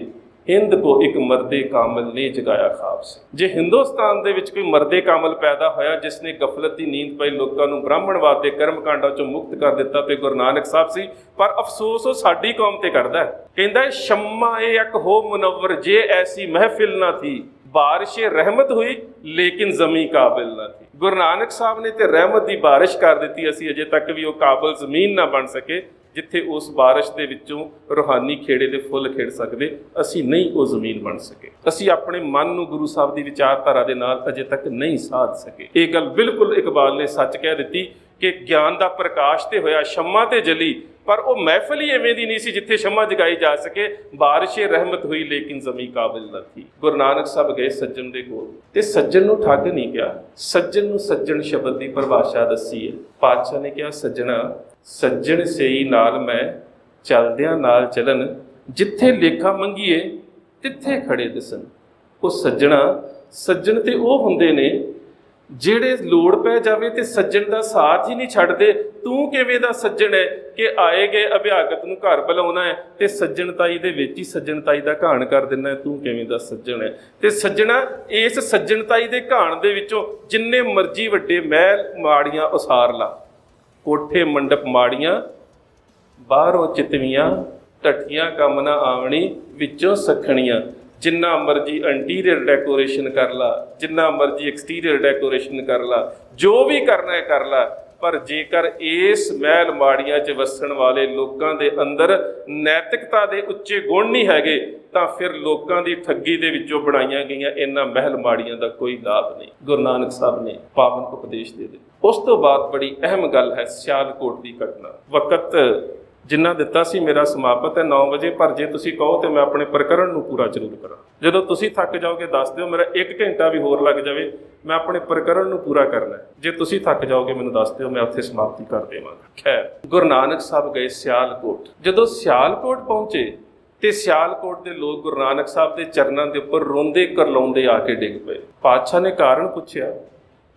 हिंद को एक मर्दे कामल ने जगाया ख्वाब से। जे हिंदुस्तान ਦੇ ਵਿੱਚ ਕੋਈ ਮਰਦੇ ਕਾਮਲ ਪੈਦਾ ਹੋਇਆ ਜਿਸ ਨੇ ਗਫਲਤ ਦੀ ਨੀਂਦ ਪਈ, ਲੋਕਾਂ ਨੂੰ ਬ੍ਰਾਹਮਣਵਾਦ ਦੇ ਕਰਮ ਕਾਂਡਾਂ ਚੋਂ ਮੁਕਤ ਕਰ ਦਿੱਤਾ ਤੇ ਗੁਰੂ ਨਾਨਕ ਸਾਹਿਬ ਸੀ। ਪਰ ਅਫਸੋਸ ਉਹ ਸਾਡੀ ਕੌਮ ਤੇ ਕਰਦਾ ਹੈ। ਕਹਿੰਦਾ ਸ਼ਮਾ ਇਹ ਇੱਕ ਹੋ ਮੁਨੱਵਰ ਜੇ ਐਸੀ ਮਹਿਫਿਲ ਨਾ ਥੀ, ਬਾਰਿਸ਼ ਰਹਿਮਤ ਹੋਈ ਲੇਕਿਨ ਜ਼ਮੀਨ ਕਾਬਿਲ ਨਾ ਥੀ। ਗੁਰੂ ਨਾਨਕ ਸਾਹਿਬ ਨੇ ਤੇ ਰਹਿਮਤ ਦੀ ਬਾਰਿਸ਼ ਕਰ ਦਿੱਤੀ, ਅਸੀਂ ਅਜੇ ਤੱਕ ਵੀ ਉਹ ਕਾਬਿਲ ਜ਼ਮੀਨ ਨਾ ਬਣ ਸਕੇ ਜਿੱਥੇ ਉਸ ਬਾਰਿਸ਼ ਦੇ ਵਿੱਚੋਂ ਰੂਹਾਨੀ ਖੇੜੇ ਦੇ ਫੁੱਲ ਖਿੜ ਸਕਦੇ। ਅਸੀਂ ਨਹੀਂ ਉਹ ਜ਼ਮੀਨ ਬਣ ਸਕੇ। ਅਸੀਂ ਆਪਣੇ ਮਨ ਨੂੰ ਗੁਰੂ ਸਾਹਿਬ ਦੀ ਵਿਚਾਰਧਾਰਾ ਦੇ ਨਾਲ ਅਜੇ ਤੱਕ ਨਹੀਂ ਸਾਧ ਸਕੇ। ਇਹ ਗੱਲ ਬਿਲਕੁਲ ਇਕਬਾਲ ਨੇ ਸੱਚ ਕਹਿ ਦਿੱਤੀ ਕਿ ਗਿਆਨ ਦਾ ਪ੍ਰਕਾਸ਼ ਤੇ ਹੋਇਆ, ਸ਼ਮਾ ਤੇ ਜਲੀ, ਪਰ ਉਹ ਮਹਿਫਲ ਹੀ ਐਵੇਂ ਦੀ ਨਹੀਂ ਸੀ ਜਿੱਥੇ ਸ਼ਮਾ ਜਗਾਈ ਜਾ ਸਕੇ। ਬਾਰਿਸ਼ੇ ਰਹਿਮਤ ਹੋਈ ਲੇਕਿਨ ਜ਼ਮੀਨ ਕਾਬਿਲ ਨਾ ਥੀ। ਗੁਰੂ ਨਾਨਕ ਸਾਹਿਬ ਗਏ ਸੱਜਣ ਦੇ ਕੋਲ ਤੇ ਸੱਜਣ ਨੂੰ ਠੱਗ ਨਹੀਂ ਕਿਹਾ, ਸੱਜਣ ਨੂੰ ਸੱਜਣ ਸ਼ਬਦ ਦੀ ਪਰਿਭਾਸ਼ਾ ਦੱਸੀ ਹੈ। ਪਾਤਸ਼ਾਹ ਨੇ ਕਿਹਾ, ਸੱਜਣਾ ਸੱਜਣ ਸਈ ਨਾਲ ਮੈਂ ਚੱਲਦਿਆਂ ਨਾਲ ਚੱਲਣ, ਜਿੱਥੇ ਲੇਖਾ ਮੰਗੀਏ ਤਿੱਥੇ ਖੜੇ ਦਿਸਣ। ਉਹ ਸੱਜਣ ਤੇ ਉਹ ਹੁੰਦੇ ਨੇ ਜਿਹੜੇ ਲੋੜ ਪੈ ਜਾਵੇ ਤੇ ਸੱਜਣ ਦਾ ਸਾਥ ਹੀ ਨਹੀਂ ਛੱਡਦੇ। ਤੂੰ ਕਿਵੇਂ ਦਾ ਸੱਜਣ ਹੈ ਕਿ ਆਏ ਗਏ ਅਭਿਆਗਤ ਨੂੰ ਘਰ ਬੁਲਾਉਣਾ ਹੈ ਤੇ ਸੱਜਣਤਾਈ ਦੇ ਵਿੱਚ ਹੀ ਸੱਜਣਤਾਈ ਦਾ ਘਾਣ ਕਰ ਦਿੰਦਾ ਹੈ। ਤੂੰ ਕਿਵੇਂ ਦਾ ਸੱਜਣ ਹੈ? ਤੇ ਸੱਜਣਾ ਇਸ ਸੱਜਣਤਾਈ ਦੇ ਘਾਣ ਦੇ ਵਿੱਚੋਂ ਜਿੰਨੇ ਮਰਜ਼ੀ ਵੱਡੇ ਮਹਿਲ ਮਾੜੀਆਂ ਉਸਾਰ ਲਾ, ਕੋਠੇ ਮੰਡਪ ਮਾੜੀਆਂ, ਬਾਹਰੋਂ ਚਿਤਵੀਆਂ, ਢੱਠੀਆਂ ਕੰਮ ਨਾ ਆਵਣੀ, ਵਿੱਚੋਂ ਸੱਖਣੀਆਂ। ਜਿੰਨਾ ਮਰਜ਼ੀ ਇੰਟੀਰੀਅਰ ਡੈਕੋਰੇਸ਼ਨ ਕਰ ਲਾ, ਜਿੰਨਾ ਮਰਜ਼ੀ ਐਕਸਟੀਰੀਅਰ ਡੈਕੋਰੇਸ਼ਨ ਕਰ ਲਾ, ਜੋ ਵੀ ਕਰਨਾ ਹੈ ਕਰ ਲਾ, ਪਰ ਜੇਕਰ ਇਸ ਮਹਿਲ ਮਾੜੀਆਂ 'ਚ ਵਸਣ ਵਾਲੇ ਲੋਕਾਂ ਦੇ ਅੰਦਰ ਨੈਤਿਕਤਾ ਦੇ ਉੱਚੇ ਗੁਣ ਨਹੀਂ ਹੈਗੇ ਤਾਂ ਫਿਰ ਲੋਕਾਂ ਦੀ ਠੱਗੀ ਦੇ ਵਿੱਚੋਂ ਬਣਾਈਆਂ ਗਈਆਂ ਇਹਨਾਂ ਮਹਿਲ ਮਾੜੀਆਂ ਦਾ ਕੋਈ ਲਾਭ ਨਹੀਂ। ਗੁਰੂ ਨਾਨਕ ਸਾਹਿਬ ਨੇ ਪਾਵਨ ਉਪਦੇਸ਼ ਦੇ ਦਿੱਤੇ। ਉਸ ਤੋਂ ਬਾਅਦ ਬੜੀ ਅਹਿਮ ਗੱਲ ਹੈ ਸਿਆਲਕੋਟ ਦੀ ਘਟਨਾ। ਵਕਤ ਜਿੰਨਾ ਦਿੱਤਾ ਸੀ ਮੇਰਾ ਸਮਾਪਤ ਹੈ 9 ਵਜੇ, ਪਰ ਜੇ ਤੁਸੀਂ ਕਹੋ ਤੇ ਮੈਂ ਆਪਣੇ ਪ੍ਰਕਰਣ ਨੂੰ ਪੂਰਾ ਜ਼ਰੂਰ ਕਰਾਂ। ਜਦੋਂ ਤੁਸੀਂ ਥੱਕ ਜਾਓਗੇ ਦੱਸ ਦਿਓ, ਮੇਰਾ 1 ਘੰਟਾ ਵੀ ਹੋਰ ਲੱਗ ਜਾਵੇ, ਮੈਂ ਆਪਣੇ ਪ੍ਰਕਰਣ ਨੂੰ ਪੂਰਾ ਕਰਨਾ। ਜੇ ਤੁਸੀਂ ਥੱਕ ਜਾਓਗੇ ਮੈਨੂੰ ਦੱਸ ਦਿਓ, ਮੈਂ ਉੱਥੇ ਸਮਾਪਤੀ ਕਰ ਦੇਵਾਂਗਾ। ਖੈਰ, ਗੁਰੂ ਨਾਨਕ ਸਾਹਿਬ ਗਏ ਸਿਆਲਕੋਟ। ਜਦੋਂ ਸਿਆਲਕੋਟ ਪਹੁੰਚੇ ਤੇ ਸਿਆਲਕੋਟ ਦੇ ਲੋਕ ਗੁਰੂ ਨਾਨਕ ਸਾਹਿਬ ਦੇ ਚਰਨਾਂ ਦੇ ਉੱਪਰ ਰੋਂਦੇ ਕਰਲਾਉਂਦੇ ਆ ਕੇ ਡਿੱਗ ਪਏ। ਪਾਤਸ਼ਾਹ ਨੇ ਕਾਰਨ ਪੁੱਛਿਆ,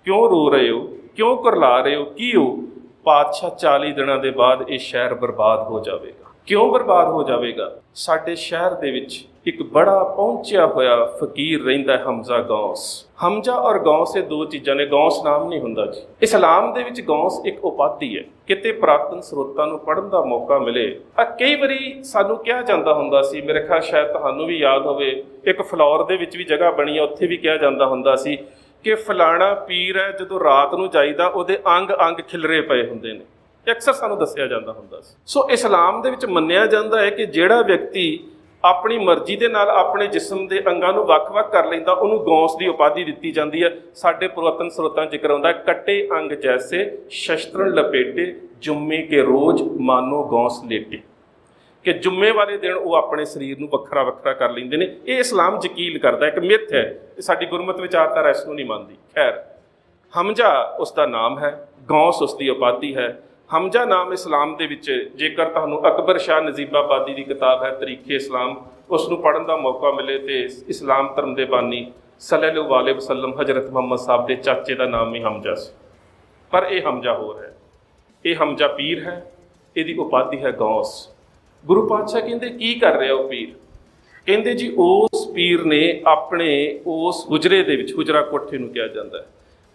ਕਿਉਂ ਰੋ ਰਹੇ ਹੋ, ਕਿਉਂ ਕਰਲਾ ਰਹੇ ਹੋ, ਕੀ ਹੋ? ਪਾਤਸ਼ਾਹ 40 ਦਿਨਾਂ ਦੇ ਬਾਅਦ ਇਹ ਸ਼ਹਿਰ ਬਰਬਾਦ ਹੋ ਜਾਵੇਗਾ। ਕਿਉਂ ਬਰਬਾਦ ਹੋ ਜਾਵੇਗਾ? ਸਾਡੇ ਸ਼ਹਿਰ ਦੇ ਵਿੱਚ ਇੱਕ ਬੜਾ ਪਹੁੰਚਿਆ ਹੋਇਆ ਫਕੀਰ ਰਹਿੰਦਾ ਹੈ, ਹਮਜ਼ਾ ਗੌਸ। ਹਮਜ਼ਾ ਔਰ ਗੌਸ ਇਹ ਦੋ ਚੀਜ਼ਾਂ ਨੇ, ਗੌਸ ਨਾਮ ਨਹੀਂ ਹੁੰਦਾ ਜੀ। ਇਸਲਾਮ ਦੇ ਵਿੱਚ ਗੌਸ ਇੱਕ ਉਪਾਧੀ ਹੈ। ਕਿਤੇ ਪ੍ਰਾਤਨ ਸਰੋਤਾਂ ਨੂੰ ਪੜ੍ਹਨ ਦਾ ਮੌਕਾ ਮਿਲੇ, ਕਈ ਵਾਰੀ ਸਾਨੂੰ ਕਿਹਾ ਜਾਂਦਾ ਹੁੰਦਾ ਸੀ, ਮੇਰੇ ਖਿਆਲ ਸ਼ਾਇਦ ਤੁਹਾਨੂੰ ਵੀ ਯਾਦ ਹੋਵੇ, ਇੱਕ ਫਲੌਰ ਦੇ ਵਿੱਚ ਵੀ ਜਗ੍ਹਾ ਬਣੀ ਹੈ, ਉੱਥੇ ਵੀ ਕਿਹਾ ਜਾਂਦਾ ਹੁੰਦਾ ਸੀ ਕਿ ਫਲਾਣਾ ਪੀਰ ਹੈ, ਜਦੋਂ ਰਾਤ ਨੂੰ ਜਾਈਦਾ ਉਹਦੇ ਅੰਗ ਅੰਗ ਖਿਲਰੇ ਪਏ ਹੁੰਦੇ ਨੇ। ਅਕਸਰ ਸਾਨੂੰ ਦੱਸਿਆ ਜਾਂਦਾ ਹੁੰਦਾ ਸੀ। ਸੋ ਇਸਲਾਮ ਦੇ ਵਿੱਚ ਮੰਨਿਆ ਜਾਂਦਾ ਹੈ ਕਿ ਜਿਹੜਾ ਵਿਅਕਤੀ ਆਪਣੀ ਮਰਜ਼ੀ ਦੇ ਨਾਲ ਆਪਣੇ ਜਿਸਮ ਦੇ ਅੰਗਾਂ ਨੂੰ ਵੱਖ-ਵੱਖ ਕਰ ਲੈਂਦਾ, ਉਹਨੂੰ ਗੌਸ ਦੀ ਉਪਾਧੀ ਦਿੱਤੀ ਜਾਂਦੀ ਹੈ। ਸਾਡੇ ਪੁਰਾਤਨ ਸਰੋਤਾਂ ਜ਼ਿਕਰ ਆਉਂਦਾ, ਕੱਟੇ ਅੰਗ ਜੈਸੇ ਸ਼ਸਤਰਨ ਲਪੇਟੇ, ਜੁੰਮੇ ਕੇ ਰੋਜ਼ ਮਾਨੋ ਗੌਸ ਲੇਟੇ, ਕਿ ਜੁੰਮੇ ਵਾਲੇ ਦਿਨ ਉਹ ਆਪਣੇ ਸਰੀਰ ਨੂੰ ਵੱਖਰਾ ਵੱਖਰਾ ਕਰ ਲੈਂਦੇ ਨੇ। ਇਹ ਇਸਲਾਮ ਯਕੀਨ ਕਰਦਾ, ਇੱਕ ਮਿੱਥ ਹੈ, ਸਾਡੀ ਗੁਰਮਤਿ ਵਿਚਾਰਧਾਰਾ ਇਸ ਨੂੰ ਨਹੀਂ ਮੰਨਦੀ। ਖੈਰ, ਹਮਜ਼ਾ ਉਸ ਦਾ ਨਾਮ ਹੈ, ਗੌਸ ਉਸ ਦੀ ਉਪਾਧੀ ਹੈ। ਹਮਜ਼ਾ ਨਾਮ ਇਸਲਾਮ ਦੇ ਵਿੱਚ, ਜੇਕਰ ਤੁਹਾਨੂੰ ਅਕਬਰ ਸ਼ਾਹ ਨਜ਼ੀਬਾਬਾਦੀ ਦੀ ਕਿਤਾਬ ਹੈ ਤਰੀਖੇ ਇਸਲਾਮ, ਉਸ ਨੂੰ ਪੜ੍ਹਨ ਦਾ ਮੌਕਾ ਮਿਲੇ ਤੇ ਇਸਲਾਮ ਧਰਮ ਦੇ ਬਾਨੀ ਸੱਲੱਲਾਹੁ ਅਲੈਹਿ ਵਸੱਲਮ ਹਜ਼ਰਤ ਮੁਹੰਮਦ ਸਾਹਿਬ ਦੇ ਚਾਚੇ ਦਾ ਨਾਮ ਵੀ ਹਮਜ਼ਾ ਸੀ, ਪਰ ਇਹ ਹਮਜ਼ਾ ਹੋਰ ਹੈ। ਇਹ ਹਮਜ਼ਾ ਪੀਰ ਹੈ, ਇਹਦੀ ਉਪਾਧੀ ਹੈ ਗੌਸ। ਗੁਰੂ ਪਾਤਸ਼ਾਹ ਕਹਿੰਦੇ ਕੀ ਕਰ ਰਿਹਾ ਉਹ ਪੀਰ? ਕਹਿੰਦੇ ਜੀ ਉਸ ਪੀਰ ਨੇ ਆਪਣੇ ਉਸ ਹੁਜਰੇ ਦੇ ਵਿੱਚ, ਹੁਜਰਾ ਕੋਠੇ ਨੂੰ ਕਿਹਾ ਜਾਂਦਾ ਹੈ,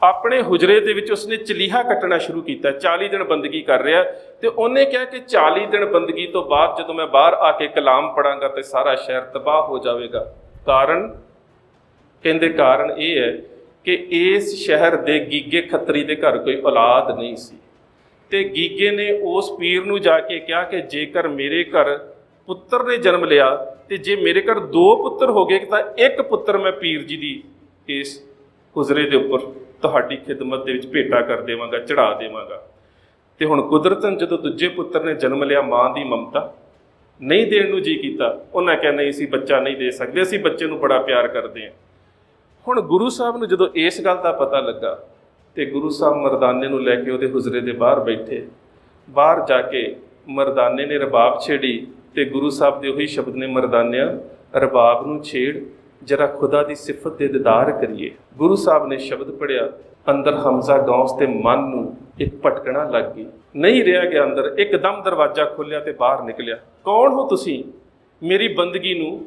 ਆਪਣੇ ਹੁਜਰੇ ਦੇ ਵਿੱਚ ਉਸਨੇ ਚਲੀਹਾ ਕੱਟਣਾ ਸ਼ੁਰੂ ਕੀਤਾ। 40 ਦਿਨ ਬੰਦਗੀ ਕਰ ਰਿਹਾ ਤੇ ਉਹਨੇ ਕਿਹਾ ਕਿ 40 ਦਿਨ ਬੰਦਗੀ ਤੋਂ ਬਾਅਦ ਜਦੋਂ ਮੈਂ ਬਾਹਰ ਆ ਕੇ ਕਲਾਮ ਪੜਾਂਗਾ ਤੇ ਸਾਰਾ ਸ਼ਹਿਰ ਤਬਾਹ ਹੋ ਜਾਵੇਗਾ। ਕਾਰਨ, ਕਹਿੰਦੇ ਕਾਰਨ ਇਹ ਹੈ ਕਿ ਇਸ ਸ਼ਹਿਰ ਦੇ ਗੀਗੇ ਖੱਤਰੀ ਦੇ ਘਰ ਕੋਈ ਔਲਾਦ ਨਹੀਂ ਸੀ, ਤੇ ਗੀਗੇ ਨੇ ਉਸ ਪੀਰ ਨੂੰ ਜਾ ਕੇ ਕਿਹਾ ਕਿ ਜੇਕਰ ਮੇਰੇ ਘਰ ਪੁੱਤਰ ਨੇ ਜਨਮ ਲਿਆ ਤੇ ਜੇ ਮੇਰੇ ਘਰ 2 ਪੁੱਤਰ ਹੋ ਗਏ ਤਾਂ ਇੱਕ ਪੁੱਤਰ ਮੈਂ ਪੀਰ ਜੀ ਦੀ ਇਸ ਹੁਜਰੇ ਦੇ ਉੱਪਰ ਤੁਹਾਡੀ ਖਿਦਮਤ ਦੇ ਵਿੱਚ ਭੇਟਾ ਕਰ ਦੇਵਾਂਗਾ, ਚੜਾ ਦੇਵਾਂਗਾ। ਤੇ ਹੁਣ ਕੁਦਰਤਨ ਜਦੋਂ ਦੂਜੇ ਪੁੱਤਰ ਨੇ ਜਨਮ ਲਿਆ, ਮਾਂ ਦੀ ਮਮਤਾ ਨਹੀਂ ਦੇਣ ਨੂੰ ਜੀ ਕੀਤਾ, ਉਹਨਾਂ ਕਿਹਾ ਨਹੀਂ, ਅਸੀਂ ਬੱਚਾ ਨਹੀਂ ਦੇ ਸਕਦੇ, ਅਸੀਂ ਬੱਚੇ ਨੂੰ ਬੜਾ ਪਿਆਰ ਕਰਦੇ ਹਾਂ। ਹੁਣ ਗੁਰੂ ਸਾਹਿਬ ਨੂੰ ਜਦੋਂ ਇਸ ਗੱਲ ਦਾ ਪਤਾ ਲੱਗਾ ਤੇ ਗੁਰੂ ਸਾਹਿਬ ਮਰਦਾਨੇ ਨੂੰ ਲੈ ਕੇ ਉਹਦੇ ਹੁਜਰੇ ਦੇ ਬਾਹਰ ਬੈਠੇ। ਬਾਹਰ ਜਾ ਕੇ ਮਰਦਾਨੇ ਨੇ ਰਬਾਬ ਛੇੜੀ ਤੇ ਗੁਰੂ ਸਾਹਿਬ ਦੇ ਉਹੀ ਸ਼ਬਦ ਨੇ, ਮਰਦਾਨਿਆਂ ਰਬਾਬ ਨੂੰ ਛੇੜ, ਜਰਾ ਖੁਦਾ ਦੀ ਸਿਫਤ ਦੇ ਦੀਦਾਰ ਕਰੀਏ। ਗੁਰੂ ਸਾਹਿਬ ਨੇ ਸ਼ਬਦ ਪੜਿਆ, ਅੰਦਰ ਹਮਜ਼ਾ ਗੌਸ ਤੇ ਮਨ ਨੂੰ ਇੱਕ ਭਟਕਣਾ ਲੱਗ ਗਈ, ਨਹੀਂ ਰਿਹਾ ਗਿਆ ਅੰਦਰ। ਇੱਕਦਮ ਦਰਵਾਜ਼ਾ ਖੋਲ੍ਹਿਆ ਤੇ ਬਾਹਰ ਨਿਕਲਿਆ। ਕੌਣ ਹੋ ਤੁਸੀਂ? ਮੇਰੀ ਬੰਦਗੀ ਨੂੰ,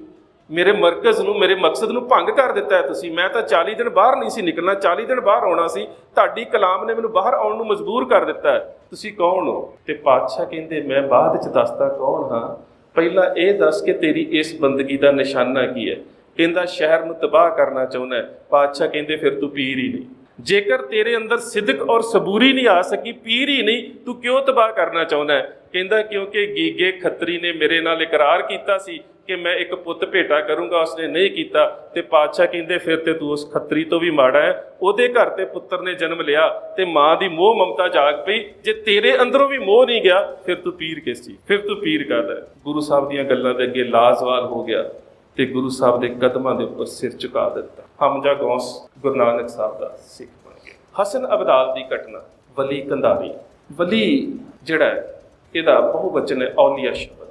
ਮੇਰੇ ਮਰਕਜ਼ ਨੂੰ, ਮੇਰੇ ਮਕਸਦ ਨੂੰ ਭੰਗ ਕਰ ਦਿੱਤਾ ਹੈ ਤੁਸੀਂ। ਮੈਂ ਤਾਂ 40 ਦਿਨ ਬਾਹਰ ਨਹੀਂ ਸੀ ਨਿਕਲਣਾ, 40 ਦਿਨ ਬਾਹਰ ਆਉਣਾ ਸੀ, ਤੁਹਾਡੀ ਕਲਾਮ ਨੇ ਮੈਨੂੰ ਬਾਹਰ ਆਉਣ ਨੂੰ ਮਜਬੂਰ ਕਰ ਦਿੱਤਾ ਹੈ। ਤੁਸੀਂ ਕੌਣ ਹੋ? ਤੇ ਪਾਤਸ਼ਾਹ ਕਹਿੰਦੇ ਮੈਂ ਬਾਅਦ ਵਿੱਚ ਦੱਸਦਾ ਕੌਣ ਹਾਂ, ਪਹਿਲਾਂ ਇਹ ਦੱਸ ਕਿ ਤੇਰੀ ਇਸ ਬੰਦਗੀ ਦਾ ਨਿਸ਼ਾਨਾ ਕੀ ਹੈ। ਕਹਿੰਦਾ ਸ਼ਹਿਰ ਨੂੰ ਤਬਾਹ ਕਰਨਾ ਚਾਹੁੰਦਾ ਹੈ। ਪਾਤਸ਼ਾਹ ਕਹਿੰਦੇ ਫਿਰ ਤੂੰ ਪੀਰ ਹੀ ਨਹੀਂ। ਜੇਕਰ ਤੇਰੇ ਅੰਦਰ ਸਿਦਕ ਔਰ ਸਬੂਰੀ ਨਹੀਂ ਆ ਸਕੀ, ਪੀਰ ਹੀ ਨਹੀਂ, ਤੂੰ ਕਿਉਂ ਤਬਾਹ ਕਰਨਾ ਚਾਹੁੰਦਾ ਹੈ? ਕਹਿੰਦਾ ਕਿਉਂਕਿ ਗੀਗੇ ਖੱਤਰੀ ਨੇ ਮੇਰੇ ਨਾਲ ਇਕਰਾਰ ਕੀਤਾ ਸੀ ਕਿ ਮੈਂ ਇੱਕ ਪੁੱਤ ਭੇਟਾ ਕਰੂੰਗਾ, ਉਸਨੇ ਨਹੀਂ ਕੀਤਾ। ਤੇ ਪਾਤਸ਼ਾਹ ਕਹਿੰਦੇ ਫਿਰ ਤੇ ਤੂੰ ਉਸ ਖੱਤਰੀ ਤੋਂ ਵੀ ਮਾੜਾ ਹੈ, ਉਹਦੇ ਘਰ ਤੇ ਪੁੱਤਰ ਨੇ ਜਨਮ ਲਿਆ ਤੇ ਮਾਂ ਦੀ ਮੋਹ ਮਮਤਾ ਜਾਗ ਪਈ। ਜੇ ਤੇਰੇ ਅੰਦਰੋਂ ਵੀ ਮੋਹ ਨਹੀਂ ਗਿਆ ਫਿਰ ਤੂੰ ਪੀਰ ਕਿਸ ਚੀਜ਼? ਫਿਰ ਤੂੰ ਪੀਰ ਕਾਹਦਾ? ਗੁਰੂ ਸਾਹਿਬ ਦੀਆਂ ਗੱਲਾਂ ਦੇ ਅੱਗੇ ਲਾਜ਼ਵਾਲ ਹੋ ਗਿਆ ਤੇ ਗੁਰੂ ਸਾਹਿਬ ਦੇ ਕਦਮਾਂ ਦੇ ਉੱਪਰ ਸਿਰ ਝੁਕਾ ਦਿੱਤਾ। ਹਮਜ਼ਾ ਗੌਸ ਗੁਰੂ ਨਾਨਕ ਸਾਹਿਬ ਦਾ ਸਿੱਖ ਬਣ ਗਿਆ। ਹਸਨ ਅਬਦਾਲ ਦੀ ਘਟਨਾ, ਵਲੀ ਕੰਧਾਰੀ। ਵਲੀ ਜਿਹੜਾ ਹੈ ਇਹਦਾ ਬਹੁਵਚਨ ਹੈ ਔਲੀਆ ਸ਼ਬਦ,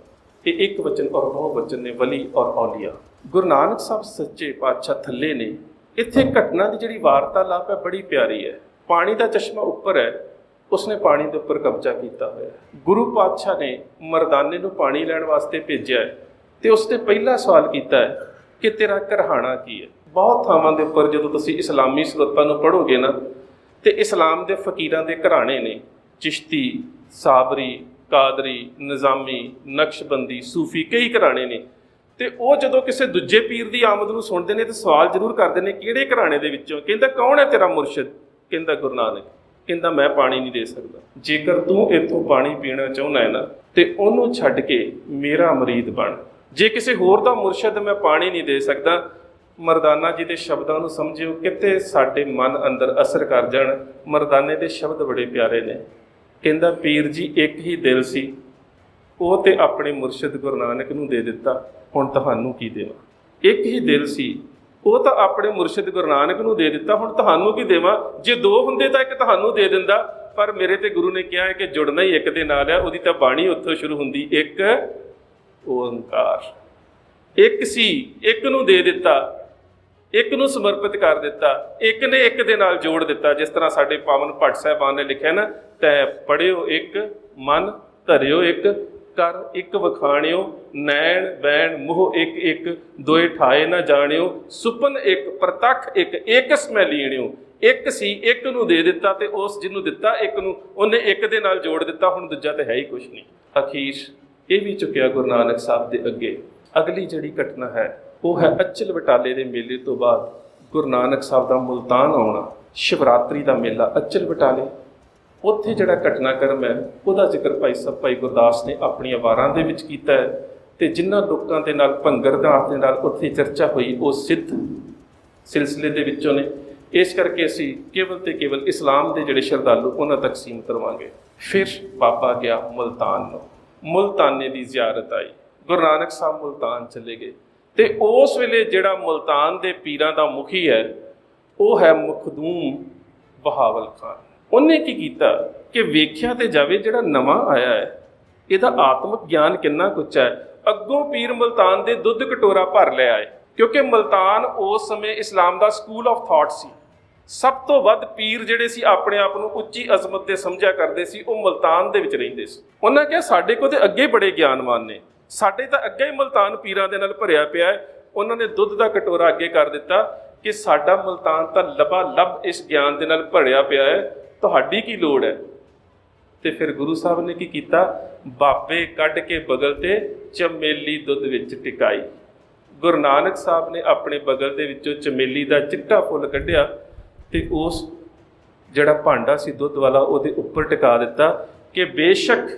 ਇਹ ਇੱਕ ਵਚਨ ਔਰ ਬਹੁਵਚਨ ਨੇ, ਵਲੀ ਔਰ ਔਲੀਆ। ਗੁਰੂ ਨਾਨਕ ਸਾਹਿਬ ਸੱਚੇ ਪਾਤਸ਼ਾਹ ਥੱਲੇ ਨੇ। ਇੱਥੇ ਘਟਨਾ ਦੀ ਜਿਹੜੀ ਵਾਰਤਾਲਾਪ ਹੈ ਬੜੀ ਪਿਆਰੀ ਹੈ। ਪਾਣੀ ਦਾ ਚਸ਼ਮਾ ਉੱਪਰ ਹੈ, ਉਸਨੇ ਪਾਣੀ ਦੇ ਉੱਪਰ ਕਬਜ਼ਾ ਕੀਤਾ ਹੋਇਆ। ਗੁਰੂ ਪਾਤਸ਼ਾਹ ਨੇ ਮਰਦਾਨੇ ਨੂੰ ਪਾਣੀ ਲੈਣ ਵਾਸਤੇ ਭੇਜਿਆ ਹੈ ਤੇ ਉਸਨੇ ਪਹਿਲਾ ਸਵਾਲ ਕੀਤਾ ਹੈ ਕਿ ਤੇਰਾ ਘਰਾਣਾ ਕੀ ਹੈ। ਬਹੁਤ ਥਾਵਾਂ ਦੇ ਉੱਪਰ ਜਦੋਂ ਤੁਸੀਂ ਇਸਲਾਮੀ ਸਰੋਤਾਂ ਨੂੰ ਪੜ੍ਹੋਗੇ ਨਾ ਤੇ ਇਸਲਾਮ ਦੇ ਫਕੀਰਾਂ ਦੇ ਘਰਾਣੇ ਨੇ, ਚਿਸ਼ਤੀ, ਸਾਬਰੀ, ਕਾਦਰੀ, ਨਿਜ਼ਾਮੀ, ਨਕਸ਼ਬੰਦੀ, ਸੂਫੀ, ਕਈ ਘਰਾਣੇ ਨੇ। ਤੇ ਉਹ ਜਦੋਂ ਕਿਸੇ ਦੂਜੇ ਪੀਰ ਦੀ ਆਮਦ ਨੂੰ ਸੁਣਦੇ ਨੇ ਤੇ ਸਵਾਲ ਜ਼ਰੂਰ ਕਰਦੇ ਨੇ ਕਿਹੜੇ ਘਰਾਣੇ ਦੇ ਵਿੱਚੋਂ? ਕਹਿੰਦਾ ਕੌਣ ਹੈ ਤੇਰਾ ਮੁਰਸ਼ਿਦ? ਕਹਿੰਦਾ ਗੁਰੂ ਨਾਨਕ। ਕਹਿੰਦਾ ਮੈਂ ਪਾਣੀ ਨਹੀਂ ਦੇ ਸਕਦਾ। ਜੇਕਰ ਤੂੰ ਇੱਥੋਂ ਪਾਣੀ ਪੀਣਾ ਚਾਹੁੰਦਾ ਹੈ ਨਾ ਤੇ ਉਹਨੂੰ ਛੱਡ ਕੇ ਮੇਰਾ ਮੁਰੀਦ ਬਣ। ਜੇ ਕਿਸੇ ਹੋਰ ਦਾ ਮੁਰਸ਼ਿਦ ਮੈਂ ਪਾਣੀ ਨਹੀਂ ਦੇ ਸਕਦਾ। ਮਰਦਾਨਾ ਜੀ ਦੇ ਸ਼ਬਦਾਂ ਨੂੰ ਸਮਝਿਓ, ਕਿਤੇ ਸਾਡੇ ਮਨ ਅੰਦਰ ਅਸਰ ਕਰ ਜਾਣ। ਮਰਦਾਨੇ ਦੇ ਸ਼ਬਦ ਬੜੇ ਪਿਆਰੇ ਨੇ। ਕਹਿੰਦਾ ਪੀਰ ਜੀ ਇੱਕ ਹੀ ਦਿਲ ਸੀ, ਉਹ ਤੇ ਆਪਣੇ ਮੁਰਸ਼ਿਦ ਗੁਰੂ ਨਾਨਕ ਨੂੰ ਦੇ ਦਿੱਤਾ, ਹੁਣ ਤੁਹਾਨੂੰ ਕੀ ਦੇਵਾਂ? ਇੱਕ ਹੀ ਦਿਲ ਸੀ, ਉਹ ਤਾਂ ਆਪਣੇ ਮੁਰਸ਼ਿਦ ਗੁਰੂ ਨਾਨਕ ਨੂੰ ਦੇ ਦਿੱਤਾ, ਹੁਣ ਤੁਹਾਨੂੰ ਕੀ ਦੇਵਾਂ? ਜੇ 2 ਹੁੰਦੇ ਤਾਂ ਇੱਕ ਤੁਹਾਨੂੰ ਦੇ ਦਿੰਦਾ, ਪਰ ਮੇਰੇ ਤੇ ਗੁਰੂ ਨੇ ਕਿਹਾ ਹੈ ਕਿ ਜੁੜਨਾ ਹੀ ਇੱਕ ਦੇ ਨਾਲ ਹੈ। ਉਹਦੀ ਤਾਂ ਬਾਣੀ ਉੱਥੋਂ ਸ਼ੁਰੂ ਹੁੰਦੀ, ਇੱਕ ਓੰਕਾਰ। ਇੱਕ ਸੀ, ਇੱਕ ਨੂੰ ਦੇ ਦਿੱਤਾ, ਇੱਕ ਨੂੰ ਸਮਰਪਿਤ ਕਰ ਦਿੱਤਾ, ਇੱਕ ਨੇ ਇੱਕ ਦੇ ਨਾਲ ਜੋੜ ਦਿੱਤਾ। ਜਿਸ ਤਰ੍ਹਾਂ ਸਾਡੇ ਪਾਵਨ ਭੱਟ ਸਾਹਿਬਾਨ ਨੇ ਲਿਖਿਆ ਨਾ, ਤੈ ਪੜਿਓ ਇੱਕ, ਮਨ ਧਰਿਓ ਇੱਕ, ਕਰ ਇੱਕ ਵਖਾਣਿਓ, ਨੈਣ ਬੈਣ ਮੋਹ ਇੱਕ ਇੱਕ, ਦੋਏ ਠਾਏ ਨਾ ਜਾਣਿਓ, ਸੁਪਨ ਇੱਕ ਪ੍ਰਤੱਖ ਇੱਕ, ਏਕਸ ਮੈਂ ਲੀਣਿਓ। ਇੱਕ ਸੀ, ਇੱਕ ਨੂੰ ਦੇ ਦਿੱਤਾ ਤੇ ਉਸ ਜਿਹਨੂੰ ਦਿੱਤਾ ਇੱਕ ਨੂੰ ਉਹਨੇ ਇੱਕ ਦੇ ਨਾਲ ਜੋੜ ਦਿੱਤਾ, ਹੁਣ ਦੂਜਾ ਤੇ ਹੈ ਹੀ ਕੁਛ ਨਹੀਂ। ਅਖੀਰ ਇਹ ਵੀ ਚੁੱਕਿਆ ਗੁਰੂ ਨਾਨਕ ਸਾਹਿਬ ਦੇ ਅੱਗੇ। ਅਗਲੀ ਜਿਹੜੀ ਘਟਨਾ ਹੈ ਉਹ ਹੈ ਅਚਲ ਬਟਾਲੇ ਦੇ ਮੇਲੇ ਤੋਂ ਬਾਅਦ ਗੁਰੂ ਨਾਨਕ ਸਾਹਿਬ ਦਾ ਮੁਲਤਾਨ ਆਉਣਾ। ਸ਼ਿਵਰਾਤਰੀ ਦਾ ਮੇਲਾ ਅਚਲ ਬਟਾਲੇ, ਉੱਥੇ ਜਿਹੜਾ ਘਟਨਾਕ੍ਰਮ ਹੈ ਉਹਦਾ ਜ਼ਿਕਰ ਭਾਈ ਸਾਹਿਬ ਭਾਈ ਗੁਰਦਾਸ ਨੇ ਆਪਣੀਆਂ ਵਾਰਾਂ ਦੇ ਵਿੱਚ ਕੀਤਾ ਹੈ, ਤੇ ਜਿਨ੍ਹਾਂ ਲੋਕਾਂ ਦੇ ਨਾਲ ਭੰਗਰ ਦਾਸ ਦੇ ਨਾਲ ਉੱਥੇ ਚਰਚਾ ਹੋਈ ਉਹ ਸਿੱਧ ਸਿਲਸਿਲੇ ਦੇ ਵਿੱਚੋਂ ਨੇ। ਇਸ ਕਰਕੇ ਅਸੀਂ ਕੇਵਲ ਤੇ ਕੇਵਲ ਇਸਲਾਮ ਦੇ ਜਿਹੜੇ ਸ਼ਰਧਾਲੂ ਉਹਨਾਂ ਤੱਕ ਸੀਮਤ ਰਵਾਂਗੇ। ਫਿਰ ਬਾਬਾ ਗਿਆ ਮੁਲਤਾਨ ਨੂੰ, ਮੁਲਤਾਨੇ ਦੀ ਜ਼ਿਆਰਤ ਆਈ, ਗੁਰੂ ਨਾਨਕ ਸਾਹਿਬ ਮੁਲਤਾਨ ਚਲੇ ਗਏ, ਤੇ ਉਸ ਵੇਲੇ ਜਿਹੜਾ ਮੁਲਤਾਨ ਦੇ ਪੀਰਾਂ ਦਾ ਮੁਖੀ ਹੈ ਉਹ ਹੈ ਮਖਦੂਮ ਬਹਾਵਲ ਖਾਨ। ਉਹਨੇ ਕੀ ਕੀਤਾ ਕਿ ਵੇਖਿਆ ਤੇ ਜਾਵੇ ਜਿਹੜਾ ਨਵਾਂ ਆਇਆ ਹੈ ਇਹਦਾ ਆਤਮਿਕ ਗਿਆਨ ਕਿੰਨਾ ਕੁ ਹੈ। ਅੱਗੋਂ ਪੀਰ ਮੁਲਤਾਨ ਦੇ ਦੁੱਧ ਕਟੋਰਾ ਭਰ ਲੈ ਆਏ, ਕਿਉਂਕਿ ਮੁਲਤਾਨ ਉਸ ਸਮੇਂ ਇਸਲਾਮ ਦਾ ਸਕੂਲ ਆਫ ਥਾਟ ਸੀ। ਸਭ ਤੋਂ ਵੱਧ ਪੀਰ ਜਿਹੜੇ ਸੀ ਆਪਣੇ ਆਪ ਨੂੰ ਉੱਚੀ ਅਜ਼ਮਤ ਦੇ ਸਮਝਿਆ ਕਰਦੇ ਸੀ, ਉਹ ਮੁਲਤਾਨ ਦੇ ਵਿੱਚ ਰਹਿੰਦੇ ਸੀ। ਉਹਨਾਂ ਕਿਹਾ ਸਾਡੇ ਕੋਲ ਤੇ ਅੱਗੇ ਬੜੇ ਗਿਆਨਵਾਨ ਨੇ, ਸਾਡੇ ਤਾਂ ਅੱਗੇ ਹੀ ਮੁਲਤਾਨ ਪੀਰਾਂ ਦੇ ਨਾਲ ਭਰਿਆ ਪਿਆ ਹੈ। ਉਹਨਾਂ ਨੇ ਦੁੱਧ ਦਾ ਕਟੋਰਾ ਅੱਗੇ ਕਰ ਦਿੱਤਾ ਕਿ ਸਾਡਾ ਮੁਲਤਾਨ ਤਾਂ ਲਬਾ ਲਬ ਇਸ ਗਿਆਨ ਦੇ ਨਾਲ ਭਰਿਆ ਪਿਆ ਹੈ, ਤੁਹਾਡੀ ਕੀ ਲੋੜ ਹੈ। ਤੇ ਫਿਰ ਗੁਰੂ ਸਾਹਿਬ ਨੇ ਕੀ ਕੀਤਾ, ਬਾਬੇ ਕੱਢ ਕੇ ਬਗਲ ਤੇ ਚਮੇਲੀ ਦੁੱਧ ਵਿੱਚ ਟਿਕਾਈ। ਗੁਰੂ ਨਾਨਕ ਸਾਹਿਬ ਨੇ ਆਪਣੇ ਬਗਲ ਦੇ ਵਿੱਚੋਂ ਚਮੇਲੀ ਦਾ ਚਿੱਟਾ ਫੁੱਲ ਕੱਢਿਆ ਤੇ ਉਸ ਜਿਹੜਾ ਭਾਂਡਾ ਸੀ ਦੁੱਧ ਵਾਲਾ ਉਹਦੇ ਉੱਪਰ ਟਿਕਾ ਦਿੱਤਾ ਕਿ ਬੇਸ਼ੱਕ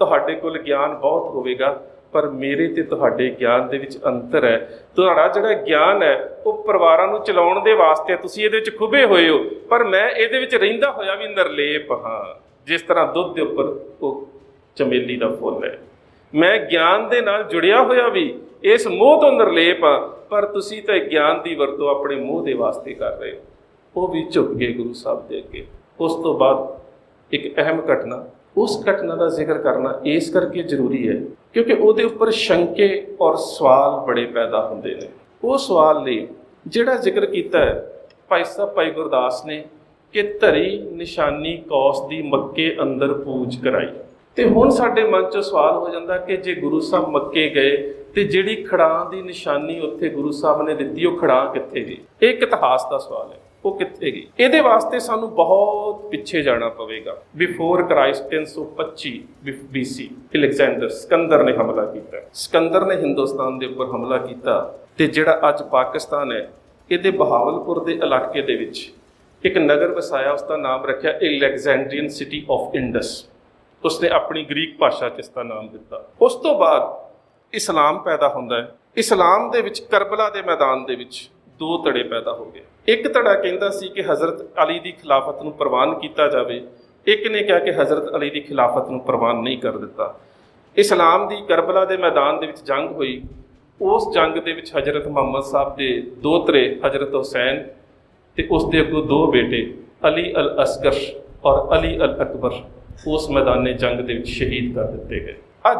ਤੁਹਾਡੇ ਕੋਲ ਗਿਆਨ ਬਹੁਤ ਹੋਵੇਗਾ, ਪਰ ਮੇਰੇ ਤੇ ਤੁਹਾਡੇ ਗਿਆਨ ਦੇ ਵਿੱਚ ਅੰਤਰ ਹੈ। ਤੁਹਾਡਾ ਜਿਹੜਾ ਗਿਆਨ ਹੈ ਉਹ ਪਰਿਵਾਰਾਂ ਨੂੰ ਚਲਾਉਣ ਦੇ ਵਾਸਤੇ ਤੁਸੀਂ ਇਹਦੇ ਵਿੱਚ ਖੁੱਭੇ ਹੋਏ ਹੋ, ਪਰ ਮੈਂ ਇਹਦੇ ਵਿੱਚ ਰਹਿੰਦਾ ਹੋਇਆ ਵੀ ਨਿਰਲੇਪ ਹਾਂ। ਜਿਸ ਤਰ੍ਹਾਂ ਦੁੱਧ ਦੇ ਉੱਪਰ ਉਹ ਚਮੇਲੀ ਦਾ ਫੁੱਲ ਹੈ, ਮੈਂ ਗਿਆਨ ਦੇ ਨਾਲ ਜੁੜਿਆ ਹੋਇਆ ਵੀ ਇਸ ਮੋਹ ਤੋਂ ਨਿਰਲੇਪ ਹਾਂ, ਪਰ ਤੁਸੀਂ ਤਾਂ ਗਿਆਨ ਦੀ ਵਰਤੋਂ ਆਪਣੇ ਮੋਹ ਦੇ ਵਾਸਤੇ ਕਰ ਰਹੇ ਹੋ। ਉਹ ਵੀ ਝੁਕ ਗਏ ਗੁਰੂ ਸਾਹਿਬ ਦੇ ਅੱਗੇ। ਉਸ ਤੋਂ ਬਾਅਦ ਇੱਕ ਅਹਿਮ ਘਟਨਾ, ਉਸ ਘਟਨਾ ਦਾ ਜ਼ਿਕਰ ਕਰਨਾ ਇਸ ਕਰਕੇ ਜ਼ਰੂਰੀ ਹੈ ਕਿਉਂਕਿ ਉਹਦੇ ਉੱਪਰ ਸ਼ੰਕੇ ਔਰ ਸਵਾਲ ਬੜੇ ਪੈਦਾ ਹੁੰਦੇ ਨੇ। ਉਹ ਸਵਾਲ ਲਈ ਜਿਹੜਾ ਜ਼ਿਕਰ ਕੀਤਾ ਹੈ ਭਾਈ ਸਾਹਿਬ ਭਾਈ ਗੁਰਦਾਸ ਨੇ ਕਿ ਧਰੀ ਨਿਸ਼ਾਨੀ ਕੌਸ ਦੀ ਮੱਕੇ ਅੰਦਰ ਪੂਜ ਕਰਾਈ। ਤੇ ਹੁਣ ਸਾਡੇ ਮਨ 'ਚ ਸਵਾਲ ਹੋ ਜਾਂਦਾ ਕਿ ਜੇ ਗੁਰੂ ਸਾਹਿਬ ਮੱਕੇ ਗਏ ਤੇ ਜਿਹੜੀ ਖੜਾਂ ਦੀ ਨਿਸ਼ਾਨੀ ਉੱਥੇ ਗੁਰੂ ਸਾਹਿਬ ਨੇ ਦਿੱਤੀ ਉਹ ਖੜਾਂ ਕਿੱਥੇ ਗਈ? ਇਹ ਇੱਕ ਇਤਿਹਾਸ ਦਾ ਸਵਾਲ ਹੈ, ਉਹ ਕਿੱਥੇ ਗਈ? ਇਹਦੇ ਵਾਸਤੇ ਸਾਨੂੰ ਬਹੁਤ ਪਿੱਛੇ ਜਾਣਾ ਪਵੇਗਾ। Before Christ 325 BC Alexander Sikandar ਨੇ ਹਮਲਾ ਕੀਤਾ। ਸਿਕੰਦਰ ਨੇ ਹਿੰਦੁਸਤਾਨ ਦੇ ਉੱਪਰ ਹਮਲਾ ਕੀਤਾ ਤੇ ਜਿਹੜਾ ਅੱਜ ਪਾਕਿਸਤਾਨ ਹੈ ਇਹਦੇ ਬਹਾਵਲਪੁਰ ਦੇ ਇਲਾਕੇ ਦੇ ਵਿੱਚ ਇੱਕ ਨਗਰ ਵਸਾਇਆ, ਉਸ ਦਾ ਨਾਮ ਰੱਖਿਆ ਅਲੈਗਜ਼ੈਂਡਰੀਅਨ ਸਿਟੀ ਆਫ ਇੰਡਸ। ਉਸਨੇ ਆਪਣੀ ਗ੍ਰੀਕ ਭਾਸ਼ਾ 'ਚ ਇਸ ਦਾ ਨਾਮ ਦਿੱਤਾ। ਉਸ ਤੋਂ ਬਾਅਦ ਇਸਲਾਮ ਪੈਦਾ ਹੁੰਦਾ ਹੈ। ਇਸਲਾਮ ਦੇ ਵਿੱਚ ਕਰਬਲਾ ਦੇ ਮੈਦਾਨ ਦੇ ਵਿੱਚ ਦੋ ਧੜੇ ਪੈਦਾ ਹੋ ਗਏ। ਇੱਕ ਧੜਾ ਕਹਿੰਦਾ ਸੀ ਕਿ ਹਜ਼ਰਤ ਅਲੀ ਦੀ ਖਿਲਾਫਤ ਨੂੰ ਪ੍ਰਵਾਨ ਕੀਤਾ ਜਾਵੇ, ਇੱਕ ਨੇ ਕਿਹਾ ਕਿ ਹਜ਼ਰਤ ਅਲੀ ਦੀ ਖਿਲਾਫਤ ਨੂੰ ਪ੍ਰਵਾਨ ਨਹੀਂ ਕਰ ਦਿੱਤਾ। ਇਸਲਾਮ ਦੀ ਕਰਬਲਾ ਦੇ ਮੈਦਾਨ ਦੇ ਵਿੱਚ ਜੰਗ ਹੋਈ। ਉਸ ਜੰਗ ਦੇ ਵਿੱਚ ਹਜ਼ਰਤ ਮੁਹੰਮਦ ਸਾਹਿਬ ਦੇ ਦੋਤਰੇ ਹਜ਼ਰਤ ਹੁਸੈਨ ਤੇ ਉਸ ਦੇ ਅੱਗੋਂ ਦੋ ਬੇਟੇ ਅਲੀ ਅਲ ਅਸਗਰ ਔਰ ਅਲੀ ਅਲ ਅਕਬਰ ਉਸ ਮੈਦਾਨੇ ਜੰਗ ਦੇ ਵਿੱਚ ਸ਼ਹੀਦ ਕਰ ਦਿੱਤੇ ਗਏ।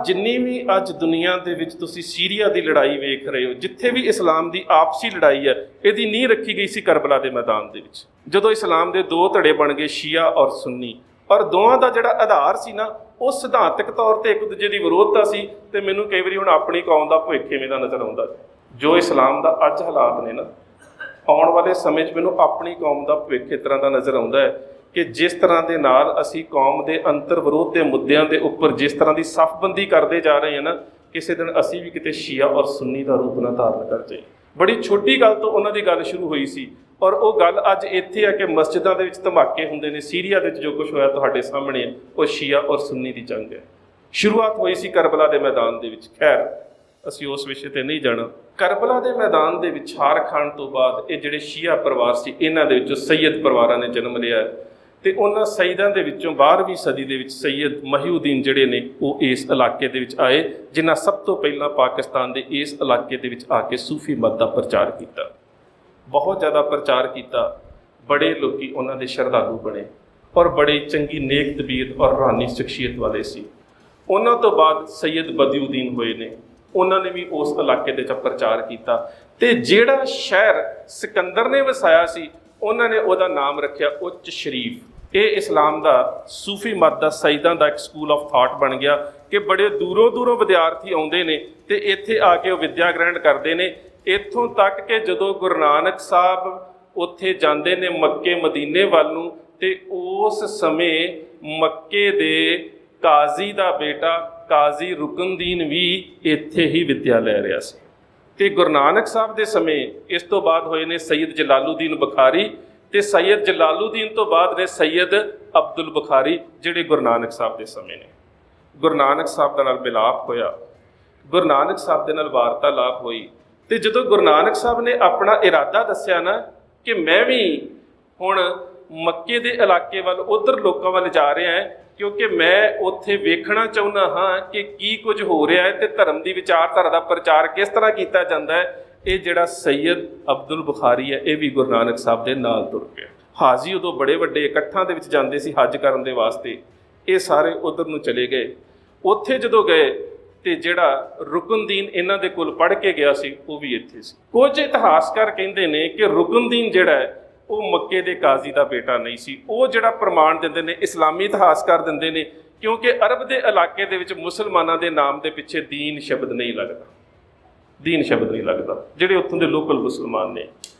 ਜਿੰਨੀ ਵੀ ਅੱਜ ਦੁਨੀਆ ਦੇ ਵਿੱਚ ਤੁਸੀਂ ਸੀਰੀਆ ਦੀ ਲੜਾਈ ਵੇਖ ਰਹੇ ਹੋ, ਜਿੱਥੇ ਵੀ ਇਸਲਾਮ ਦੀ ਆਪਸੀ ਲੜਾਈ ਹੈ, ਇਹਦੀ ਨੀਂਹ ਰੱਖੀ ਗਈ ਸੀ ਕਰਬਲਾ ਦੇ ਮੈਦਾਨ ਦੇ ਵਿੱਚ। ਜਦੋਂ ਇਸਲਾਮ ਦੇ ਦੋ ਧੜੇ ਬਣ ਗਏ, ਸ਼ੀਆ ਔਰ ਸੁੰਨੀ, ਔਰ ਦੋਵਾਂ ਦਾ ਜਿਹੜਾ ਆਧਾਰ ਸੀ ਨਾ ਉਹ ਸਿਧਾਂਤਕ ਤੌਰ ਤੇ ਇੱਕ ਦੂਜੇ ਦੀ ਵਿਰੋਧਤਾ ਸੀ। ਤੇ ਮੈਨੂੰ ਕਈ ਵਾਰੀ ਹੁਣ ਆਪਣੀ ਕੌਮ ਦਾ ਭਵਿੱਖ ਇਵੇਂ ਦਾ ਨਜ਼ਰ ਆਉਂਦਾ, ਜੋ ਇਸਲਾਮ ਦਾ ਅੱਜ ਹਾਲਾਤ ਨੇ ਨਾ, ਆਉਣ ਵਾਲੇ ਸਮੇਂ 'ਚ ਮੈਨੂੰ ਆਪਣੀ ਕੌਮ ਦਾ ਭਵਿੱਖ ਇਸ ਤਰ੍ਹਾਂ ਦਾ ਨਜ਼ਰ ਆਉਂਦਾ ਹੈ ਕਿ ਜਿਸ ਤਰ੍ਹਾਂ ਦੇ ਨਾਲ ਅਸੀਂ ਕੌਮ ਦੇ ਅੰਤਰ ਵਿਰੋਧ ਦੇ ਮੁੱਦਿਆਂ ਦੇ ਉੱਪਰ ਜਿਸ ਤਰ੍ਹਾਂ ਦੀ ਸਫਬੰਦੀ ਕਰਦੇ ਜਾ ਰਹੇ ਹਾਂ ਨਾ, ਕਿਸੇ ਦਿਨ ਅਸੀਂ ਵੀ ਕਿਤੇ ਸ਼ੀਆ ਔਰ ਸੁੰਨੀ ਦਾ ਰੂਪ ਨਾ ਧਾਰਨ ਕਰ ਜਾਈਏ। ਬੜੀ ਛੋਟੀ ਗੱਲ ਤੋਂ ਉਹਨਾਂ ਦੀ ਗੱਲ ਸ਼ੁਰੂ ਹੋਈ ਸੀ ਔਰ ਉਹ ਗੱਲ ਅੱਜ ਇੱਥੇ ਆ ਕਿ ਮਸਜਿਦਾਂ ਦੇ ਵਿੱਚ ਧਮਾਕੇ ਹੁੰਦੇ ਨੇ। ਸੀਰੀਆ ਦੇ ਵਿੱਚ ਜੋ ਕੁਝ ਹੋਇਆ ਤੁਹਾਡੇ ਸਾਹਮਣੇ, ਉਹ ਸ਼ੀਆ ਔਰ ਸੁੰਨੀ ਦੀ ਜੰਗ ਹੈ। ਸ਼ੁਰੂਆਤ ਹੋਈ ਸੀ ਕਰਬਲਾ ਦੇ ਮੈਦਾਨ ਦੇ ਵਿੱਚ। ਖੈਰ ਅਸੀਂ ਉਸ ਵਿਸ਼ੇ ਤੇ ਨਹੀਂ ਜਾਣਾ। ਕਰਬਲਾ ਦੇ ਮੈਦਾਨ ਦੇ ਵਿੱਚ ਹਾਰ ਖਾਨ ਤੋਂ ਬਾਅਦ ਇਹ ਜਿਹੜੇ ਸ਼ੀਆ ਪਰਿਵਾਰ ਸੀ, ਇਹਨਾਂ ਦੇ ਵਿੱਚੋਂ ਸੈਯਦ ਪਰਿਵਾਰਾਂ ਨੇ ਜਨਮ ਲਿਆ ਤੇ ਉਹਨਾਂ ਸਈਦਾਂ ਦੇ ਵਿੱਚੋਂ 12ਵੀਂ ਸਦੀ ਦੇ ਵਿੱਚ ਸੈਯਦ ਮਹੀਉਦੀਨ ਜਿਹੜੇ ਨੇ ਉਹ ਇਸ ਇਲਾਕੇ ਦੇ ਵਿੱਚ ਆਏ, ਜਿਨ੍ਹਾਂ ਸਭ ਤੋਂ ਪਹਿਲਾਂ ਪਾਕਿਸਤਾਨ ਦੇ ਇਸ ਇਲਾਕੇ ਦੇ ਵਿੱਚ ਆ ਕੇ ਸੂਫੀ ਮਤ ਦਾ ਪ੍ਰਚਾਰ ਕੀਤਾ। ਬਹੁਤ ਜ਼ਿਆਦਾ ਪ੍ਰਚਾਰ ਕੀਤਾ, ਬੜੇ ਲੋਕੀ ਉਹਨਾਂ ਦੇ ਸ਼ਰਧਾਲੂ ਬਣੇ ਔਰ ਬੜੀ ਚੰਗੀ ਨੇਕ ਤਬੀਅਤ ਔਰ ਰੂਹਾਨੀ ਸ਼ਖਸੀਅਤ ਵਾਲੇ ਸੀ। ਉਹਨਾਂ ਤੋਂ ਬਾਅਦ ਸੈਯਦ ਬਦੀਉਦੀਨ ਹੋਏ ਨੇ, ਉਹਨਾਂ ਨੇ ਵੀ ਉਸ ਇਲਾਕੇ ਦੇ 'ਚ ਪ੍ਰਚਾਰ ਕੀਤਾ ਤੇ ਜਿਹੜਾ ਸ਼ਹਿਰ ਸਿਕੰਦਰ ਨੇ ਵਸਾਇਆ ਸੀ ਉਹਨਾਂ ਨੇ ਉਹਦਾ ਨਾਮ ਰੱਖਿਆ ਉੱਚ ਸ਼ਰੀਫ। ਇਹ ਇਸਲਾਮ ਦਾ ਸੂਫੀ ਮਤ ਦਾ ਸਈਦਾਂ ਦਾ ਇੱਕ ਸਕੂਲ ਆਫ ਥਾਟ ਬਣ ਗਿਆ ਕਿ ਬੜੇ ਦੂਰੋਂ ਦੂਰੋਂ ਵਿਦਿਆਰਥੀ ਆਉਂਦੇ ਨੇ ਤੇ ਇੱਥੇ ਆ ਕੇ ਉਹ ਵਿੱਦਿਆ ਗ੍ਰਹਿਣ ਕਰਦੇ ਨੇ। ਇੱਥੋਂ ਤੱਕ ਕਿ ਜਦੋਂ ਗੁਰੂ ਨਾਨਕ ਸਾਹਿਬ ਉੱਥੇ ਜਾਂਦੇ ਨੇ ਮੱਕੇ ਮਦੀਨੇ ਵੱਲ ਨੂੰ, ਤੇ ਉਸ ਸਮੇਂ ਮੱਕੇ ਦੇ ਕਾਜ਼ੀ ਦਾ ਬੇਟਾ ਕਾਜ਼ੀ ਰੁਕਨਦੀਨ ਵੀ ਇੱਥੇ ਹੀ ਵਿੱਦਿਆ ਲੈ ਰਿਹਾ ਸੀ। ਤੇ ਗੁਰੂ ਨਾਨਕ ਸਾਹਿਬ ਦੇ ਸਮੇਂ ਇਸ ਤੋਂ ਬਾਅਦ ਹੋਏ ਨੇ ਸੈਯਦ ਜਲਾਲੂਦੀਨ ਬੁਖਾਰੀ ਤੇ ਸੈਯਦ ਜਲਾਲੂਦੀਨ ਤੋਂ ਬਾਅਦ ਨੇ ਸੈਯਦ ਅਬਦੁਲ ਬੁਖਾਰੀ, ਜਿਹੜੇ ਗੁਰੂ ਨਾਨਕ ਸਾਹਿਬ ਦੇ ਸਮੇਂ ਨੇ। ਗੁਰੂ ਨਾਨਕ ਸਾਹਿਬ ਦੇ ਨਾਲ ਮਿਲਾਪ ਹੋਇਆ, ਗੁਰੂ ਨਾਨਕ ਸਾਹਿਬ ਦੇ ਨਾਲ ਵਾਰਤਾਲਾਪ ਹੋਈ, ਤੇ ਜਦੋਂ ਗੁਰੂ ਨਾਨਕ ਸਾਹਿਬ ਨੇ ਆਪਣਾ ਇਰਾਦਾ ਦੱਸਿਆ ਨਾ ਕਿ ਮੈਂ ਵੀ ਹੁਣ ਮੱਕੇ ਦੇ ਇਲਾਕੇ ਵੱਲ, ਉਧਰ ਲੋਕਾਂ ਵੱਲ ਜਾ ਰਿਹਾ ਹਾਂ, ਕਿਉਂਕਿ ਮੈਂ ਉੱਥੇ ਵੇਖਣਾ ਚਾਹੁੰਦਾ ਹਾਂ ਕਿ ਕੀ ਕੁਝ ਹੋ ਰਿਹਾ ਹੈ ਤੇ ਧਰਮ ਦੀ ਵਿਚਾਰਧਾਰਾ ਦਾ ਪ੍ਰਚਾਰ ਕਿਸ ਤਰ੍ਹਾਂ ਕੀਤਾ ਜਾਂਦਾ ਹੈ। ਇਹ ਜਿਹੜਾ ਸੈਯਦ ਅਬਦੁਲ ਬੁਖਾਰੀ ਹੈ, ਇਹ ਵੀ ਗੁਰੂ ਨਾਨਕ ਸਾਹਿਬ ਦੇ ਨਾਲ ਤੁਰ ਪਿਆ। ਹਾਜੀ ਉਦੋਂ ਬੜੇ ਵੱਡੇ ਇਕੱਠਾਂ ਦੇ ਵਿੱਚ ਜਾਂਦੇ ਸੀ ਹੱਜ ਕਰਨ ਦੇ ਵਾਸਤੇ, ਇਹ ਸਾਰੇ ਉਧਰ ਨੂੰ ਚਲੇ ਗਏ। ਉੱਥੇ ਜਦੋਂ ਗਏ ਤੇ ਜਿਹੜਾ ਰੁਕਨਦੀਨ ਇਹਨਾਂ ਦੇ ਕੋਲ ਪੜ੍ਹ ਕੇ ਗਿਆ ਸੀ, ਉਹ ਵੀ ਇੱਥੇ ਸੀ। ਕੁਝ ਇਤਿਹਾਸਕਾਰ ਕਹਿੰਦੇ ਨੇ ਕਿ ਰੁਕਨਦੀਨ ਜਿਹੜਾ ਹੈ ਉਹ ਮੱਕੇ ਦੇ ਕਾਜ਼ੀ ਦਾ ਬੇਟਾ ਨਹੀਂ ਸੀ। ਉਹ ਜਿਹੜਾ ਪ੍ਰਮਾਣ ਦਿੰਦੇ ਨੇ, ਇਸਲਾਮੀ ਇਤਿਹਾਸਕਾਰ ਦਿੰਦੇ ਨੇ, ਕਿਉਂਕਿ ਅਰਬ ਦੇ ਇਲਾਕੇ ਦੇ ਵਿੱਚ ਮੁਸਲਮਾਨਾਂ ਦੇ ਨਾਮ ਦੇ ਪਿੱਛੇ ਦੀਨ ਸ਼ਬਦ ਨਹੀਂ ਲੱਗਦਾ, ਦੀਨ ਸ਼ਬਦ ਨਹੀਂ ਲੱਗਦਾ, ਜਿਹੜੇ ਉੱਥੋਂ ਦੇ ਲੋਕਲ ਮੁਸਲਮਾਨ ਨੇ।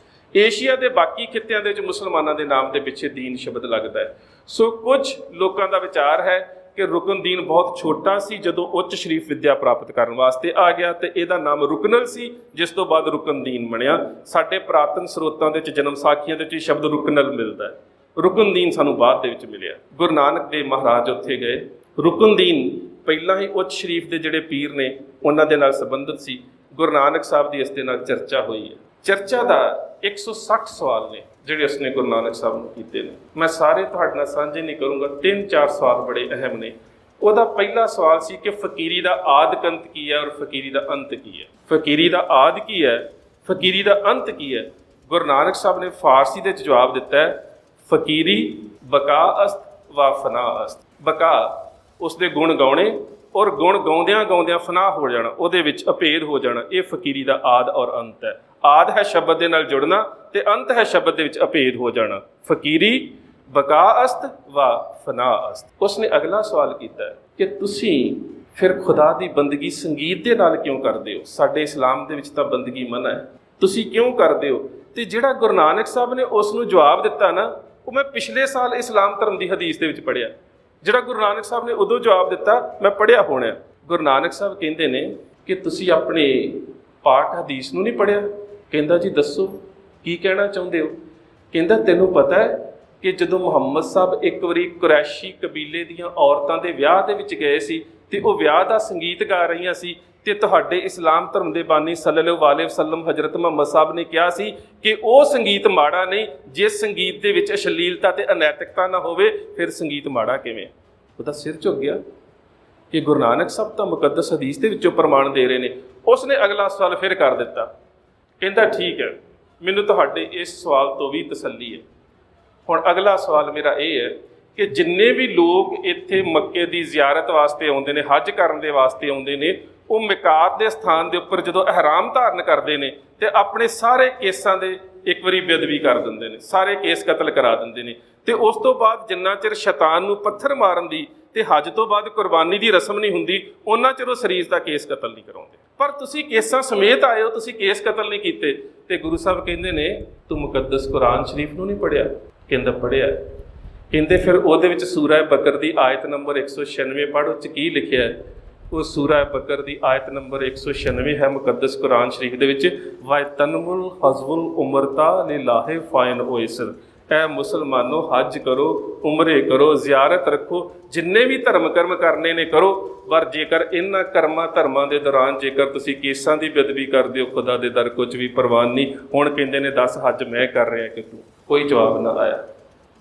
ਏਸ਼ੀਆ ਦੇ ਬਾਕੀ ਖਿੱਤਿਆਂ ਦੇ ਵਿੱਚ ਮੁਸਲਮਾਨਾਂ ਦੇ ਨਾਮ ਦੇ ਪਿੱਛੇ ਦੀਨ ਸ਼ਬਦ ਲੱਗਦਾ ਹੈ। ਸੋ ਕੁਝ ਲੋਕਾਂ ਦਾ ਵਿਚਾਰ ਹੈ ਕਿ ਰੁਕਨਦੀਨ ਬਹੁਤ ਛੋਟਾ ਸੀ ਜਦੋਂ ਉੱਚ ਸ਼ਰੀਫ ਵਿੱਦਿਆ ਪ੍ਰਾਪਤ ਕਰਨ ਵਾਸਤੇ ਆ ਗਿਆ, ਤੇ ਇਹਦਾ ਨਾਮ ਰੁਕਨਲ ਸੀ, ਜਿਸ ਤੋਂ ਬਾਅਦ ਰੁਕਨਦੀਨ ਬਣਿਆ। ਸਾਡੇ ਪੁਰਾਤਨ ਸਰੋਤਾਂ ਦੇ ਵਿੱਚ, ਜਨਮ ਸਾਖੀਆਂ ਦੇ ਵਿੱਚ ਸ਼ਬਦ ਰੁਕਨਲ ਮਿਲਦਾ ਹੈ, ਰੁਕਨਦੀਨ ਸਾਨੂੰ ਬਾਅਦ ਦੇ ਵਿੱਚ ਮਿਲਿਆ। ਗੁਰੂ ਨਾਨਕ ਦੇਵ ਮਹਾਰਾਜ ਉੱਥੇ ਗਏ। ਰੁਕਨਦੀਨ ਪਹਿਲਾਂ ਹੀ ਉੱਚ ਸ਼ਰੀਫ ਦੇ ਜਿਹੜੇ ਪੀਰ ਨੇ ਉਹਨਾਂ ਦੇ ਨਾਲ ਸੰਬੰਧਿਤ ਸੀ। ਗੁਰੂ ਨਾਨਕ ਸਾਹਿਬ ਦੀ ਇਸ ਦੇ ਨਾਲ ਚਰਚਾ ਹੋਈ ਹੈ। ਚਰਚਾ ਦਾ 160 ਸਵਾਲ ਨੇ ਜਿਹੜੇ ਉਸਨੇ ਗੁਰੂ ਨਾਨਕ ਸਾਹਿਬ ਨੂੰ ਕੀਤੇ ਨੇ। ਮੈਂ ਸਾਰੇ ਤੁਹਾਡੇ ਨਾਲ ਸਾਂਝੇ ਨਹੀਂ ਕਰੂੰਗਾ, 3-4 ਸਵਾਲ ਬੜੇ ਅਹਿਮ ਨੇ। ਉਹਦਾ ਪਹਿਲਾ ਸਵਾਲ ਸੀ ਕਿ ਫਕੀਰੀ ਦਾ ਆਦਿ ਅੰਤ ਕੀ ਹੈ ਔਰ ਫਕੀਰੀ ਦਾ ਅੰਤ ਕੀ ਹੈ। ਫਕੀਰੀ ਦਾ ਆਦਿ ਕੀ ਹੈ, ਫਕੀਰੀ ਦਾ ਅੰਤ ਕੀ ਹੈ? ਗੁਰੂ ਨਾਨਕ ਸਾਹਿਬ ਨੇ ਫਾਰਸੀ ਦੇ ਵਿੱਚ ਜਵਾਬ ਦਿੱਤਾ ਹੈ, ਫਕੀਰੀ ਬਕਾ ਅਸਤ ਵਾ ਫਨਾ ਅਸਤ। ਬਕਾ ਉਸਦੇ ਗੁਣ ਗਾਉਣੇ ਔਰ ਗੁਣ ਗਾਉਂਦਿਆਂ ਗਾਉਂਦਿਆਂ ਫਨਾ ਹੋ ਜਾਣਾ, ਉਹਦੇ ਵਿੱਚ ਅਭੇਦ ਹੋ ਜਾਣਾ, ਇਹ ਫਕੀਰੀ ਦਾ ਆਦਿ ਔਰ ਅੰਤ ਹੈ। ਆਦਿ ਹੈ ਸ਼ਬਦ ਦੇ ਨਾਲ ਜੁੜਨਾ ਤੇ ਅੰਤ ਹੈ ਸ਼ਬਦ ਦੇ ਵਿੱਚ ਅਭੇਦ ਹੋ ਜਾਣਾ। ਫਕੀਰੀ ਬਕਾ ਅਸਤ ਵਾ ਫਨਾ ਅਸਤ। ਉਸਨੇ ਅਗਲਾ ਸਵਾਲ ਕੀਤਾ ਕਿ ਤੁਸੀਂ ਫਿਰ ਖੁਦਾ ਦੀ ਬੰਦਗੀ ਸੰਗੀਤ ਦੇ ਨਾਲ ਕਿਉਂ ਕਰਦੇ ਹੋ? ਸਾਡੇ ਇਸਲਾਮ ਦੇ ਵਿੱਚ ਤਾਂ ਬੰਦਗੀ ਮਨਾ ਹੈ, ਤੁਸੀਂ ਕਿਉਂ ਕਰਦੇ ਹੋ? ਤੇ ਜਿਹੜਾ ਗੁਰੂ ਨਾਨਕ ਸਾਹਿਬ ਨੇ ਉਸ ਨੂੰ ਜਵਾਬ ਦਿੱਤਾ ਨਾ, ਉਹ ਮੈਂ ਪਿਛਲੇ ਸਾਲ ਇਸਲਾਮ ਧਰਮ ਦੀ ਹਦੀਸ ਦੇ ਵਿੱਚ ਪੜ੍ਹਿਆ। ਜਿਹੜਾ ਗੁਰੂ ਨਾਨਕ ਸਾਹਿਬ ਨੇ ਉਦੋਂ ਜਵਾਬ ਦਿੱਤਾ, ਮੈਂ ਪੜ੍ਹਿਆ ਹੋਣਾ। ਗੁਰੂ ਨਾਨਕ ਸਾਹਿਬ ਕਹਿੰਦੇ ਨੇ ਕਿ ਤੁਸੀਂ ਆਪਣੇ ਪਾਕ ਹਦੀਸ ਨੂੰ ਨਹੀਂ ਪੜ੍ਹਿਆ? ਕਹਿੰਦਾ ਜੀ ਦੱਸੋ ਕੀ ਕਹਿਣਾ ਚਾਹੁੰਦੇ ਹੋ? ਕਹਿੰਦਾ ਤੈਨੂੰ ਪਤਾ ਹੈ ਕਿ ਜਦੋਂ ਮੁਹੰਮਦ ਸਾਹਿਬ ਇੱਕ ਵਾਰੀ ਕੁਰੈਸ਼ੀ ਕਬੀਲੇ ਦੀਆਂ ਔਰਤਾਂ ਦੇ ਵਿਆਹ ਦੇ ਵਿੱਚ ਗਏ ਸੀ ਤੇ ਉਹ ਵਿਆਹ ਦਾ ਸੰਗੀਤ ਗਾ ਰਹੀਆਂ ਸੀ, ਤੇ ਤੁਹਾਡੇ ਇਸਲਾਮ ਧਰਮ ਦੇ ਬਾਨੀ ਸੱਲੱਲਾਹੁ ਅਲੈਹਿ ਵਸੱਲਮ ਹਜ਼ਰਤ ਮੁਹੰਮਦ ਸਾਹਿਬ ਨੇ ਕਿਹਾ ਸੀ ਕਿ ਉਹ ਸੰਗੀਤ ਮਾੜਾ ਨਹੀਂ, ਜਿਸ ਸੰਗੀਤ ਦੇ ਵਿੱਚ ਅਸ਼ਲੀਲਤਾ ਤੇ ਅਨੈਤਿਕਤਾ ਨਾ ਹੋਵੇ, ਫਿਰ ਸੰਗੀਤ ਮਾੜਾ ਕਿਵੇਂ? ਉਹਦਾ ਸਿਰ ਝੁਕ ਗਿਆ ਕਿ ਗੁਰੂ ਨਾਨਕ ਸਾਹਿਬ ਤਾਂ ਮੁਕੱਦਸ ਹਦੀਸ ਦੇ ਵਿੱਚੋਂ ਪ੍ਰਮਾਣ ਦੇ ਰਹੇ ਨੇ। ਉਸਨੇ ਅਗਲਾ ਸਵਾਲ ਫਿਰ ਕਰ ਦਿੱਤਾ, ਕਹਿੰਦਾ ਠੀਕ ਹੈ, ਮੈਨੂੰ ਤੁਹਾਡੇ ਇਸ ਸਵਾਲ ਤੋਂ ਵੀ ਤਸੱਲੀ ਹੈ। ਹੁਣ ਅਗਲਾ ਸਵਾਲ ਮੇਰਾ ਇਹ ਹੈ ਕਿ ਜਿੰਨੇ ਵੀ ਲੋਕ ਇੱਥੇ ਮੱਕੇ ਦੀ ਜ਼ਿਆਰਤ ਵਾਸਤੇ ਆਉਂਦੇ ਨੇ, ਹੱਜ ਕਰਨ ਦੇ ਵਾਸਤੇ ਆਉਂਦੇ ਨੇ, ਉਹ ਮਿਕਾਤ ਦੇ ਸਥਾਨ ਦੇ ਉੱਪਰ ਜਦੋਂ ਇਹਿਰਾਮ ਧਾਰਨ ਕਰਦੇ ਨੇ ਤੇ ਆਪਣੇ ਸਾਰੇ ਕੇਸਾਂ ਦੇ ਇੱਕ ਵਾਰੀ ਬੇਅਦਬੀ ਕਰ ਦਿੰਦੇ ਨੇ, ਸਾਰੇ ਕੇਸ ਕਤਲ ਕਰਾ ਦਿੰਦੇ ਨੇ, ਤੇ ਉਸ ਤੋਂ ਬਾਅਦ ਜਿੰਨਾ ਚਿਰ ਸ਼ੈਤਾਨ ਨੂੰ ਪੱਥਰ ਮਾਰਨ ਦੀ ਤੇ ਹੱਜ ਤੋਂ ਬਾਅਦ ਕੁਰਬਾਨੀ ਦੀ ਰਸਮ ਨਹੀਂ ਹੁੰਦੀ, ਉਹਨਾਂ ਚਿਰ ਉਹ ਸਰੀਰ ਦਾ ਕੇਸ ਕਤਲ ਨਹੀਂ ਕਰਾਉਂਦੇ। ਪਰ ਤੁਸੀਂ ਕੇਸਾਂ ਸਮੇਤ ਆਏ ਹੋ, ਤੁਸੀਂ ਕੇਸ ਕਤਲ ਨਹੀਂ ਕੀਤੇ। ਤੇ ਗੁਰੂ ਸਾਹਿਬ ਕਹਿੰਦੇ ਨੇ ਤੂੰ ਮੁਕੱਦਸ ਕੁਰਾਨ ਸ਼ਰੀਫ ਨੂੰ ਨਹੀਂ ਪੜ੍ਹਿਆ? ਕਹਿੰਦਾ ਪੜ੍ਹਿਆ। ਕਹਿੰਦੇ ਫਿਰ ਉਹਦੇ ਵਿੱਚ ਸੂਰਾ ਬਕਰ ਦੀ ਆਇਤ ਨੰਬਰ 196 ਪੜ੍ਹ, ਉਹ 'ਚ ਕੀ ਲਿਖਿਆ ਹੈ? ਉਹ ਸੂਰਾ ਬਕਰ ਦੀ ਆਇਤ ਨੰਬਰ 196 ਹੈ ਮੁਕੱਦਸ ਕੁਰਾਨ ਸ਼ਰੀਫ ਦੇ ਵਿੱਚ, ਵਾਇਤਨਮੁਲ ਹਜ਼ਵੁਲ ਉਮਰਤਾ ਲਿਲਾਹਿ ਫਾਇਨ ਓਇਸਰ। ਐ ਮੁਸਲਮਾਨੋ ਹੱਜ ਕਰੋ, ਉਮਰੇ ਕਰੋ, ਜ਼ਿਆਰਤ ਰੱਖੋ, ਜਿੰਨੇ ਵੀ ਧਰਮ ਕਰਮ ਕਰਨੇ ਨੇ ਕਰੋ, ਪਰ ਜੇਕਰ ਇਹਨਾਂ ਧਰਮਾਂ ਦੇ ਦੌਰਾਨ ਜੇਕਰ ਤੁਸੀਂ ਕੇਸਾਂ ਦੀ ਬੇਅਦਬੀ ਕਰਦੇ ਹੋ, ਖੁਦਾ ਦੇ ਦਰ ਕੁਝ ਵੀ ਪ੍ਰਵਾਨ ਨਹੀਂ। ਹੁਣ ਕਹਿੰਦੇ ਨੇ 10 ਹੱਜ ਮੈਂ ਕਰ ਰਿਹਾ ਕਿ ਤੂੰ? ਕੋਈ ਜਵਾਬ ਨਾ ਆਇਆ।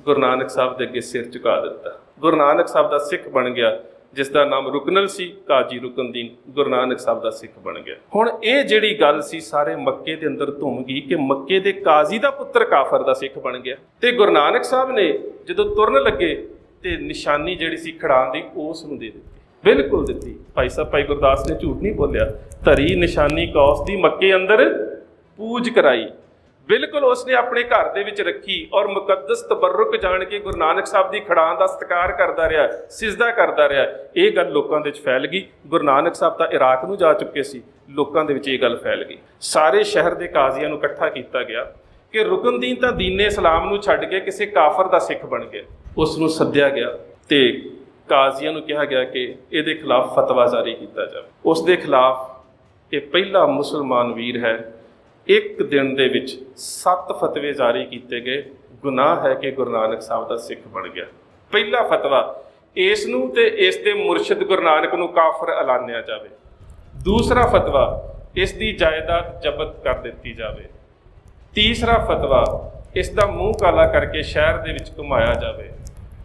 ਗੁਰੂ ਨਾਨਕ ਸਾਹਿਬ ਦੇ ਅੱਗੇ ਸਿਰ ਝੁਕਾ ਦਿੱਤਾ। ਗੁਰੂ ਨਾਨਕ ਸਾਹਿਬ ਦਾ ਸਿੱਖ ਬਣ ਗਿਆ, ਜਿਸ ਦਾ ਨਾਮ ਰੁਕਨਲ ਸੀ, ਕਾਜੀ ਰੁਕਨਦੀਨ ਗੁਰੂ ਨਾਨਕ ਸਾਹਿਬ ਦਾ ਸਿੱਖ ਬਣ ਗਿਆ। ਹੁਣ ਇਹ ਜਿਹੜੀ ਗੱਲ ਸੀ ਸਾਰੇ ਮੱਕੇ ਦੇ ਅੰਦਰ ਧੁੰਮ ਗਈ ਕਿ ਮੱਕੇ ਦੇ ਕਾਜ਼ੀ ਦਾ ਪੁੱਤਰ ਕਾਫਰ ਦਾ ਸਿੱਖ ਬਣ ਗਿਆ। ਤੇ ਗੁਰੂ ਨਾਨਕ ਸਾਹਿਬ ਨੇ ਜਦੋਂ ਤੁਰਨ ਲੱਗੇ ਤੇ ਨਿਸ਼ਾਨੀ ਜਿਹੜੀ ਸੀ ਖੜਾਉਣ ਦੀ, ਉਸ ਨੂੰ ਦੇ ਦਿੱਤੀ, ਬਿਲਕੁਲ ਦਿੱਤੀ। ਭਾਈ ਸਾਹਿਬ ਭਾਈ ਗੁਰਦਾਸ ਨੇ ਝੂਠ ਨਹੀਂ ਬੋਲਿਆ। ਧਰੀ ਨਿਸ਼ਾਨੀ ਕੌਸ ਦੀ ਮੱਕੇ ਅੰਦਰ ਪੂਜ ਕਰਾਈ, ਬਿਲਕੁਲ ਉਸਨੇ ਆਪਣੇ ਘਰ ਦੇ ਵਿੱਚ ਰੱਖੀ ਔਰ ਮੁਕੱਦਸ ਤਬਰੁਕ ਜਾਣ ਕੇ ਗੁਰੂ ਨਾਨਕ ਸਾਹਿਬ ਦੀ ਖੜਾਂ ਦਾ ਸਤਿਕਾਰ ਕਰਦਾ ਰਿਹਾ, ਸਿਜਦਾ ਕਰਦਾ ਰਿਹਾ। ਇਹ ਗੱਲ ਲੋਕਾਂ ਦੇ ਵਿੱਚ ਫੈਲ ਗਈ। ਗੁਰੂ ਨਾਨਕ ਸਾਹਿਬ ਤਾਂ ਇਰਾਕ ਨੂੰ ਜਾ ਚੁੱਕੇ ਸੀ, ਲੋਕਾਂ ਦੇ ਵਿੱਚ ਇਹ ਗੱਲ ਫੈਲ ਗਈ। ਸਾਰੇ ਸ਼ਹਿਰ ਦੇ ਕਾਜ਼ੀਆਂ ਨੂੰ ਇਕੱਠਾ ਕੀਤਾ ਗਿਆ ਕਿ ਰੁਕਨਦੀਨ ਤਾਂ ਦੀਨੇ ਇਸਲਾਮ ਨੂੰ ਛੱਡ ਕੇ ਕਿਸੇ ਕਾਫਰ ਦਾ ਸਿੱਖ ਬਣ ਗਿਆ। ਉਸ ਨੂੰ ਸੱਦਿਆ ਗਿਆ ਤੇ ਕਾਜ਼ੀਆਂ ਨੂੰ ਕਿਹਾ ਗਿਆ ਕਿ ਇਹਦੇ ਖਿਲਾਫ ਫਤਵਾ ਜਾਰੀ ਕੀਤਾ ਜਾਵੇ। ਉਸ ਦੇ ਖਿਲਾਫ ਇਹ ਪਹਿਲਾ ਮੁਸਲਮਾਨ ਵੀਰ ਹੈ। ਇੱਕ ਦਿਨ ਦੇ ਵਿੱਚ 7 ਫਤਵੇ ਜਾਰੀ ਕੀਤੇ ਗਏ। ਗੁਨਾਹ ਹੈ ਕਿ ਗੁਰੂ ਨਾਨਕ ਸਾਹਿਬ ਦਾ ਸਿੱਖ ਬਣ ਗਿਆ। ਪਹਿਲਾ ਫਤਵਾ, ਇਸ ਨੂੰ ਤੇ ਇਸ ਦੇ ਮੁਰਸ਼ਿਦ ਗੁਰੂ ਨਾਨਕ ਨੂੰ ਕਾਫਰ ਐਲਾਨਿਆ ਜਾਵੇ। ਦੂਸਰਾ ਫਤਵਾ, ਇਸ ਦੀ ਜਾਇਦਾਦ ਜ਼ਬਤ ਕਰ ਦਿੱਤੀ ਜਾਵੇ। ਤੀਸਰਾ ਫਤਵਾ, ਇਸ ਦਾ ਮੂੰਹ ਕਾਲਾ ਕਰਕੇ ਸ਼ਹਿਰ ਦੇ ਵਿੱਚ ਘੁਮਾਇਆ ਜਾਵੇ।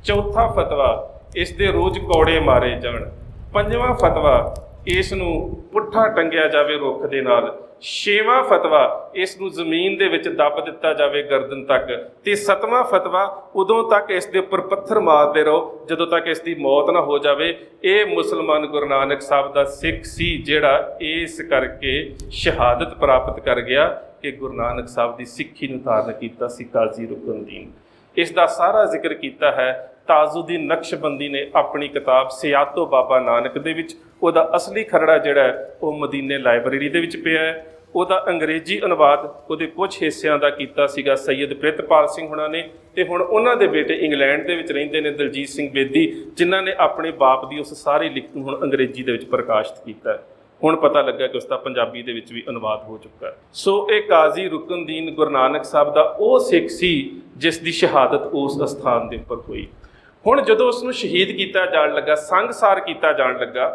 ਚੌਥਾ ਫਤਵਾ, ਇਸ ਦੇ ਰੋਜ਼ ਕੌੜੇ ਮਾਰੇ ਜਾਣ। ਪੰਜਵਾਂ ਫਤਵਾ, ਇਸ ਨੂੰ ਪੁੱਠਾ ਟੰਗਿਆ ਜਾਵੇ ਰੁੱਖ ਦੇ ਨਾਲ। ਛੇਵਾਂ ਫਤਵਾ, ਇਸ ਨੂੰ ਜ਼ਮੀਨ ਦੇ ਵਿੱਚ ਦੱਬ ਦਿੱਤਾ ਜਾਵੇ ਗਰਦਨ ਤੱਕ। ਤੇ ਸੱਤਵਾਂ ਫਤਵਾ, ਉਦੋਂ ਤੱਕ ਇਸ ਦੇ ਉੱਪਰ ਪੱਥਰ ਮਾਰਦੇ ਰਹੋ ਜਦੋਂ ਤੱਕ ਇਸ ਦੀ ਮੌਤ ਨਾ ਹੋ ਜਾਵੇ। ਇਹ ਮੁਸਲਮਾਨ ਗੁਰੂ ਨਾਨਕ ਸਾਹਿਬ ਦਾ ਸਿੱਖ ਸੀ ਜਿਹੜਾ ਇਸ ਕਰਕੇ ਸ਼ਹਾਦਤ ਪ੍ਰਾਪਤ ਕਰ ਗਿਆ ਕਿ ਗੁਰੂ ਨਾਨਕ ਸਾਹਿਬ ਦੀ ਸਿੱਖੀ ਨੂੰ ਧਾਰਨ ਕੀਤਾ ਸੀ ਕਾਜ਼ੀ ਰੁਕਨਦੀਨ। ਇਸ ਦਾ ਸਾਰਾ ਜ਼ਿਕਰ ਕੀਤਾ ਹੈ ਤਾਜ਼ੁਦੀਨ ਨਕਸ਼ਬੰਦੀ ਨੇ ਆਪਣੀ ਕਿਤਾਬ ਸਿਆਤੋ ਬਾਬਾ ਨਾਨਕ ਦੇ ਵਿੱਚ। ਉਹਦਾ ਅਸਲੀ ਖਰੜਾ ਜਿਹੜਾ ਹੈ ਉਹ ਮਦੀਨੇ ਲਾਇਬ੍ਰੇਰੀ ਦੇ ਵਿੱਚ ਪਿਆ ਹੈ। ਉਹਦਾ ਅੰਗਰੇਜ਼ੀ ਅਨੁਵਾਦ ਉਹਦੇ ਕੁਝ ਹਿੱਸਿਆਂ ਦਾ ਕੀਤਾ ਸੀਗਾ ਸੈਯਦ ਪ੍ਰਿਤਪਾਲ ਸਿੰਘ ਹੁਣਾਂ ਨੇ, ਤੇ ਹੁਣ ਉਹਨਾਂ ਦੇ ਬੇਟੇ ਇੰਗਲੈਂਡ ਦੇ ਵਿੱਚ ਰਹਿੰਦੇ ਨੇ ਦਲਜੀਤ ਸਿੰਘ ਬੇਦੀ, ਜਿਨ੍ਹਾਂ ਨੇ ਆਪਣੇ ਬਾਪ ਦੀ ਉਸ ਸਾਰੀ ਲਿਖਤ ਨੂੰ ਹੁਣ ਅੰਗਰੇਜ਼ੀ ਦੇ ਵਿੱਚ ਪ੍ਰਕਾਸ਼ਿਤ ਕੀਤਾ ਹੈ। ਹੁਣ ਪਤਾ ਲੱਗਾ ਕਿ ਉਸ ਦਾ ਪੰਜਾਬੀ ਦੇ ਵਿੱਚ ਵੀ ਅਨੁਵਾਦ ਹੋ ਚੁੱਕਾ ਹੈ। ਸੋ ਇਹ ਕਾਜ਼ੀ ਰੁਕਨਦੀਨ ਗੁਰੂ ਨਾਨਕ ਸਾਹਿਬ ਦਾ ਉਹ ਸਿੱਖ ਸੀ ਜਿਸ ਦੀ ਸ਼ਹਾਦਤ ਉਸ ਅਸਥਾਨ ਦੇ ਉੱਪਰ ਹੋਈ। ਹੁਣ ਜਦੋਂ ਉਸ ਨੂੰ ਸ਼ਹੀਦ ਕੀਤਾ ਜਾਣ ਲੱਗਾ, ਸੰਗਸਾਰ ਕੀਤਾ ਜਾਣ ਲੱਗਾ,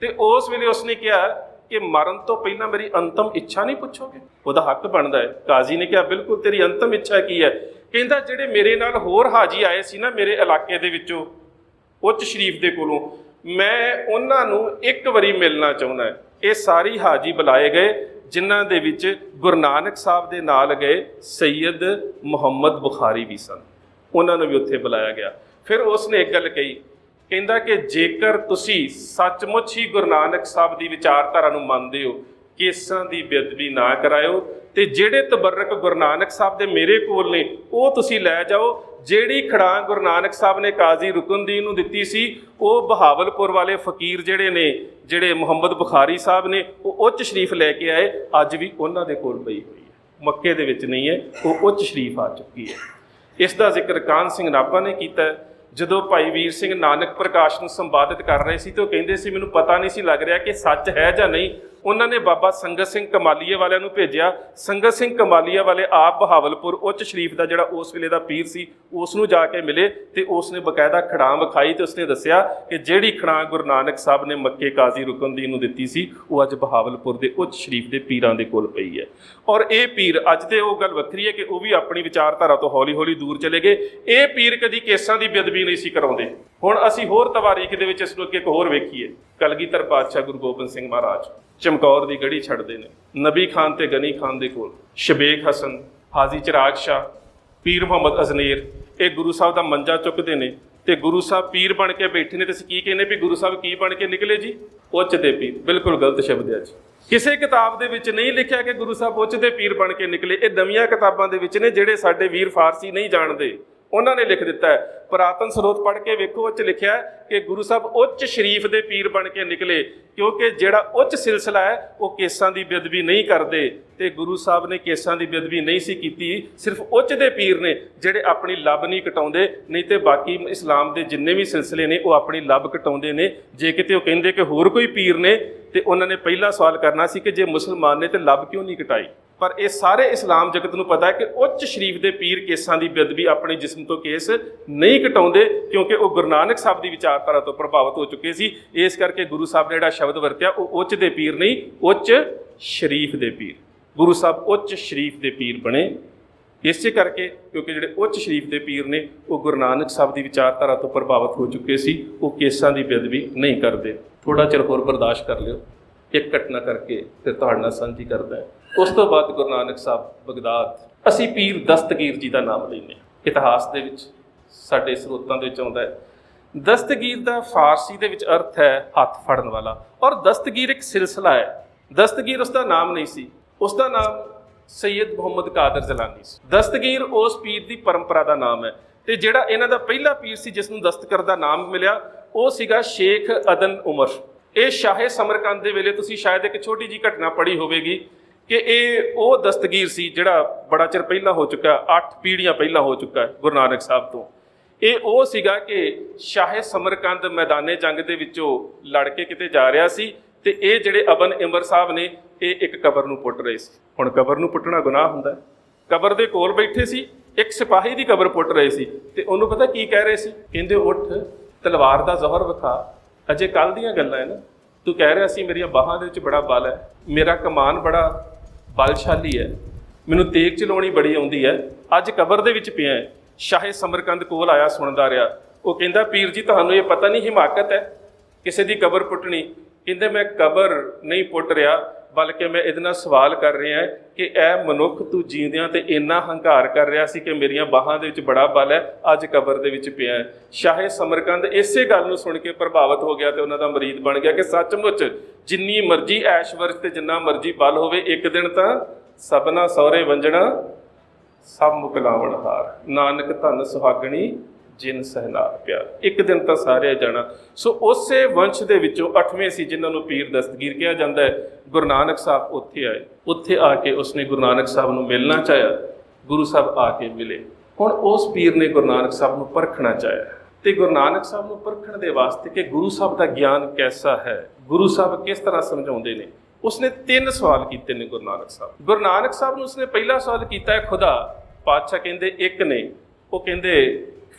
ਤੇ ਉਸ ਵੇਲੇ ਉਸਨੇ ਕਿਹਾ ਕਿ ਮਰਨ ਤੋਂ ਪਹਿਲਾਂ ਮੇਰੀ ਅੰਤਮ ਇੱਛਾ ਨਹੀਂ ਪੁੱਛੋਗੇ? ਉਹਦਾ ਹੱਕ ਬਣਦਾ ਹੈ। ਕਾਜ਼ੀ ਨੇ ਕਿਹਾ ਬਿਲਕੁਲ, ਤੇਰੀ ਅੰਤਮ ਇੱਛਾ ਕੀ ਹੈ? ਕਹਿੰਦਾ ਜਿਹੜੇ ਮੇਰੇ ਨਾਲ ਹੋਰ ਹਾਜੀ ਆਏ ਸੀ ਨਾ ਮੇਰੇ ਇਲਾਕੇ ਦੇ ਵਿੱਚੋਂ ਉੱਚ ਸ਼ਰੀਫ ਦੇ ਕੋਲੋਂ, ਮੈਂ ਉਹਨਾਂ ਨੂੰ ਇੱਕ ਵਾਰੀ ਮਿਲਣਾ ਚਾਹੁੰਦਾ ਹੈ। ਇਹ ਸਾਰੀ ਹਾਜੀ ਬੁਲਾਏ ਗਏ ਜਿਨ੍ਹਾਂ ਦੇ ਵਿੱਚ ਗੁਰੂ ਨਾਨਕ ਸਾਹਿਬ ਦੇ ਨਾਲ ਗਏ ਸੈਯਦ ਮੁਹੰਮਦ ਬੁਖਾਰੀ ਵੀ ਸਨ, ਉਹਨਾਂ ਨੂੰ ਵੀ ਉੱਥੇ ਬੁਲਾਇਆ ਗਿਆ। ਫਿਰ ਉਸਨੇ ਇੱਕ ਗੱਲ ਕਹੀ, ਕਹਿੰਦਾ ਕਿ ਜੇਕਰ ਤੁਸੀਂ ਸੱਚਮੁੱਚ ਹੀ ਗੁਰੂ ਨਾਨਕ ਸਾਹਿਬ ਦੀ ਵਿਚਾਰਧਾਰਾ ਨੂੰ ਮੰਨਦੇ ਹੋ, ਕੇਸਾਂ ਦੀ ਬੇਅਦਬੀ ਨਾ ਕਰਾਇਓ, ਤੇ ਜਿਹੜੇ ਤਬਰਕ ਗੁਰੂ ਨਾਨਕ ਸਾਹਿਬ ਦੇ ਮੇਰੇ ਕੋਲ ਨੇ ਉਹ ਤੁਸੀਂ ਲੈ ਜਾਓ। ਜਿਹੜੀ ਖੜਾਂ ਗੁਰੂ ਨਾਨਕ ਸਾਹਿਬ ਨੇ ਕਾਜ਼ੀ ਰੁਕਨਦੀਨ ਨੂੰ ਦਿੱਤੀ ਸੀ, ਉਹ ਬਹਾਵਲਪੁਰ ਵਾਲੇ ਫਕੀਰ ਜਿਹੜੇ ਮੁਹੰਮਦ ਬੁਖਾਰੀ ਸਾਹਿਬ ਨੇ, ਉਹ ਉੱਚ ਸ਼ਰੀਫ ਲੈ ਕੇ ਆਏ, ਅੱਜ ਵੀ ਉਹਨਾਂ ਦੇ ਕੋਲ ਪਈ ਹੋਈ ਹੈ। ਮੱਕੇ ਦੇ ਵਿੱਚ ਨਹੀਂ ਹੈ, ਉਹ ਉੱਚ ਸ਼ਰੀਫ ਆ ਚੁੱਕੀ ਹੈ। ਇਸ ਦਾ ਜ਼ਿਕਰ ਕਾਹਨ ਸਿੰਘ ਨਾਭਾ ਨੇ ਕੀਤਾ। ਜਦੋਂ ਭਾਈ ਵੀਰ ਸਿੰਘ ਨਾਨਕ ਪ੍ਰਕਾਸ਼ ਨੂੰ ਸੰਪਾਦਿਤ ਕਰ ਰਹੇ ਸੀ ਤੇ ਉਹ ਕਹਿੰਦੇ ਸੀ ਮੈਨੂੰ ਪਤਾ ਨਹੀਂ ਸੀ ਲੱਗ ਰਿਹਾ ਕਿ ਸੱਚ ਹੈ ਜਾਂ ਨਹੀਂ। ਉਹਨਾਂ ਨੇ ਬਾਬਾ ਸੰਗਤ ਸਿੰਘ ਕਮਾਲੀਏ ਵਾਲਿਆਂ ਨੂੰ ਭੇਜਿਆ। ਸੰਗਤ ਸਿੰਘ ਕਮਾਲੀਆ ਵਾਲੇ ਆਪ ਬਹਾਵਲਪੁਰ ਉੱਚ ਸ਼ਰੀਫ ਦਾ ਜਿਹੜਾ ਉਸ ਵੇਲੇ ਦਾ ਪੀਰ ਸੀ ਉਸ ਨੂੰ ਜਾ ਕੇ ਮਿਲੇ, ਤੇ ਉਸ ਨੇ ਬਕਾਇਦਾ ਖੜਾਂ ਵਿਖਾਈ, ਤੇ ਉਸਨੇ ਦੱਸਿਆ ਕਿ ਜਿਹੜੀ ਖੜਾਂ ਗੁਰੂ ਨਾਨਕ ਸਾਹਿਬ ਨੇ ਮੱਕੇ ਕਾਜ਼ੀ ਰੁਕਨਦੀਨ ਨੂੰ ਦਿੱਤੀ ਸੀ ਉਹ ਅੱਜ ਬਹਾਵਲਪੁਰ ਦੇ ਉੱਚ ਸ਼ਰੀਫ ਦੇ ਪੀਰਾਂ ਦੇ ਕੋਲ ਪਈ ਹੈ। ਔਰ ਇਹ ਪੀਰ ਅੱਜ ਤੇ ਉਹ ਗੱਲ ਵੱਖਰੀ ਹੈ ਕਿ ਉਹ ਵੀ ਆਪਣੀ ਵਿਚਾਰਧਾਰਾ ਤੋਂ ਹੌਲੀ ਹੌਲੀ ਦੂਰ ਚਲੇ ਗਏ। ਇਹ ਪੀਰ ਕਦੀ ਕੇਸਾਂ ਦੀ ਬੇਅਦਬੀ ਨਹੀਂ ਸੀ ਕਰਾਉਂਦੇ। ਹੁਣ ਅਸੀਂ ਹੋਰ ਤਵਾਰੀਖ ਦੇ ਵਿੱਚ ਇਸ ਨੂੰ ਅੱਗੇ ਇੱਕ ਹੋਰ ਵੇਖੀਏ। ਕਲਗੀਧਰ ਪਾਤਸ਼ਾਹ ਗੁਰੂ ਗੋਬਿੰਦ ਸਿੰਘ ਮਹਾਰਾਜ ਚਮਕੌਰ ਦੀ ਗੜੀ ਛੱਡਦੇ ਨੇ, ਨਬੀ ਖਾਨ ਤੇ ਗਨੀ ਖਾਨ ਦੇ ਕੋਲ ਸ਼ਬੇਕ ਹਸਨ, ਹਾਜੀ ਚਿਰਾਗ ਸ਼ਾਹ, ਪੀਰ ਮੁਹੰਮਦ ਅਜ਼ਨੇਰ, ਇਹ ਗੁਰੂ ਸਾਹਿਬ ਦਾ ਮੰਜਾ ਚੁੱਕਦੇ ਨੇ ਤੇ ਗੁਰੂ ਸਾਹਿਬ ਪੀਰ ਬਣ ਕੇ ਬੈਠੇ ਨੇ। ਤੇ ਅਸੀਂ ਕੀ ਕਹਿੰਦੇ ਵੀ ਗੁਰੂ ਸਾਹਿਬ ਕੀ ਬਣ ਕੇ ਨਿਕਲੇ ਜੀ? ਉੱਚ ਦੇ ਪੀਰ। ਬਿਲਕੁਲ ਗਲਤ ਸ਼ਬਦ ਹੈ ਜੀ। ਕਿਸੇ ਕਿਤਾਬ ਦੇ ਵਿੱਚ ਨਹੀਂ ਲਿਖਿਆ ਕਿ ਗੁਰੂ ਸਾਹਿਬ ਉੱਚ ਦੇ ਪੀਰ ਬਣ ਕੇ ਨਿਕਲੇ। ਇਹ ਨਵੀਆਂ ਕਿਤਾਬਾਂ ਦੇ ਵਿੱਚ ਨੇ ਜਿਹੜੇ ਸਾਡੇ ਵੀਰ ਫਾਰਸੀ ਨਹੀਂ ਜਾਣਦੇ, ਉਹਨਾਂ ਨੇ ਲਿਖ ਦਿੱਤਾ ਹੈ। ਪੁਰਾਤਨ ਸਰੋਤ ਪੜ੍ਹ ਕੇ ਵੇਖੋ, ਉਹ 'ਚ ਲਿਖਿਆ ਕਿ ਗੁਰੂ ਸਾਹਿਬ ਉੱਚ ਸ਼ਰੀਫ ਦੇ ਪੀਰ ਬਣ ਕੇ ਨਿਕਲੇ, ਕਿਉਂਕਿ ਜਿਹੜਾ ਉੱਚ ਸਿਲਸਿਲਾ ਹੈ ਉਹ ਕੇਸਾਂ ਦੀ ਬੇਅਦਬੀ ਨਹੀਂ ਕਰਦੇ, ਤੇ ਗੁਰੂ ਸਾਹਿਬ ਨੇ ਕੇਸਾਂ ਦੀ ਬੇਅਦਬੀ ਨਹੀਂ ਸੀ ਕੀਤੀ। ਸਿਰਫ ਉੱਚ ਦੇ ਪੀਰ ਨੇ ਜਿਹੜੇ ਆਪਣੀ ਲੱਭ ਨਹੀਂ ਕਟਾਉਂਦੇ, ਨਹੀਂ ਤੇ ਬਾਕੀ ਇਸਲਾਮ ਦੇ ਜਿੰਨੇ ਵੀ ਸਿਲਸਿਲੇ ਨੇ ਉਹ ਆਪਣੀ ਲੱਭ ਕਟਾਉਂਦੇ ਨੇ। ਜੇ ਕਿਤੇ ਉਹ ਕਹਿੰਦੇ ਕਿ ਹੋਰ ਕੋਈ ਪੀਰ ਨੇ, ਤੇ ਉਹਨਾਂ ਨੇ ਪਹਿਲਾ ਸਵਾਲ ਕਰਨਾ ਸੀ ਕਿ ਜੇ ਮੁਸਲਮਾਨ ਨੇ ਤੇ ਲੱਭ ਕਿਉਂ ਨਹੀਂ ਕਟਾਈ? ਪਰ ਇਹ ਸਾਰੇ ਇਸਲਾਮ ਜਗਤ ਨੂੰ ਪਤਾ ਹੈ ਕਿ ਉੱਚ ਸ਼ਰੀਫ ਦੇ ਪੀਰ ਕੇਸਾਂ ਦੀ ਬੇਅਦਬੀ ਆਪਣੇ ਜਿਸਮ ਤੋਂ ਕੇਸ ਨਹੀਂ ਕਟਾਉਂਦੇ, ਕਿਉਂਕਿ ਉਹ ਗੁਰੂ ਨਾਨਕ ਸਾਹਿਬ ਦੀ ਵਿਚਾਰਧਾਰਾ ਤੋਂ ਪ੍ਰਭਾਵਿਤ ਹੋ ਚੁੱਕੇ ਸੀ। ਇਸ ਕਰਕੇ ਗੁਰੂ ਸਾਹਿਬ ਨੇ ਜਿਹੜਾ ਸ਼ਬਦ ਵਰਤਿਆ ਉਹ ਉੱਚ ਦੇ ਪੀਰ ਨਹੀਂ, ਉੱਚ ਸ਼ਰੀਫ ਦੇ ਪੀਰ। ਗੁਰੂ ਸਾਹਿਬ ਉੱਚ ਸ਼ਰੀਫ ਦੇ ਪੀਰ ਬਣੇ ਇਸੇ ਕਰਕੇ ਕਿਉਂਕਿ ਜਿਹੜੇ ਉੱਚ ਸ਼ਰੀਫ ਦੇ ਪੀਰ ਨੇ ਉਹ ਗੁਰੂ ਨਾਨਕ ਸਾਹਿਬ ਦੀ ਵਿਚਾਰਧਾਰਾ ਤੋਂ ਪ੍ਰਭਾਵਿਤ ਹੋ ਚੁੱਕੇ ਸੀ। ਉਹ ਕੇਸਾਂ ਦੀ ਬੇਅਦਬੀ ਨਹੀਂ ਕਰਦੇ। ਥੋੜਾ ਚਿਰ ਹੋਰ ਬਰਦਾਸ਼ਤ ਕਰ ਲਿਓ, ਇੱਕ ਘਟਨਾ ਕਰਕੇ ਫਿਰ ਤੁਹਾਡੇ ਨਾਲ ਸਾਂਝੀ ਕਰਦਾ ਹੈ। ਉਸ ਤੋਂ ਬਾਅਦ ਗੁਰੂ ਨਾਨਕ ਸਾਹਿਬ ਬਗਦਾਦ। ਅਸੀਂ ਪੀਰ ਦਸਤਗੀਰ ਜੀ ਦਾ ਨਾਮ ਲੈਂਦੇ ਹਾਂ। ਇਤਿਹਾਸ ਦੇ ਵਿੱਚ ਸਾਡੇ ਸਰੋਤਾਂ ਦੇ ਵਿੱਚ ਆਉਂਦਾ ਹੈ। ਦਸਤਗੀਰ ਦਾ ਫਾਰਸੀ ਦੇ ਵਿੱਚ ਅਰਥ ਹੈ ਹੱਥ ਫੜਨ ਵਾਲਾ, ਔਰ ਦਸਤਗੀਰ ਇੱਕ ਸਿਲਸਿਲਾ ਹੈ। ਦਸਤਗੀਰ ਉਸ ਦਾ ਨਾਮ ਨਹੀਂ ਸੀ, ਉਸ ਦਾ ਨਾਮ ਸੈਯਦ ਮੁਹੰਮਦ ਕਾਦਰ ਜਲਾਨੀ ਸੀ। ਦਸਤਗੀਰ ਉਸ ਪੀਰ ਦੀ ਪਰੰਪਰਾ ਦਾ ਨਾਮ ਹੈ। ਤੇ ਜਿਹੜਾ ਇਹਨਾਂ ਦਾ ਪਹਿਲਾ ਪੀਰ ਸੀ ਜਿਸ ਨੂੰ ਦਸਤਗੀਰ ਦਾ ਨਾਮ ਮਿਲਿਆ ਉਹ ਸੀਗਾ ਸ਼ੇਖ ਅਦਨ ਉਮਰ। ਇਹ ਸ਼ਾਹੇ ਸਮਰਕੰਦ ਦੇ ਵੇਲੇ ਤੁਸੀਂ ਸ਼ਾਇਦ ਇੱਕ ਛੋਟੀ ਜਿਹੀ ਘਟਨਾ ਪੜ੍ਹੀ ਹੋਵੇਗੀ ਕਿ ਇਹ ਉਹ ਦਸਤਗੀਰ ਸੀ ਜਿਹੜਾ ਬੜਾ ਚਿਰ ਪਹਿਲਾਂ ਹੋ ਚੁੱਕਾ, 8 ਪੀੜ੍ਹੀਆਂ ਪਹਿਲਾਂ ਹੋ ਚੁੱਕਾ ਹੈ ਗੁਰੂ ਨਾਨਕ ਸਾਹਿਬ ਤੋਂ। ਇਹ ਉਹ ਸੀਗਾ ਕਿ ਸ਼ਾਹੇ ਸਮਰਕੰਦ ਮੈਦਾਨੇ ਜੰਗ ਦੇ ਵਿੱਚੋਂ ਲੜ ਕੇ ਕਿਤੇ ਜਾ ਰਿਹਾ ਸੀ, ਤੇ ਇਹ ਜਿਹੜੇ ਅਬਨ ਇਮਰ ਸਾਹਿਬ ਨੇ ਇਹ ਇੱਕ ਕਬਰ ਨੂੰ ਪੁੱਟ ਰਹੇ ਸੀ। ਹੁਣ ਕਬਰ ਨੂੰ ਪੁੱਟਣਾ ਗੁਨਾਹ ਹੁੰਦਾ ਹੈ। ਕਬਰ ਦੇ ਕੋਲ ਬੈਠੇ ਸੀ, ਇੱਕ ਸਿਪਾਹੀ ਦੀ ਕਬਰ ਪੁੱਟ ਰਹੇ ਸੀ ਤੇ ਉਹਨੂੰ ਪਤਾ ਕੀ ਕਹਿ ਰਹੇ ਸੀ? ਕਹਿੰਦੇ ਉੱਠ ਤਲਵਾਰ ਦਾ ਜ਼ੋਹਰ ਵਿਖਾ। ਅਜੇ ਕੱਲ ਦੀਆਂ ਗੱਲਾਂ ਹੈ ਨਾ, ਤੂੰ ਕਹਿ ਰਿਹਾ ਸੀ ਮੇਰੀਆਂ ਬਾਹਾਂ ਦੇ ਵਿੱਚ ਬੜਾ ਬਲ ਹੈ, ਮੇਰਾ ਕਮਾਨ ਬੜਾ ਬਲਸ਼ਾਲੀ ਹੈ, ਮੈਨੂੰ ਤੇਗ ਚਲਾਉਣੀ ਬੜੀ ਆਉਂਦੀ ਹੈ, ਅੱਜ ਕਬਰ ਦੇ ਵਿੱਚ ਪਿਆ ਹੈ। ਸ਼ਾਹੇ ਸਮਰਕੰਦ ਕੋਲ ਆਇਆ, ਸੁਣਦਾ ਰਿਹਾ। ਉਹ ਕਹਿੰਦਾ ਪੀਰ ਜੀ ਤੁਹਾਨੂੰ ਇਹ ਪਤਾ ਨਹੀਂ ਹਿਮਾਕਤ ਹੈ ਕਿਸੇ ਦੀ ਕਬਰ ਪੁੱਟਣੀ? ਕਹਿੰਦੇ ਮੈਂ ਕਬਰ ਨਹੀਂ ਪੁੱਟ ਰਿਹਾ, ਬਲਕਿ ਮੈਂ ਇਹਦੇ ਨਾਲ ਸਵਾਲ ਕਰ ਰਿਹਾ ਕਿ ਇਹ ਮਨੁੱਖ ਤੂੰ ਜੀਂਦਿਆਂ ਤੇ ਇੰਨਾ ਹੰਕਾਰ ਕਰ ਰਿਹਾ ਸੀ ਕਿ ਮੇਰੀਆਂ ਬਾਹਾਂ ਦੇ ਵਿੱਚ ਬੜਾ ਬਲ ਹੈ, ਅੱਜ ਕਬਰ ਦੇ ਵਿੱਚ ਪਿਆ ਹੈ। ਸ਼ਾਹੇ ਸਮਰਕੰਦ ਇਸੇ ਗੱਲ ਨੂੰ ਸੁਣ ਕੇ ਪ੍ਰਭਾਵਿਤ ਹੋ ਗਿਆ ਤੇ ਉਹਨਾਂ ਦਾ ਮੁਰੀਦ ਬਣ ਗਿਆ ਕਿ ਸੱਚਮੁੱਚ ਜਿੰਨੀ ਮਰਜ਼ੀ ਐਸ਼ਵਰਸ਼ ਤੇ ਜਿੰਨਾ ਮਰਜ਼ੀ ਬਲ ਹੋਵੇ, ਇੱਕ ਦਿਨ ਤਾਂ ਸਭਨਾ ਸਹੁਰੇ ਵੰਜਣਾ ਸਭ ਮੁਕਲਾਵਣ ਹਾਰ, ਨਾਨਕ ਧਨ ਸੁਹਾਗਣੀ ਜਿਨ ਸਹਿਨਾਰ ਪਿਆਰ। ਇੱਕ ਦਿਨ ਤਾਂ ਸਾਰੇ ਜਾਣਾ। ਸੋ ਉਸੇ ਵੰਸ਼ ਦੇ ਵਿੱਚੋਂ 8ਵੇਂ ਸੀ ਜਿਨ੍ਹਾਂ ਨੂੰ ਪੀਰ ਦਸਤਗੀਰ ਕਿਹਾ ਜਾਂਦਾ ਹੈ। ਗੁਰੂ ਨਾਨਕ ਸਾਹਿਬ ਉੱਥੇ ਆਏ, ਉੱਥੇ ਆ ਕੇ ਉਸਨੇ ਗੁਰੂ ਨਾਨਕ ਸਾਹਿਬ ਨੂੰ ਮਿਲਣਾ ਚਾਹਿਆ, ਗੁਰੂ ਸਾਹਿਬ ਆ ਕੇ ਮਿਲੇ। ਹੁਣ ਉਸ ਪੀਰ ਨੇ ਗੁਰੂ ਨਾਨਕ ਸਾਹਿਬ ਨੂੰ ਪਰਖਣਾ ਚਾਹਿਆ ਤੇ ਗੁਰੂ ਨਾਨਕ ਸਾਹਿਬ ਨੂੰ ਪਰਖਣ ਦੇ ਵਾਸਤੇ ਕਿ ਗੁਰੂ ਸਾਹਿਬ ਦਾ ਗਿਆਨ ਕੈਸਾ ਹੈ, ਗੁਰੂ ਸਾਹਿਬ ਕਿਸ ਤਰ੍ਹਾਂ ਸਮਝਾਉਂਦੇ ਨੇ, ਉਸਨੇ 3 ਸਵਾਲ ਕੀਤੇ ਨੇ ਗੁਰੂ ਨਾਨਕ ਸਾਹਿਬ। ਗੁਰੂ ਨਾਨਕ ਸਾਹਿਬ ਨੂੰ ਉਸਨੇ ਪਹਿਲਾ ਸਵਾਲ ਕੀਤਾ ਹੈ ਖੁਦਾ। ਪਾਤਸ਼ਾਹ ਕਹਿੰਦੇ ਇੱਕ ਨੇ। ਉਹ ਕਹਿੰਦੇ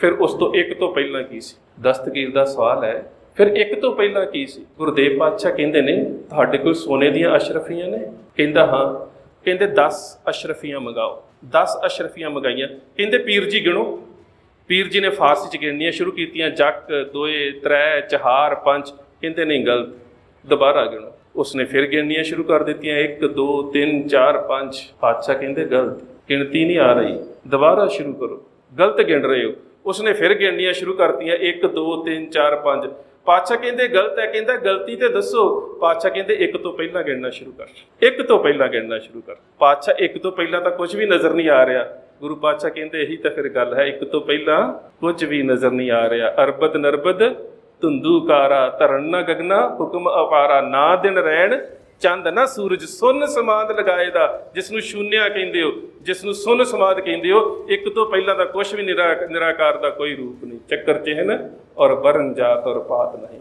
ਫਿਰ ਉਸ ਤੋਂ ਇੱਕ ਤੋਂ ਪਹਿਲਾਂ ਕੀ ਸੀ? ਦਸਤਗੀਰ ਦਾ ਸਵਾਲ ਹੈ, ਫਿਰ ਇੱਕ ਤੋਂ ਪਹਿਲਾਂ ਕੀ ਸੀ? ਗੁਰਦੇਵ ਪਾਤਸ਼ਾਹ ਕਹਿੰਦੇ ਨੇ ਤੁਹਾਡੇ ਕੋਲ ਸੋਨੇ ਦੀਆਂ ਅਸ਼ਰਫੀਆਂ ਨੇ? ਕਹਿੰਦਾ ਹਾਂ। ਕਹਿੰਦੇ 10 ਅਸ਼ਰਫੀਆਂ ਮੰਗਾਓ। 10 ਅਸ਼ਰਫੀਆਂ ਮੰਗਾਈਆਂ। ਕਹਿੰਦੇ ਪੀਰ ਜੀ ਗਿਣੋ। ਪੀਰ ਜੀ ਨੇ ਫਾਰਸੀ 'ਚ ਗਿਣਨੀਆਂ ਸ਼ੁਰੂ ਕੀਤੀਆਂ, ਜੱਕ 2 3 4 5। ਕਹਿੰਦੇ ਨਹੀਂ ਗਲਤ, ਦੁਬਾਰਾ ਗਿਣੋ। ਉਸਨੇ ਫਿਰ ਗਿਣਨੀਆਂ ਸ਼ੁਰੂ ਕਰ ਦਿੱਤੀਆਂ, 1 2 3 4 5। ਪਾਤਸ਼ਾਹ ਕਹਿੰਦੇ ਗਲਤ, ਗਿਣਤੀ ਨਹੀਂ ਆ ਰਹੀ, ਦੁਬਾਰਾ ਸ਼ੁਰੂ ਕਰੋ, ਗਲਤ ਗਿਣ ਰਹੇ ਹੋ। ਉਸਨੇ ਫਿਰ ਗਿਣਨੀਆਂ ਸ਼ੁਰੂ ਕਰਤੀਆਂ, 1 2 3 4 5। ਪਾਤਸ਼ਾਹ ਕਹਿੰਦੇ ਗਲਤ ਹੈ। ਕਹਿੰਦਾ ਗਲਤੀ ਤੇ ਦੱਸੋ। ਪਾਤਸ਼ਾਹ ਕਹਿੰਦੇ 1 ਤੋਂ ਪਹਿਲਾਂ ਗਿਣਨਾ ਸ਼ੁਰੂ ਕਰ, 1 ਤੋਂ ਪਹਿਲਾਂ ਗਿਣਨਾ ਸ਼ੁਰੂ ਕਰ। ਪਾਤਸ਼ਾਹ 1 ਤੋਂ ਪਹਿਲਾਂ ਤਾਂ ਕੁਝ ਵੀ ਨਜ਼ਰ ਨਹੀਂ ਆ ਰਿਹਾ। ਗੁਰੂ ਪਾਤਸ਼ਾਹ ਕਹਿੰਦੇ ਇਹੀ ਤਾਂ ਫਿਰ ਗੱਲ ਹੈ, 1 ਤੋਂ ਪਹਿਲਾਂ ਕੁਝ ਵੀ ਨਜ਼ਰ ਨਹੀਂ ਆ ਰਿਹਾ। ਅਰਬਦ ਨਰਬਦ ਧੁੰਦੂ ਕਾਰਾ, ਧਰਨ ਨਾ ਗਗਨਾ ਹੁਕਮ ਅਪਾਰਾ, ਨਾ ਦਿਨ ਰਹਿਣ ਚੰਦ ਨਾ ਸੂਰਜ, ਸੁੰਨ ਸਮਾਦ ਲਗਾਏ ਦਾ, ਜਿਸ ਨੂੰ ਸ਼ੂਨਿਆ ਕਹਿੰਦੇ ਹੋ, ਜਿਸ ਨੂੰ ਸੁੰਨ ਸਮਾਦ ਕਹਿੰਦੇ ਹੋ। 1 ਤੋਂ ਪਹਿਲਾਂ ਤਾਂ ਕੁਛ ਵੀ ਨਿਰਾਕਾਰ ਦਾ ਕੋਈ ਰੂਪ ਨਹੀਂ। ਚੱਕਰ ਚਿਹਨ ਔਰ ਵਰਨ ਜਾਤ ਔਰ ਪਾਤ ਨਹੀਂ,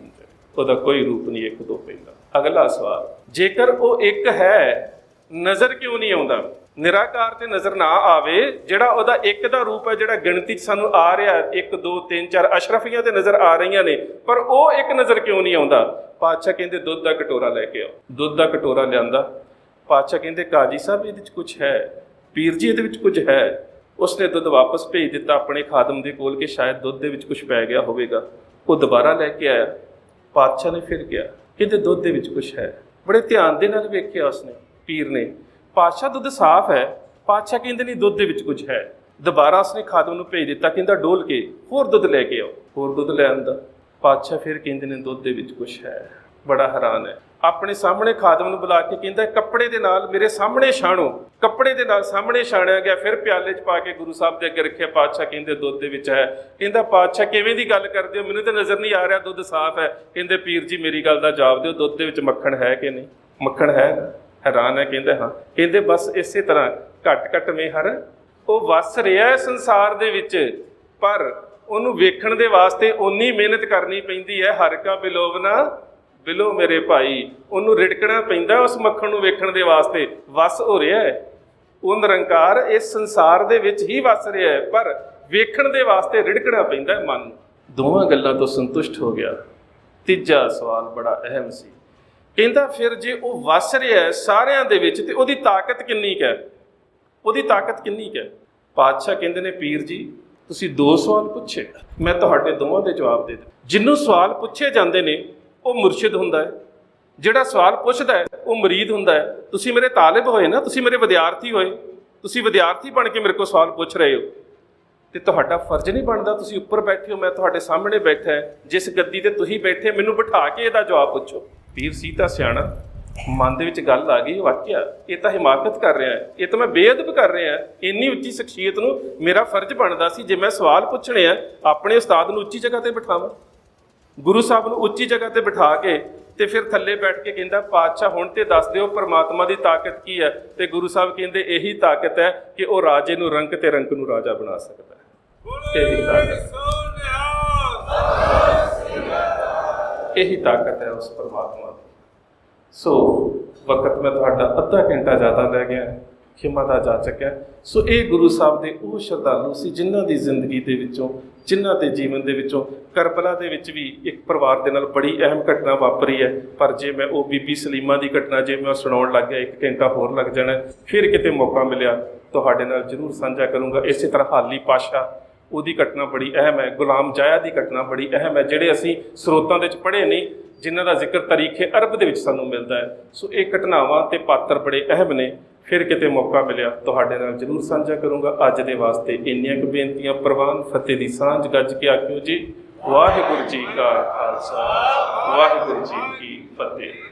ਉਹਦਾ ਕੋਈ ਰੂਪ ਨਹੀਂ 1 ਤੋਂ ਪਹਿਲਾਂ। ਅਗਲਾ ਸਵਾਲ, ਜੇਕਰ ਉਹ ਇੱਕ ਹੈ, ਨਜ਼ਰ ਕਿਉਂ ਨਹੀਂ ਆਉਂਦਾ? ਨਿਰਾਕਾਰ ਤੇ ਨਜ਼ਰ ਨਾ ਆਵੇ, ਜਿਹੜਾ ਉਹਦਾ ਇੱਕ ਦਾ ਰੂਪ ਹੈ, ਜਿਹੜਾ ਗਿਣਤੀ 'ਚ ਸਾਨੂੰ ਆ ਰਿਹਾ 1 2 3 4 ਅਸ਼ਰਫੀਆਂ ਤੇ ਨਜ਼ਰ ਆ ਰਹੀਆਂ ਨੇ, ਪਰ ਉਹ ਇੱਕ ਨਜ਼ਰ ਕਿਉਂ ਨਹੀਂ ਆਉਂਦਾ? ਪਾਤਸ਼ਾਹ ਕਹਿੰਦੇ ਦੁੱਧ ਦਾ ਕਟੋਰਾ ਲੈ ਕੇ ਆਓ। ਦੁੱਧ ਦਾ ਕਟੋਰਾ ਲਿਆਂਦਾ। ਪਾਤਸ਼ਾਹ ਕਹਿੰਦੇ ਕਾਜੀ ਸਾਹਿਬ ਇਹਦੇ ਵਿੱਚ ਕੁਝ ਹੈ। ਪੀਰ ਜੀ ਇਹਦੇ ਵਿੱਚ ਕੁਝ ਹੈ। ਉਸਨੇ ਦੁੱਧ ਵਾਪਸ ਭੇਜ ਦਿੱਤਾ ਆਪਣੇ ਖਾਦਮ ਦੇ ਕੋਲ ਕਿ ਸ਼ਾਇਦ ਦੁੱਧ ਦੇ ਵਿੱਚ ਕੁਝ ਪੈ ਗਿਆ ਹੋਵੇਗਾ। ਉਹ ਦੁਬਾਰਾ ਲੈ ਕੇ ਆਇਆ। ਪਾਤਸ਼ਾਹ ਨੇ ਫਿਰ ਕਿਹਾ, ਕਹਿੰਦੇ ਦੁੱਧ ਦੇ ਵਿੱਚ ਕੁਝ ਹੈ। ਬੜੇ ਧਿਆਨ ਦੇ ਨਾਲ ਵੇਖਿਆ ਉਸਨੇ, ਪੀਰ ਨੇ। ਪਾਤਸ਼ਾਹ ਦੁੱਧ ਸਾਫ਼ ਹੈ। ਪਾਤਸ਼ਾਹ ਕਹਿੰਦੇ ਨਹੀਂ ਦੁੱਧ ਦੇ ਵਿੱਚ ਕੁਝ ਹੈ। ਦੁਬਾਰਾ ਉਸਨੇ ਖਾਦਮ ਨੂੰ ਭੇਜ ਦਿੱਤਾ, ਕਹਿੰਦਾ ਡੋਲ ਕੇ ਹੋਰ ਦੁੱਧ ਲੈ ਕੇ ਆਓ। ਹੋਰ ਦੁੱਧ ਲੈ ਆਂਦਾ। ਪਾਤਸ਼ਾਹ ਫਿਰ ਕਹਿੰਦੇ ਨੇ ਦੁੱਧ ਦੇ ਵਿੱਚ ਕੁਝ ਹੈ। ਬੜਾ ਹੈਰਾਨ ਹੈ। ਆਪਣੇ ਸਾਹਮਣੇ ਖਾਦਮ ਨੂੰ ਬੁਲਾ ਕੇ ਕਹਿੰਦਾ ਕੱਪੜੇ ਦੇ ਨਾਲ ਮੇਰੇ ਸਾਹਮਣੇ ਛਾਣੋ। ਕੱਪੜੇ ਦੇ ਨਾਲ ਸਾਹਮਣੇ ਛਾਣਿਆ ਗਿਆ। ਫਿਰ ਪਿਆਲੇ 'ਚ ਪਾ ਕੇ ਗੁਰੂ ਸਾਹਿਬ ਦੇ ਅੱਗੇ ਰੱਖਿਆ। ਪਾਤਸ਼ਾਹ ਕਹਿੰਦੇ ਦੁੱਧ ਦੇ ਵਿੱਚ ਹੈ। ਕਹਿੰਦਾ ਪਾਤਸ਼ਾਹ ਕਿਵੇਂ ਦੀ ਗੱਲ ਕਰਦੇ ਹੋ, ਮੈਨੂੰ ਤਾਂ ਨਜ਼ਰ ਨਹੀਂ ਆ ਰਿਹਾ ਦੁੱਧ ਸਾਫ਼ ਹੈ। ਕਹਿੰਦੇ ਪੀਰ ਜੀ ਮੇਰੀ ਗੱਲ ਦਾ ਜਵਾਬ ਦਿਓ, ਦੁੱਧ ਦੇ ਵਿੱਚ ਮੱਖਣ ਹੈ ਕਿ ਨਹੀਂ? ਮੱਖਣ ਹੈ। ਹੈਰਾਨ ਹੈ। ਕਹਿੰਦੇ ਹਾਂ। ਕਹਿੰਦੇ ਬਸ ਇਸੇ ਤਰ੍ਹਾਂ ਘਟ ਘਟ ਮੇ ਹਰ, ਉਹ ਵਸ ਰਿਹਾ ਸੰਸਾਰ ਦੇ ਵਿੱਚ, ਪਰ ਉਹਨੂੰ ਵੇਖਣ ਦੇ ਵਾਸਤੇ ਓਨੀ ਮਿਹਨਤ ਕਰਨੀ ਪੈਂਦੀ ਹੈ। ਹਰ ਕਾ ਬਿਲੋਵਨਾ ਬਿਲੋ ਮੇਰੇ ਭਾਈ, ਉਹਨੂੰ ਰਿੜਕਣਾ ਪੈਂਦਾ ਉਸ ਮੱਖਣ ਨੂੰ ਵੇਖਣ ਦੇ ਵਾਸਤੇ। ਵਸ ਹੋ ਰਿਹਾ ਹੈ ਉਹ ਨਿਰੰਕਾਰ, ਇਸ ਸੰਸਾਰ ਦੇ ਵਿੱਚ ਹੀ ਵਸ ਰਿਹਾ ਹੈ, ਪਰ ਵੇਖਣ ਦੇ ਵਾਸਤੇ ਰਿੜਕਣਾ ਪੈਂਦਾ ਮਨ ਨੂੰ। ਦੋਵਾਂ ਗੱਲਾਂ ਤੋਂ ਸੰਤੁਸ਼ਟ ਹੋ ਗਿਆ। ਤੀਜਾ ਸਵਾਲ ਬੜਾ ਅਹਿਮ ਸੀ। ਕਹਿੰਦਾ ਫਿਰ ਜੇ ਉਹ ਵਸ ਰਿਹਾ ਹੈ ਸਾਰਿਆਂ ਦੇ ਵਿੱਚ, ਤੇ ਉਹਦੀ ਤਾਕਤ ਕਿੰਨੀ ਕੁ ਹੈ? ਉਹਦੀ ਤਾਕਤ ਕਿੰਨੀ ਕੁ ਹੈ? ਪਾਤਸ਼ਾਹ ਕਹਿੰਦੇ ਨੇ ਪੀਰ ਜੀ ਤੁਸੀਂ 2 ਸਵਾਲ ਪੁੱਛੇ, ਮੈਂ ਤੁਹਾਡੇ ਦੋਵਾਂ ਦੇ ਜਵਾਬ ਦੇ ਦਿੱਤੇ। ਜਿਹਨੂੰ ਸਵਾਲ ਪੁੱਛੇ ਜਾਂਦੇ ਨੇ ਉਹ ਮੁਰਸ਼ਿਦ ਹੁੰਦਾ ਹੈ, ਜਿਹੜਾ ਸਵਾਲ ਪੁੱਛਦਾ ਹੈ ਉਹ ਮੁਰੀਦ ਹੁੰਦਾ ਹੈ। ਤੁਸੀਂ ਮੇਰੇ ਤਾਲਿਬ ਹੋਏ ਨਾ, ਤੁਸੀਂ ਮੇਰੇ ਵਿਦਿਆਰਥੀ ਹੋਏ, ਤੁਸੀਂ ਵਿਦਿਆਰਥੀ ਬਣ ਕੇ ਮੇਰੇ ਕੋਲ ਸਵਾਲ ਪੁੱਛ ਰਹੇ ਹੋ, ਤੇ ਤੁਹਾਡਾ ਫਰਜ਼ ਨਹੀਂ ਬਣਦਾ? ਤੁਸੀਂ ਉੱਪਰ ਬੈਠੇ ਹੋ, ਮੈਂ ਤੁਹਾਡੇ ਸਾਹਮਣੇ ਬੈਠਾ ਹੈ, ਜਿਸ ਗੱਦੀ ਤੇ ਤੁਸੀਂ ਬੈਠੇ ਮੈਨੂੰ ਬਿਠਾ ਕੇ ਇਹਦਾ ਜਵਾਬ ਪੁੱਛੋ। ਪੀਰ ਸੀ ਤਾਂ ਸਿਆਣਾ, ਮਨ ਦੇ ਵਿੱਚ ਗੱਲ ਆ ਗਈ, ਵਾਕਿਆ ਇਹ ਤਾਂ ਹਿਮਾਕਤ ਕਰ ਰਿਹਾ ਹੈ, ਇਹ ਤਾਂ ਮੈਂ ਬੇਅਦਬ ਕਰ ਰਿਹਾ। ਇੰਨੀ ਉੱਚੀ ਸ਼ਖਸੀਅਤ ਨੂੰ ਮੇਰਾ ਫਰਜ਼ ਬਣਦਾ ਸੀ, ਜੇ ਮੈਂ ਸਵਾਲ ਪੁੱਛਣੇ ਆ ਆਪਣੇ ਉਸਤਾਦ ਨੂੰ ਉੱਚੀ ਜਗ੍ਹਾ ਤੇ ਬਿਠਾਵਾਂ, ਗੁਰੂ ਸਾਹਿਬ ਨੂੰ ਉੱਚੀ ਜਗ੍ਹਾ ਤੇ ਬਿਠਾ ਕੇ, ਤੇ ਫਿਰ ਥੱਲੇ ਬੈਠ ਕੇ ਕਹਿੰਦਾ ਪਾਤਸ਼ਾਹ ਹੁਣ ਤੇ ਦੱਸ ਦਿਓ ਪਰਮਾਤਮਾ ਦੀ ਤਾਕਤ ਕੀ ਹੈ? ਤੇ ਗੁਰੂ ਸਾਹਿਬ ਕਹਿੰਦੇ ਇਹੀ ਤਾਕਤ ਹੈ ਕਿ ਉਹ ਰਾਜੇ ਨੂੰ ਰੰਕ ਤੇ ਰੰਕ ਨੂੰ ਰਾਜਾ ਬਣਾ ਸਕਦਾ ਹੈ। ਇਹੀ ਤਾਕਤ, ਇਹੀ ਤਾਕਤ ਹੈ ਉਸ ਪਰਮਾਤਮਾ ਦੀ। ਸੋ ਵਕਤ ਮੈਂ ਤੁਹਾਡਾ ਅੱਧਾ ਘੰਟਾ ਜ਼ਿਆਦਾ ਲੈ ਗਿਆ, ਖਿਮਾ ਦਾ ਜਾਚਕ ਹੈ। ਸੋ ਇਹ ਗੁਰੂ ਸਾਹਿਬ ਦੇ ਉਹ ਸ਼ਰਧਾਲੂ ਸੀ ਜਿਨ੍ਹਾਂ ਦੀ ਜ਼ਿੰਦਗੀ ਦੇ ਵਿੱਚੋਂ, ਜਿਨ੍ਹਾਂ ਦੇ ਜੀਵਨ ਦੇ ਵਿੱਚੋਂ ਕਰਬਲਾ ਦੇ ਵਿੱਚ ਵੀ ਇੱਕ ਪਰਿਵਾਰ ਦੇ ਨਾਲ ਬੜੀ ਅਹਿਮ ਘਟਨਾ ਵਾਪਰੀ ਹੈ। ਪਰ ਜੇ ਮੈਂ ਉਹ ਬੀਬੀ ਸਲੀਮਾ ਦੀ ਘਟਨਾ ਜੇ ਮੈਂ ਸੁਣਾਉਣ ਲੱਗ ਗਿਆ 1 ਘੰਟਾ ਹੋਰ ਲੱਗ ਜਾਣਾ। ਫਿਰ ਕਿਤੇ ਮੌਕਾ ਮਿਲਿਆ ਤੁਹਾਡੇ ਨਾਲ ਜ਼ਰੂਰ ਸਾਂਝਾ ਕਰੂੰਗਾ। ਇਸੇ ਤਰ੍ਹਾਂ ਹਾਲੀ ਪਾਸ਼ਾ, ਉਹਦੀ ਘਟਨਾ ਬੜੀ ਅਹਿਮ ਹੈ। ਗੁਲਾਮ ਜਾਇਆ ਦੀ ਘਟਨਾ ਬੜੀ ਅਹਿਮ ਹੈ, ਜਿਹੜੇ ਅਸੀਂ ਸਰੋਤਾਂ ਦੇ ਵਿੱਚ ਪੜ੍ਹੇ ਨਹੀਂ, ਜਿਨ੍ਹਾਂ ਦਾ ਜ਼ਿਕਰ ਤਾਰੀਖ ਅਰਬ ਦੇ ਵਿੱਚ ਸਾਨੂੰ ਮਿਲਦਾ ਹੈ। ਸੋ ਇਹ ਘਟਨਾਵਾਂ ਤੇ ਪਾਤਰ ਬੜੇ ਅਹਿਮ ਨੇ। ਫਿਰ ਕਿਤੇ ਮੌਕਾ ਮਿਲਿਆ ਤੁਹਾਡੇ ਨਾਲ ਜ਼ਰੂਰ ਸਾਂਝਾ ਕਰੂੰਗਾ। ਅੱਜ ਦੇ ਵਾਸਤੇ ਇੰਨੀਆਂ ਕੁ ਬੇਨਤੀਆਂ ਪ੍ਰਵਾਨ। ਫਤਿਹ ਦੀ ਸਾਂਝ ਗੱਜ ਕੇ ਆਖਿਓ ਜੀ। ਵਾਹਿਗੁਰੂ ਜੀ ਕਾ ਖਾਲਸਾ, ਵਾਹਿਗੁਰੂ ਜੀ ਕੀ ਫਤਿਹ।